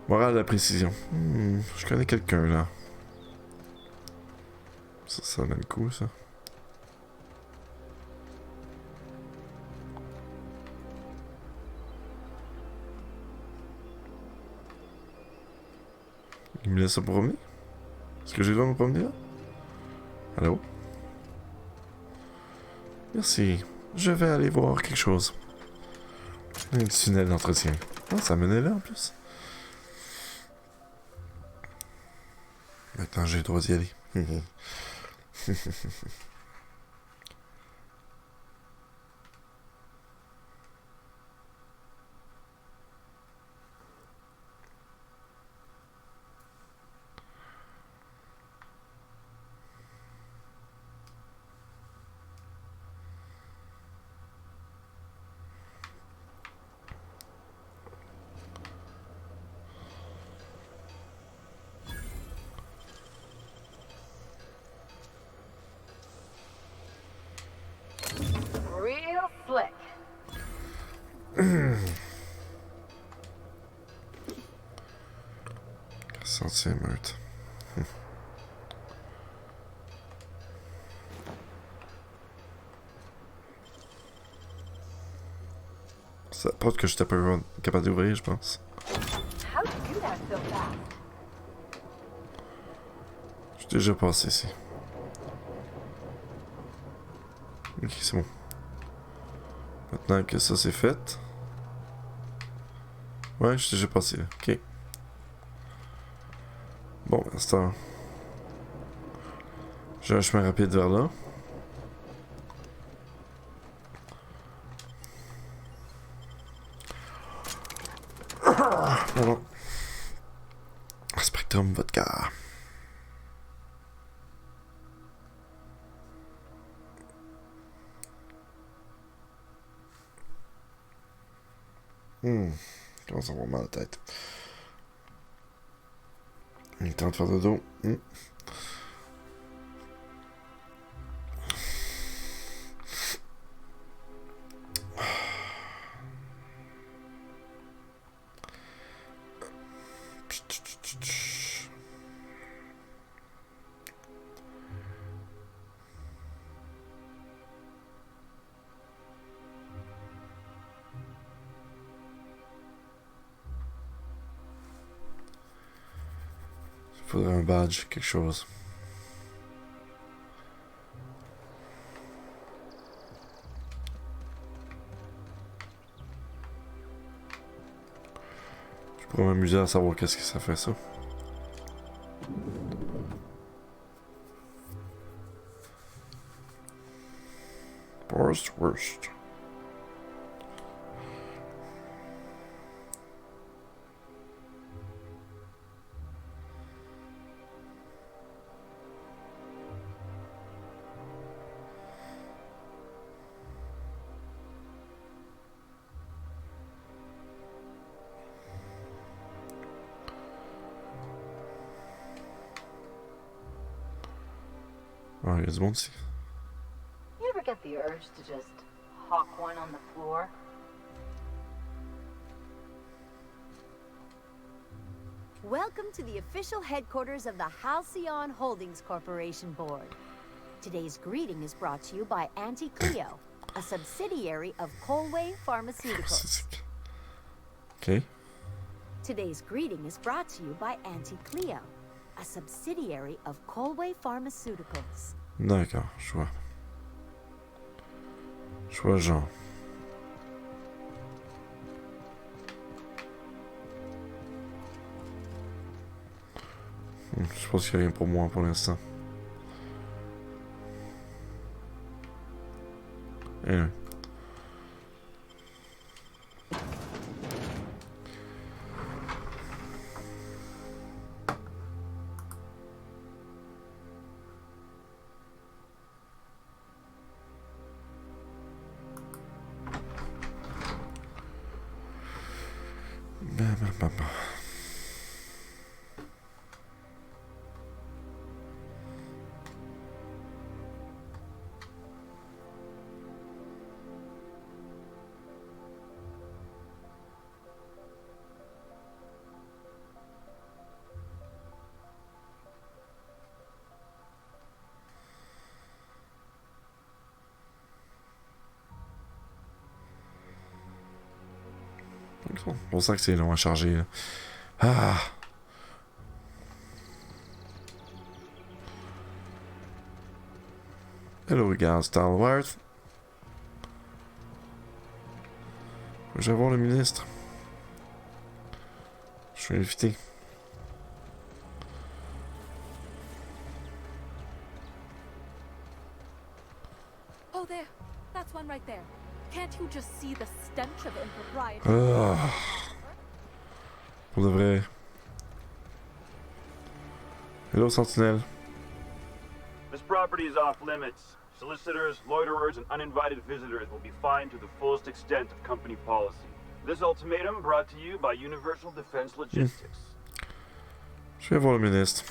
Morale de la précision. Je connais quelqu'un là. Ça donne le coup, ça. Il me laisse se promener? Est-ce que j'ai le droit de me promener là? Allô? Merci. Je vais aller voir quelque chose. Un tunnel d'entretien. Ah, ça menait là en plus. Maintenant, j'ai le droit d'y aller. Real slick. Sentier meurtre. C'est la porte que j'étais pas capable d'ouvrir, je pense. How'd you do that so fast? Je suis déjà passé ici. Ok, c'est bon. Maintenant que ça c'est fait. Ouais, je suis déjà passé. Ok. Bon, à ce temps. J'ai un chemin rapide vers là. Pardon. Spectrum vodka. Comment ça va mal à la tête. Il est temps de faire dodo. Il faudrait un badge, quelque chose. Je pourrais m'amuser à savoir qu'est-ce que ça fait ça. Worst. Ah, il y a du monde ici. You ever get the urge to just hawk one on the floor? Welcome to the official headquarters of the Halcyon Holdings Corporation Board. Today's greeting is brought to you by Auntie Cleo, a subsidiary of Colway Pharmaceuticals. Okay. Today's greeting is brought to you by Auntie Cleo, a subsidiary of Colway Pharmaceuticals. D'accord, je vois. Je vois Jean. Je pense qu'il n'y a rien pour moi pour l'instant. Anyway. C'est pour ça que c'est long à charger. Là. Ah! Hello, regarde, Starworth. Je vais voir le ministre. Je suis invité. Oh, there. That's one right there. Can't you just see the stench of impropriety? Ah. Pour de vrai. Hello, Sentinelle. This property is off limits. Solicitors, loiterers, and uninvited visitors will be fined to the fullest extent of company policy. This ultimatum brought to you by Universal Defense Logistics. Je vais voir le ministre.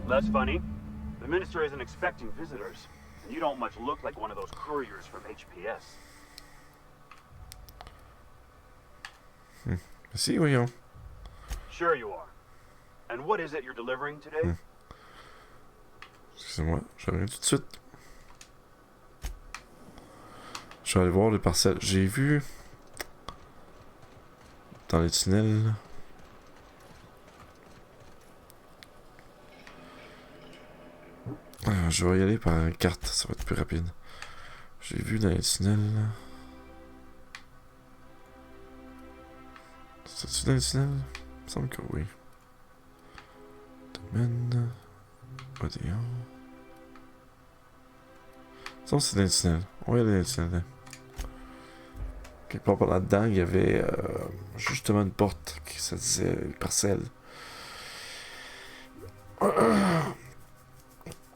That's funny. The minister isn't expecting visitors. And you don't much look like one of those couriers from HPS. Si, voyons. Sure you are. And what is it you're delivering today? Excusez-moi, je reviens tout de suite. Je vais aller voir les parcelles. J'ai vu dans les tunnels. Je vais y aller par carte, ça va être plus rapide. J'ai vu dans les tunnels. C'est-tu dans les tunnels? Il me semble que oui. Domaine. Odéon. Il me semble que c'est dans les tunnels. On va aller dans les tunnels. Quelque part par là-dedans, il y avait justement une porte qui se disait parcelle.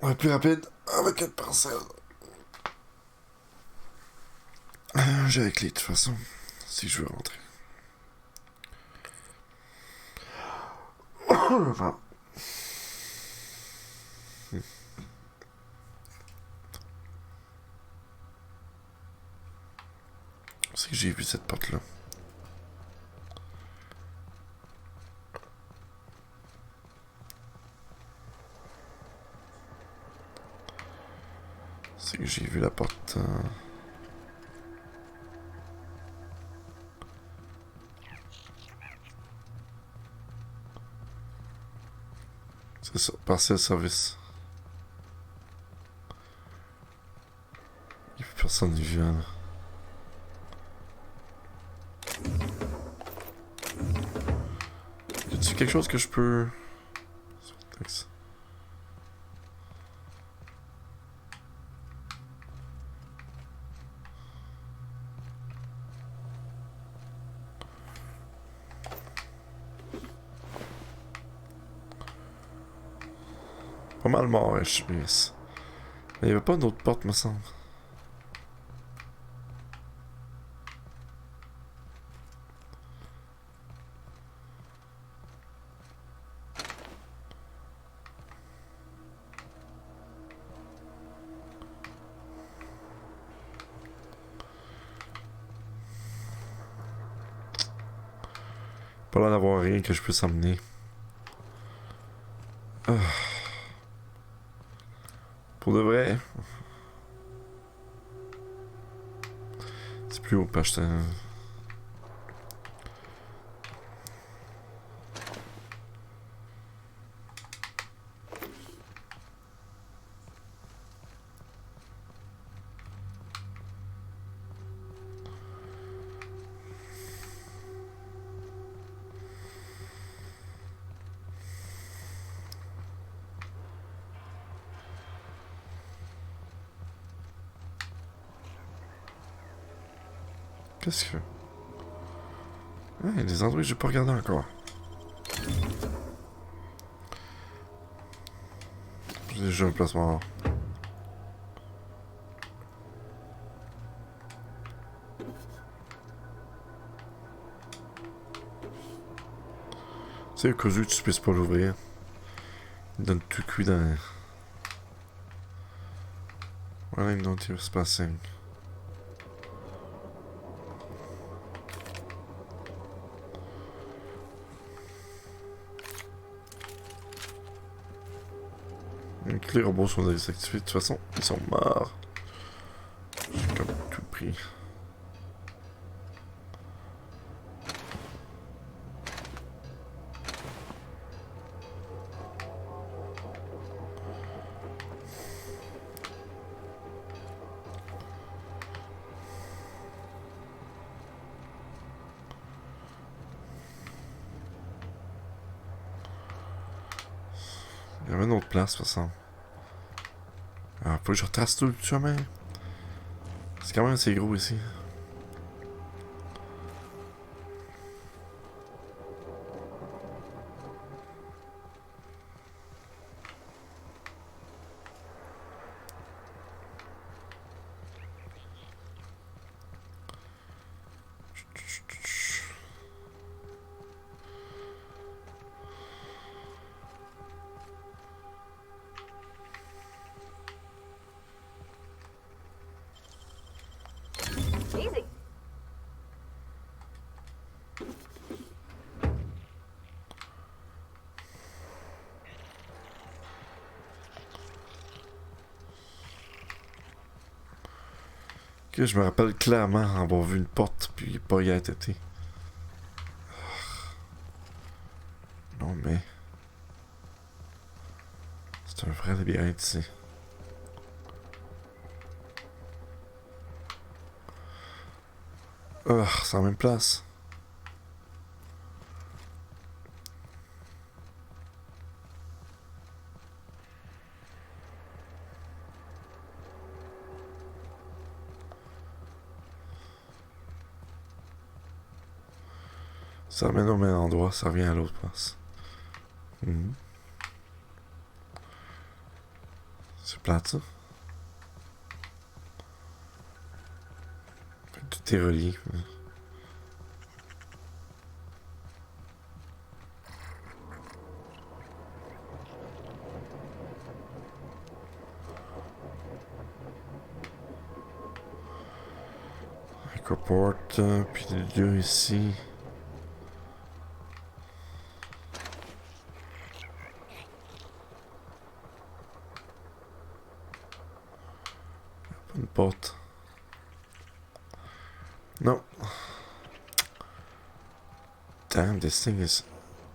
Ouais, plus rapide avec une parcelle. J'ai les clés de toute façon, si je veux rentrer. Enfin. C'est que j'ai vu cette porte-là. C'est que j'ai vu la porte. C'est ça, partiel service. Il n'y a plus personne qui vient là. Y a-t-il quelque chose que je peux... Pas mal mort, je mais il n'y avait pas d'autre porte, me semble. Pas l'air d'avoir rien que je puisse emmener. Pour de vrai. C'est plus haut, pas acheter. Qu'est-ce que... Ouais, il y a des endroits que j'ai pas regardé encore. J'ai déjà un placement. Tu sais, au cas où tu puisses pas l'ouvrir. Il donne tout cuit dans... Voilà, il me donne un passing. Les robots sont désactivés, de toute façon, ils sont morts. J'ai comme tout pris. Il y avait une autre place, de toute façon. Ah, faut que je retrace tout le chemin. C'est quand même assez gros ici. Easy. Ok, je me rappelle clairement avoir vu une porte puis pas y être été. Non mais... C'est un vrai labyrinthe ici. Ah, c'est en même place. Ça ramène au même endroit, ça revient à l'autre place. C'est plate, ça. Tout est relié. Aquaport, puis les deux ici. Une porte. Non. Damn, this thing is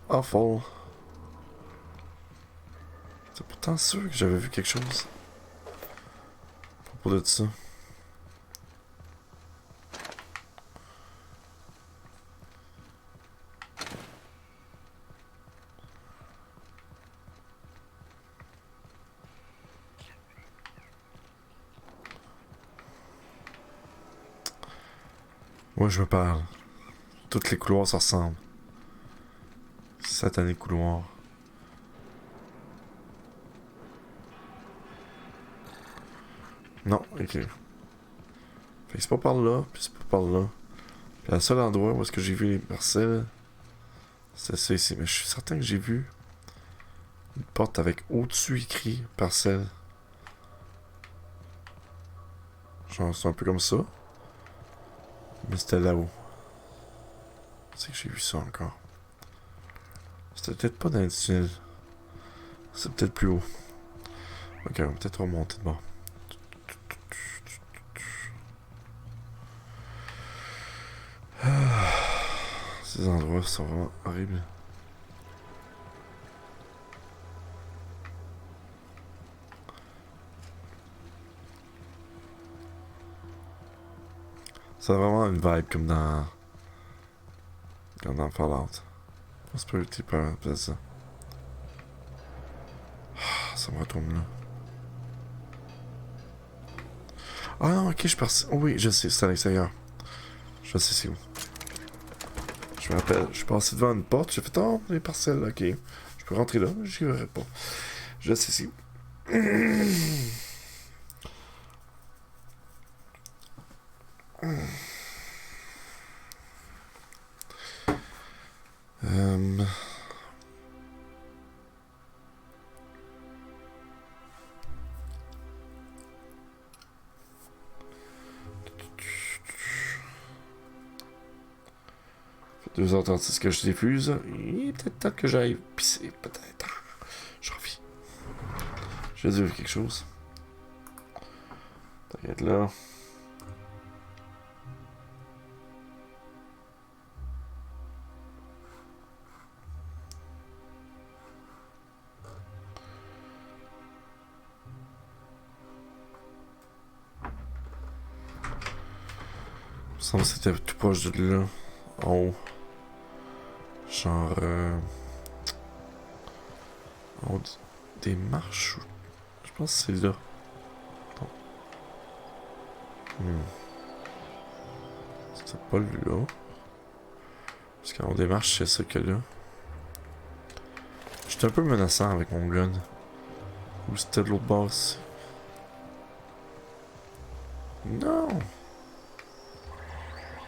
awful. C'est pourtant sûr que j'avais vu quelque chose à propos de ça. Moi, je me parle. Toutes les couloirs se ressemblent. Satané couloir. Non, ok. Fait que c'est pas par là, puis c'est pas par là. Puis le seul endroit où est-ce que j'ai vu les parcelles, c'est ça ici. Mais je suis certain que j'ai vu une porte avec au-dessus écrit parcelle. Genre, c'est un peu comme ça. Mais c'était là-haut. C'est que j'ai vu ça encore. C'était peut-être pas dans le tunnel. C'est peut-être plus haut. Ok, on va peut-être remonter de bord. Ces endroits sont vraiment horribles. Ça a vraiment une vibe comme dans Fallout. Prosperity peut-être ça. Ça me retourne là. Ah non, ok, je suis parti. Oh oui, je sais, c'est à l'extérieur. Je sais c'est où. Je me rappelle, je suis passé devant une porte, j'ai fait oh, les parcelles, ok. Je peux rentrer là, j'y verrai pas. Je sais c'est où. Fait 2h36 que je diffuse. Il est peut-être temps que j'aille pisser, peut-être. Je reviens. J'ai dû voir quelque chose. T'inquiète là. Il me semble que c'était tout proche de là. En haut. Genre. En haut des marches. Je pense que c'est là. Attends. C'était pas là. Parce qu'en haut des marches, c'est ça que là. J'étais un peu menaçant avec mon gun. Ou c'était de l'autre base. Non!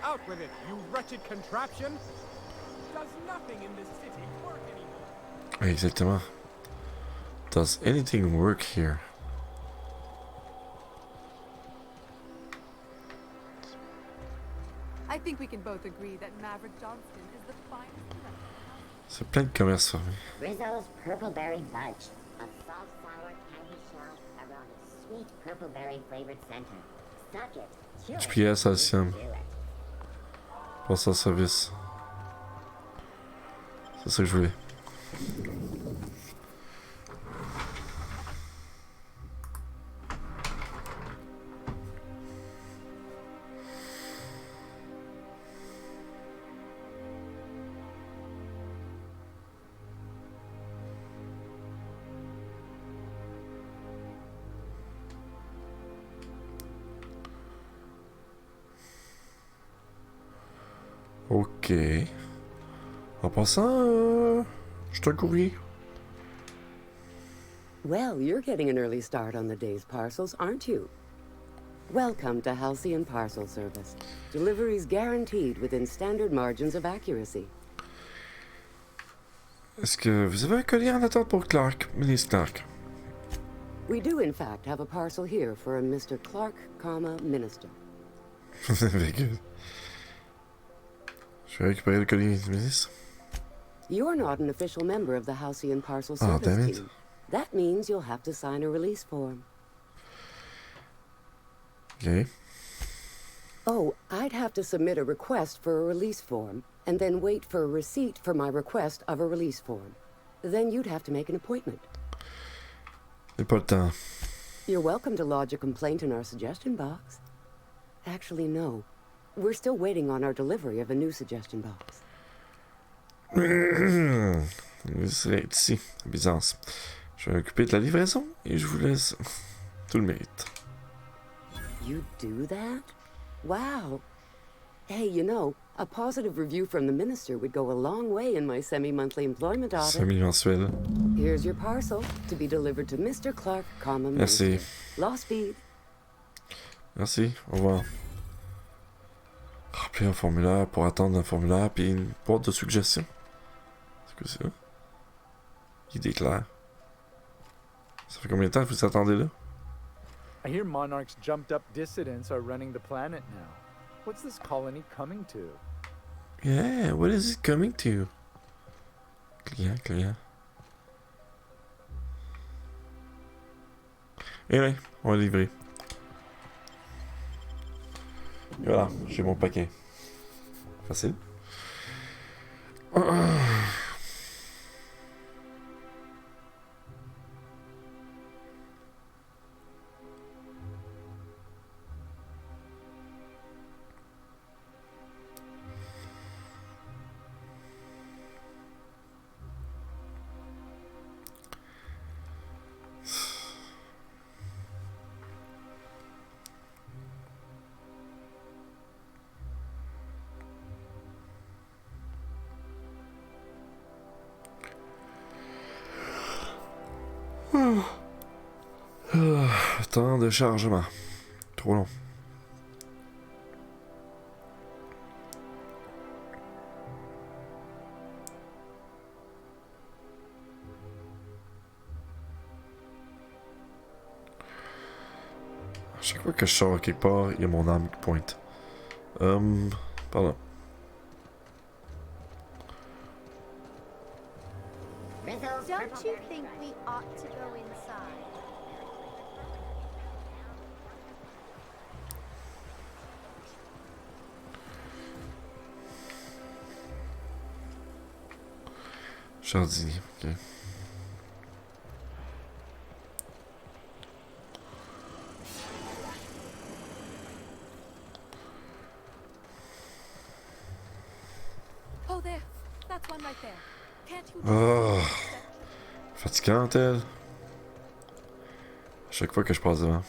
Out with it, you wretched contraption! Does nothing in this city work anymore? Exactement. Does anything work here? I think we can both agree that Maverick Johnston is the finest production. C'est plein de commerces fermés. Rizzo's Purpleberry Fudge, a soft sour candy shell around a sweet purpleberry flavored center. Suck it. Chew it. GPS à Siam. Do it. Passe en service. C'est ça que je voulais. Ok. En passant, je te courrier. Well, you're getting an early start on the day's parcels, aren't you? Welcome to Halcyon Parcel Service. Deliveries guaranteed within standard margins of accuracy. Est-ce que vous avez un colis en attente pour Clark, Ministre Clark? We do, in fact, have a parcel here for a Mr. Clark, Minister. Very good. Je vais récupérer le colis du ministre. You're not an official member of the Halcyon Parcel Oh, Service damn it. team. That means you'll have to sign a release form. Ok. Oh, I'd have to submit a request for a release form, and then wait for a receipt for my request of a release form. Then you'd have to make an appointment. J'ai pas le temps. You're welcome to lodge a complaint in our suggestion box. Actually, no. We're still waiting on our delivery of a new suggestion box. Vous serez ici, à Byzance. Je vais m'occuper de la livraison et je vous laisse tout le mérite. You do that? Wow. Hey, you know, a positive review from the minister would go a long way in my semi-monthly employment audit. Semi-mensuel. Here's your parcel to be delivered to Mr. Clark, Merci. Minister. Law speed. Merci, au revoir. Remplir un formulaire pour attendre un formulaire puis une boîte de suggestions. C'est quoi ça? Idée claire. Ça fait combien de temps que vous attendez là? I hear monarchs jumped up dissidents are running the planet now. What's this colony coming to? Yeah, what is it coming to? Client. Et ouais, on va livrer. Et voilà, j'ai mon paquet. Facile. Temps de chargement. Trop long. À chaque fois que je sors quelque part, il y a mon âme qui pointe. Pardon. Don't you think we ought to go inside? Jardinier, ok. Oh, there. That's one right there. Can't you? Oh, fatigante, elle. À chaque fois que je passe devant.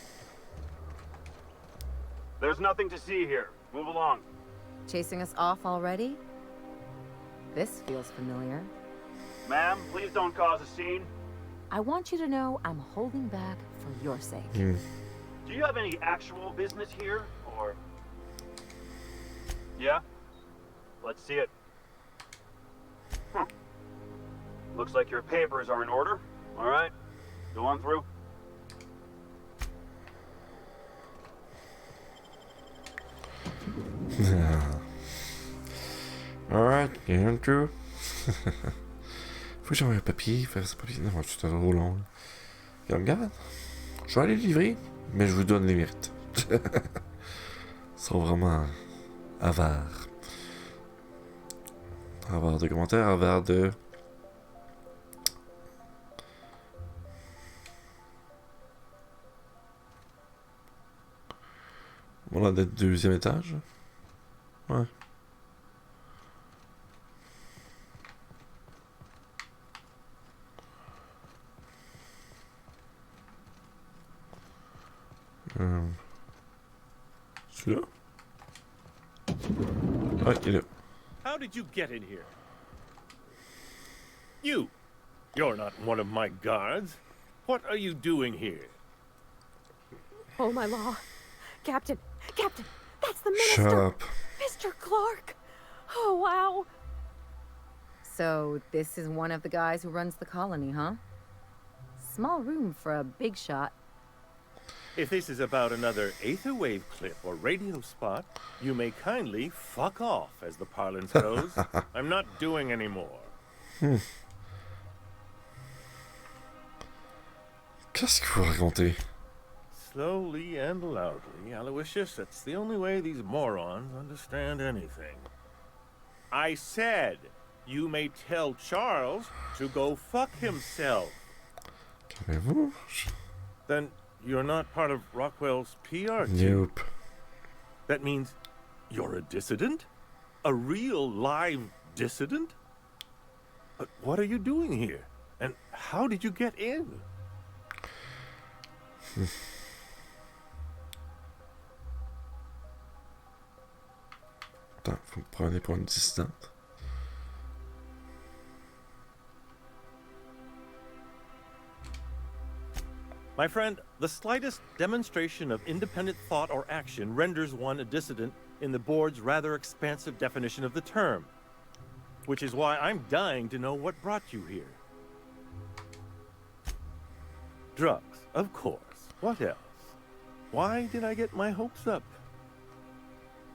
There's nothing to see here. Move along. Chasing us off already? This feels familiar. Ma'am, please don't cause a scene. I want you to know I'm holding back for your sake. Do you have any actual business here, or... Yeah? Let's see it. Looks like your papers are in order. All right, go on through. Alright, going through. Faut que j'envoie un papier, faire ce papier. Non, c'est trop long. Regarde, je vais aller le livrer, mais je vous donne les mérites. Ils sont vraiment avares. Avares de commentaires, avares de... On a d'être deuxième étage. Ouais. Celui-là? Ouais, il est là. did you get in here? You're not one of my guards. What are you doing here? Oh, my law. Captain, that's the minister. Shut up. Mr. Clark. Oh, wow. So, this is one of the guys who runs the colony, huh? Small room for a big shot. If this is about another Aetherwave clip or radio spot, you may kindly fuck off, as the parlance goes. I'm not doing any more. Qu'est-ce que vous racontez? Slowly and loudly, Aloysius, that's the only way these morons understand anything. I said, you may tell Charles to go fuck himself. Calmez-vous. Then you're not part of Rockwell's PR team? Nope. That means you're a dissident? A real live dissident? But what are you doing here? And how did you get in? Attends, vous me prenez pour une dissidente. My friend, the slightest demonstration of independent thought or action renders one a dissident in the board's rather expansive definition of the term. Which is why I'm dying to know what brought you here. Drugs, of course. What else? Why did I get my hopes up?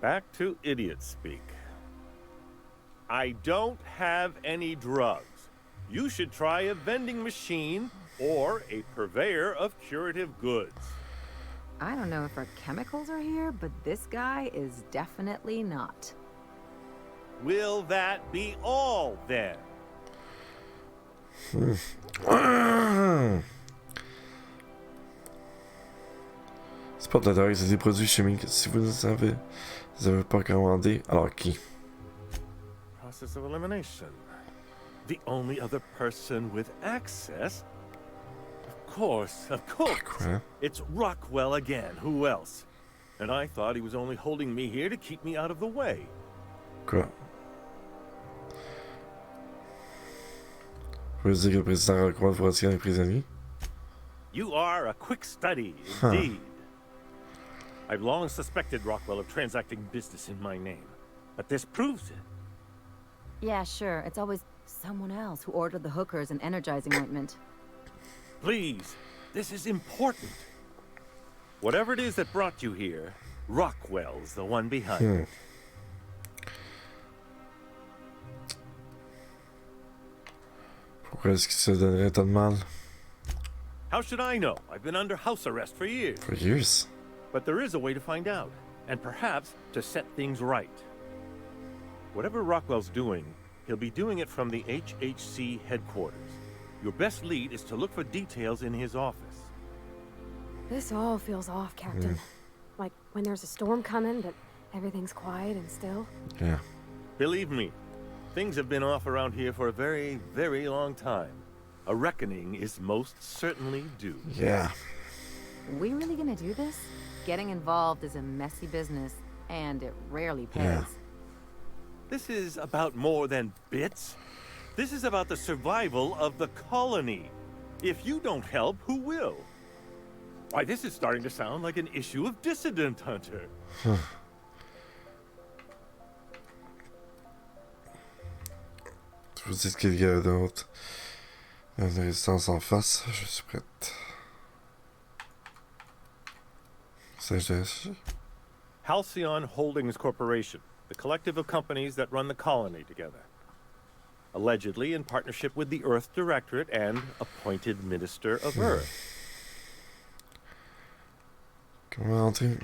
Back to idiot speak. I don't have any drugs. You should try a vending machine or a purveyor of curative goods. I don't know if our chemicals are here, but this guy is definitely not. Will that be all, then? C'est pas de la drogue, c'est des produits chimiques. Si vous ne avez pas commandé, alors qui? Process of elimination. The only other person with access? Of course. Quoi? It's Rockwell again. Who else? And I thought he was only holding me here to keep me out of the way. Quoi? Vous voulez dire que le président Rockwell vous retient les prisonniers? You are a quick study, indeed. I've long suspected Rockwell of transacting business in my name, but this proves it. Yeah, sure. It's always someone else who ordered the hookers and energizing ointment. Please, this is important. Whatever it is that brought you here, Rockwell's the one behind it. Pourquoi est-ce qu'il se donnerait tant de mal? How should I know? I've been under house arrest for years. For years? But there is a way to find out, and perhaps to set things right. Whatever Rockwell's doing, he'll be doing it from the HHC headquarters. Your best lead is to look for details in his office. This all feels off, Captain. Like when there's a storm coming, but everything's quiet and still. Yeah. Believe me, things have been off around here for a very, very long time. A reckoning is most certainly due. Yeah. We really gonna do this? Getting involved is a messy business, and it rarely pays. Yeah. This is about more than bits. This is about the survival of the colony. If you don't help, who will? Why, this is starting to sound like an issue of Dissident Hunter. Je vous dis qu'il y a d'autres. Une résistance en face, je suis prête. Halcyon Holdings Corporation, the collective of companies that run the colony together. Allegedly in partnership with the Earth Directorate and appointed Minister of Earth. Comment entrer?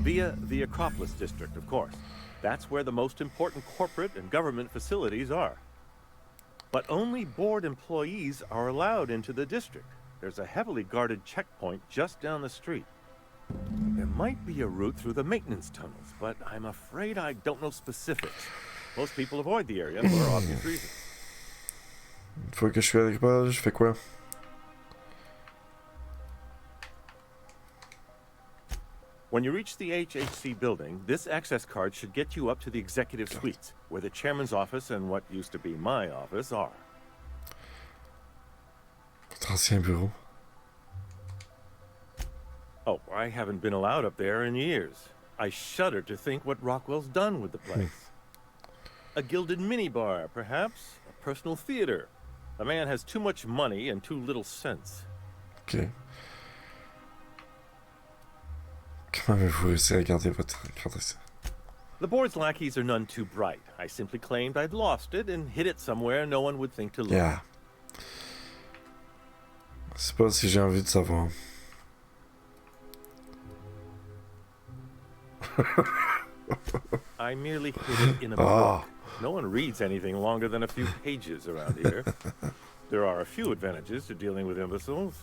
Via the Acropolis District, of course. That's where the most important corporate and government facilities are. But only board employees are allowed into the district. There's a heavily guarded checkpoint just down the street. There might be a route through the maintenance tunnels, but I'm afraid I don't know specifics. Most people avoid the area for obvious reasons. Une fois que je suis à l'école, je fais quoi? When you reach the HHC building, this access card should get you up to the executive suites, where the chairman's office and what used to be my office are. Votre ancien bureau. Oh, I haven't been allowed up there in years. I shudder to think what Rockwell's done with the place. A gilded minibar, perhaps? A personal theater. The man has too much money and too little sense. Ok. Comment avez-vous réussi à garder votre carte? The board's lackeys are none too bright. I simply claimed I'd lost it and hid it somewhere no one would think to look. Yeah. Je sais pas si j'ai envie de savoir. I merely hid it in a book. No one reads anything longer than a few pages around here. There are a few advantages to dealing with imbeciles.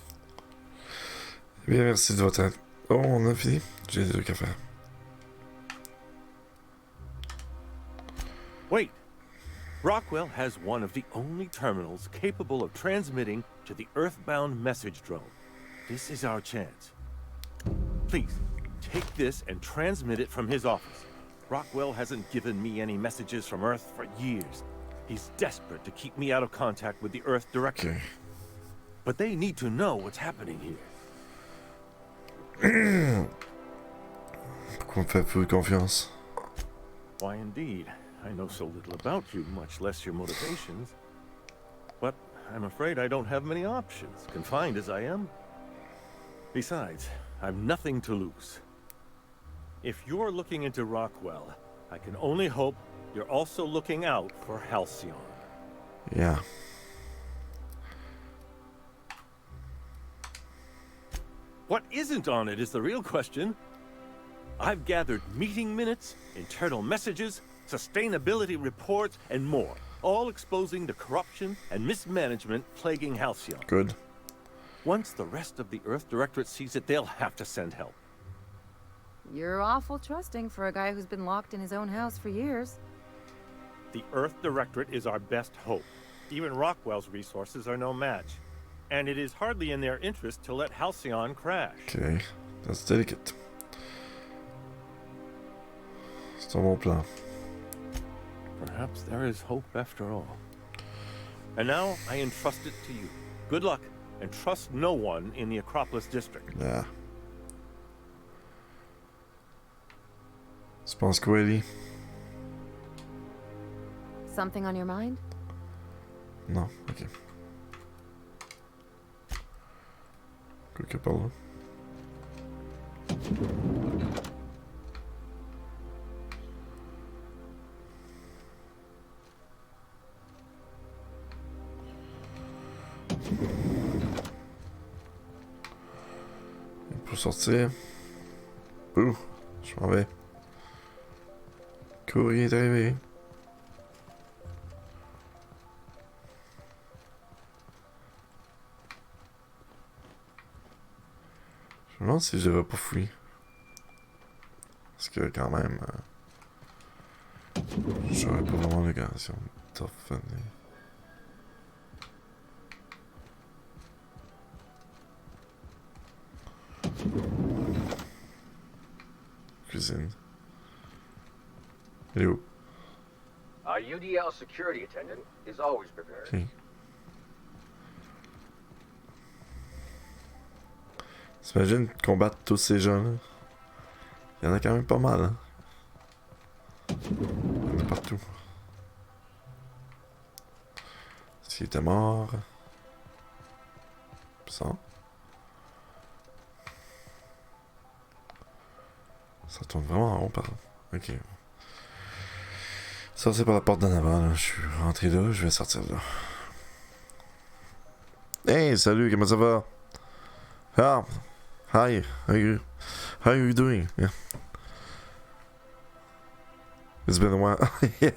Bien, merci de votre aide. Oh, on a fini? J'ai des trucs à faire. Wait. Rockwell has one of the only terminals capable of transmitting to the Earthbound message drone. This is our chance. Please, take this and transmit it from his office. Rockwell hasn't given me any messages from Earth for years. He's desperate to keep me out of contact with the Earth Director. Okay. But they need to know what's happening here. Pourquoi me faites-vous confiance? Why, indeed. I know so little about you, much less your motivations. But I'm afraid I don't have many options, confined as I am. Besides, I've nothing to lose. If you're looking into Rockwell, I can only hope you're also looking out for Halcyon. Yeah. What isn't on it is the real question. I've gathered meeting minutes, internal messages, sustainability reports, and more, all exposing the corruption and mismanagement plaguing Halcyon. Good. Once the rest of the Earth Directorate sees it, they'll have to send help. You're awful trusting for a guy who's been locked in his own house for years. The Earth Directorate is our best hope. Even Rockwell's resources are no match. And it is hardly in their interest to let Halcyon crash. Okay, that's delicate. C'est un bon plan. Perhaps there is hope after all. And now I entrust it to you. Good luck, and trust no one in the Acropolis district. Yeah. Tu penses quoi, Ellie? Something on your mind? Non, ok. Quelque part là. Pour sortir. Ouh, je m'en vais. Courrier est arrivé. Je me demande si je devrais pas fouiller. Parce que quand même... j'aurais pas vraiment l'occasion de revenir. Cuisine. Elle est où? Our UDL security attendant is always prepared. Ok. T'imagines combattre tous ces gens-là? Il y en a quand même pas mal, hein? Il y en a partout. S'il était mort... Ça tourne vraiment en rond, pardon. Ok. Sortez par la porte d'en avant, là. Je suis rentré là, je vais sortir là. Hey, salut, comment ça va? Ah, hi, how are you doing? Yeah. It's been a while. Yeah.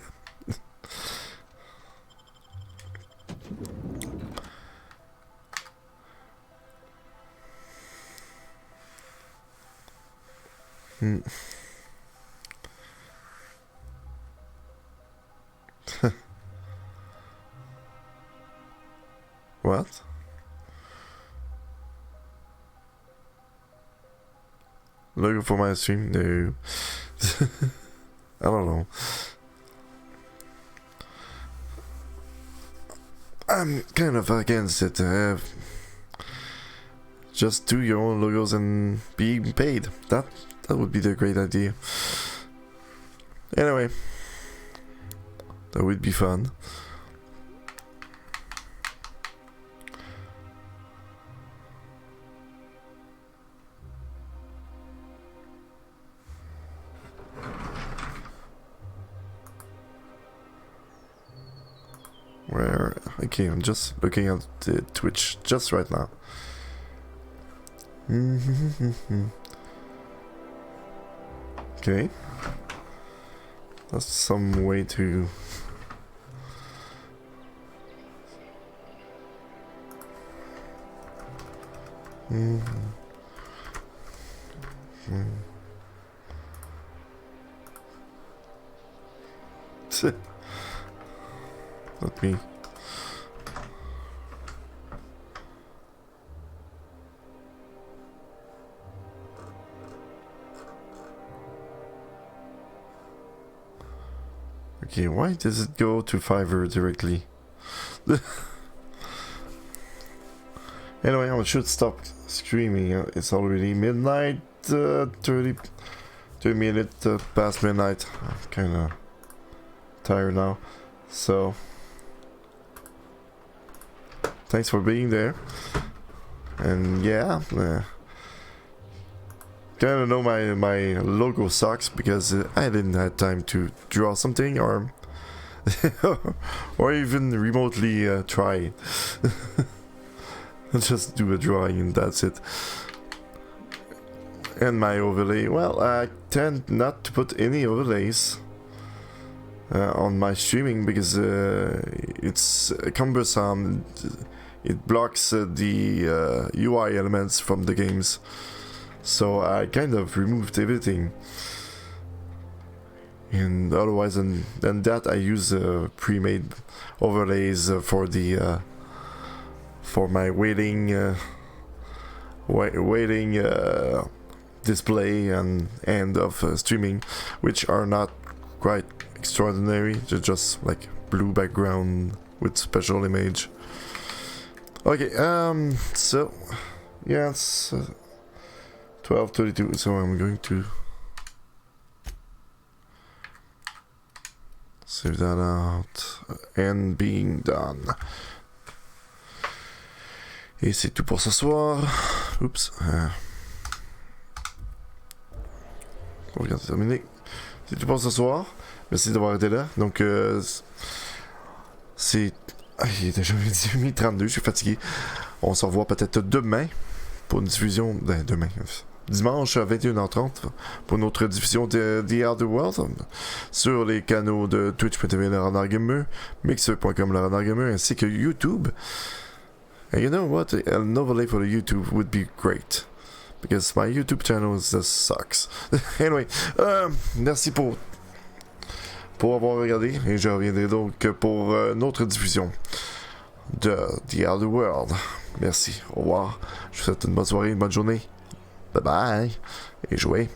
What? Logo for my stream? No. I don't know. I'm kind of against it. Just do your own logos and be paid. That would be the great idea. Anyway, that would be fun. Where? Okay, I'm just looking at the Twitch just right now. Okay. That's some way to... Not me. Okay, why does it go to Fiverr directly? Anyway, I should stop streaming. It's already midnight, 30 minutes past midnight. I'm kinda tired now. So, thanks for being there. And yeah, kinda know my logo sucks because I didn't have time to draw something or or even remotely try it. Just do a drawing and that's it. And my overlay, well, I tend not to put any overlays on my streaming because it's cumbersome. It blocks the UI elements from the games. So I kind of removed everything. And otherwise than that, I use pre-made overlays for the for my waiting display and end of streaming, which are not quite extraordinary. They're just like blue background with special image. Okay, so yeah, it's 12:32, so I'm going to save that out and being done. Et c'est tout pour ce soir. Oups. On vient de terminer. C'est tout pour ce soir. Merci d'avoir été là. Donc, c'est... il est déjà 18h32, je suis fatigué. On se revoit peut-être demain pour une diffusion... demain. Dimanche à 21h30 pour notre diffusion de The Outer World sur les canaux de Twitch.tv Le Renard Gamer, Mixer.com Le Renard Gamer ainsi que YouTube. And you know what? An overlay for the YouTube would be great. Because my YouTube channel just sucks. Anyway, merci pour avoir regardé. Et je reviendrai donc pour une autre diffusion de The Outer World. Merci. Au revoir. Je vous souhaite une bonne soirée, une bonne journée. Bye bye. Et jouez.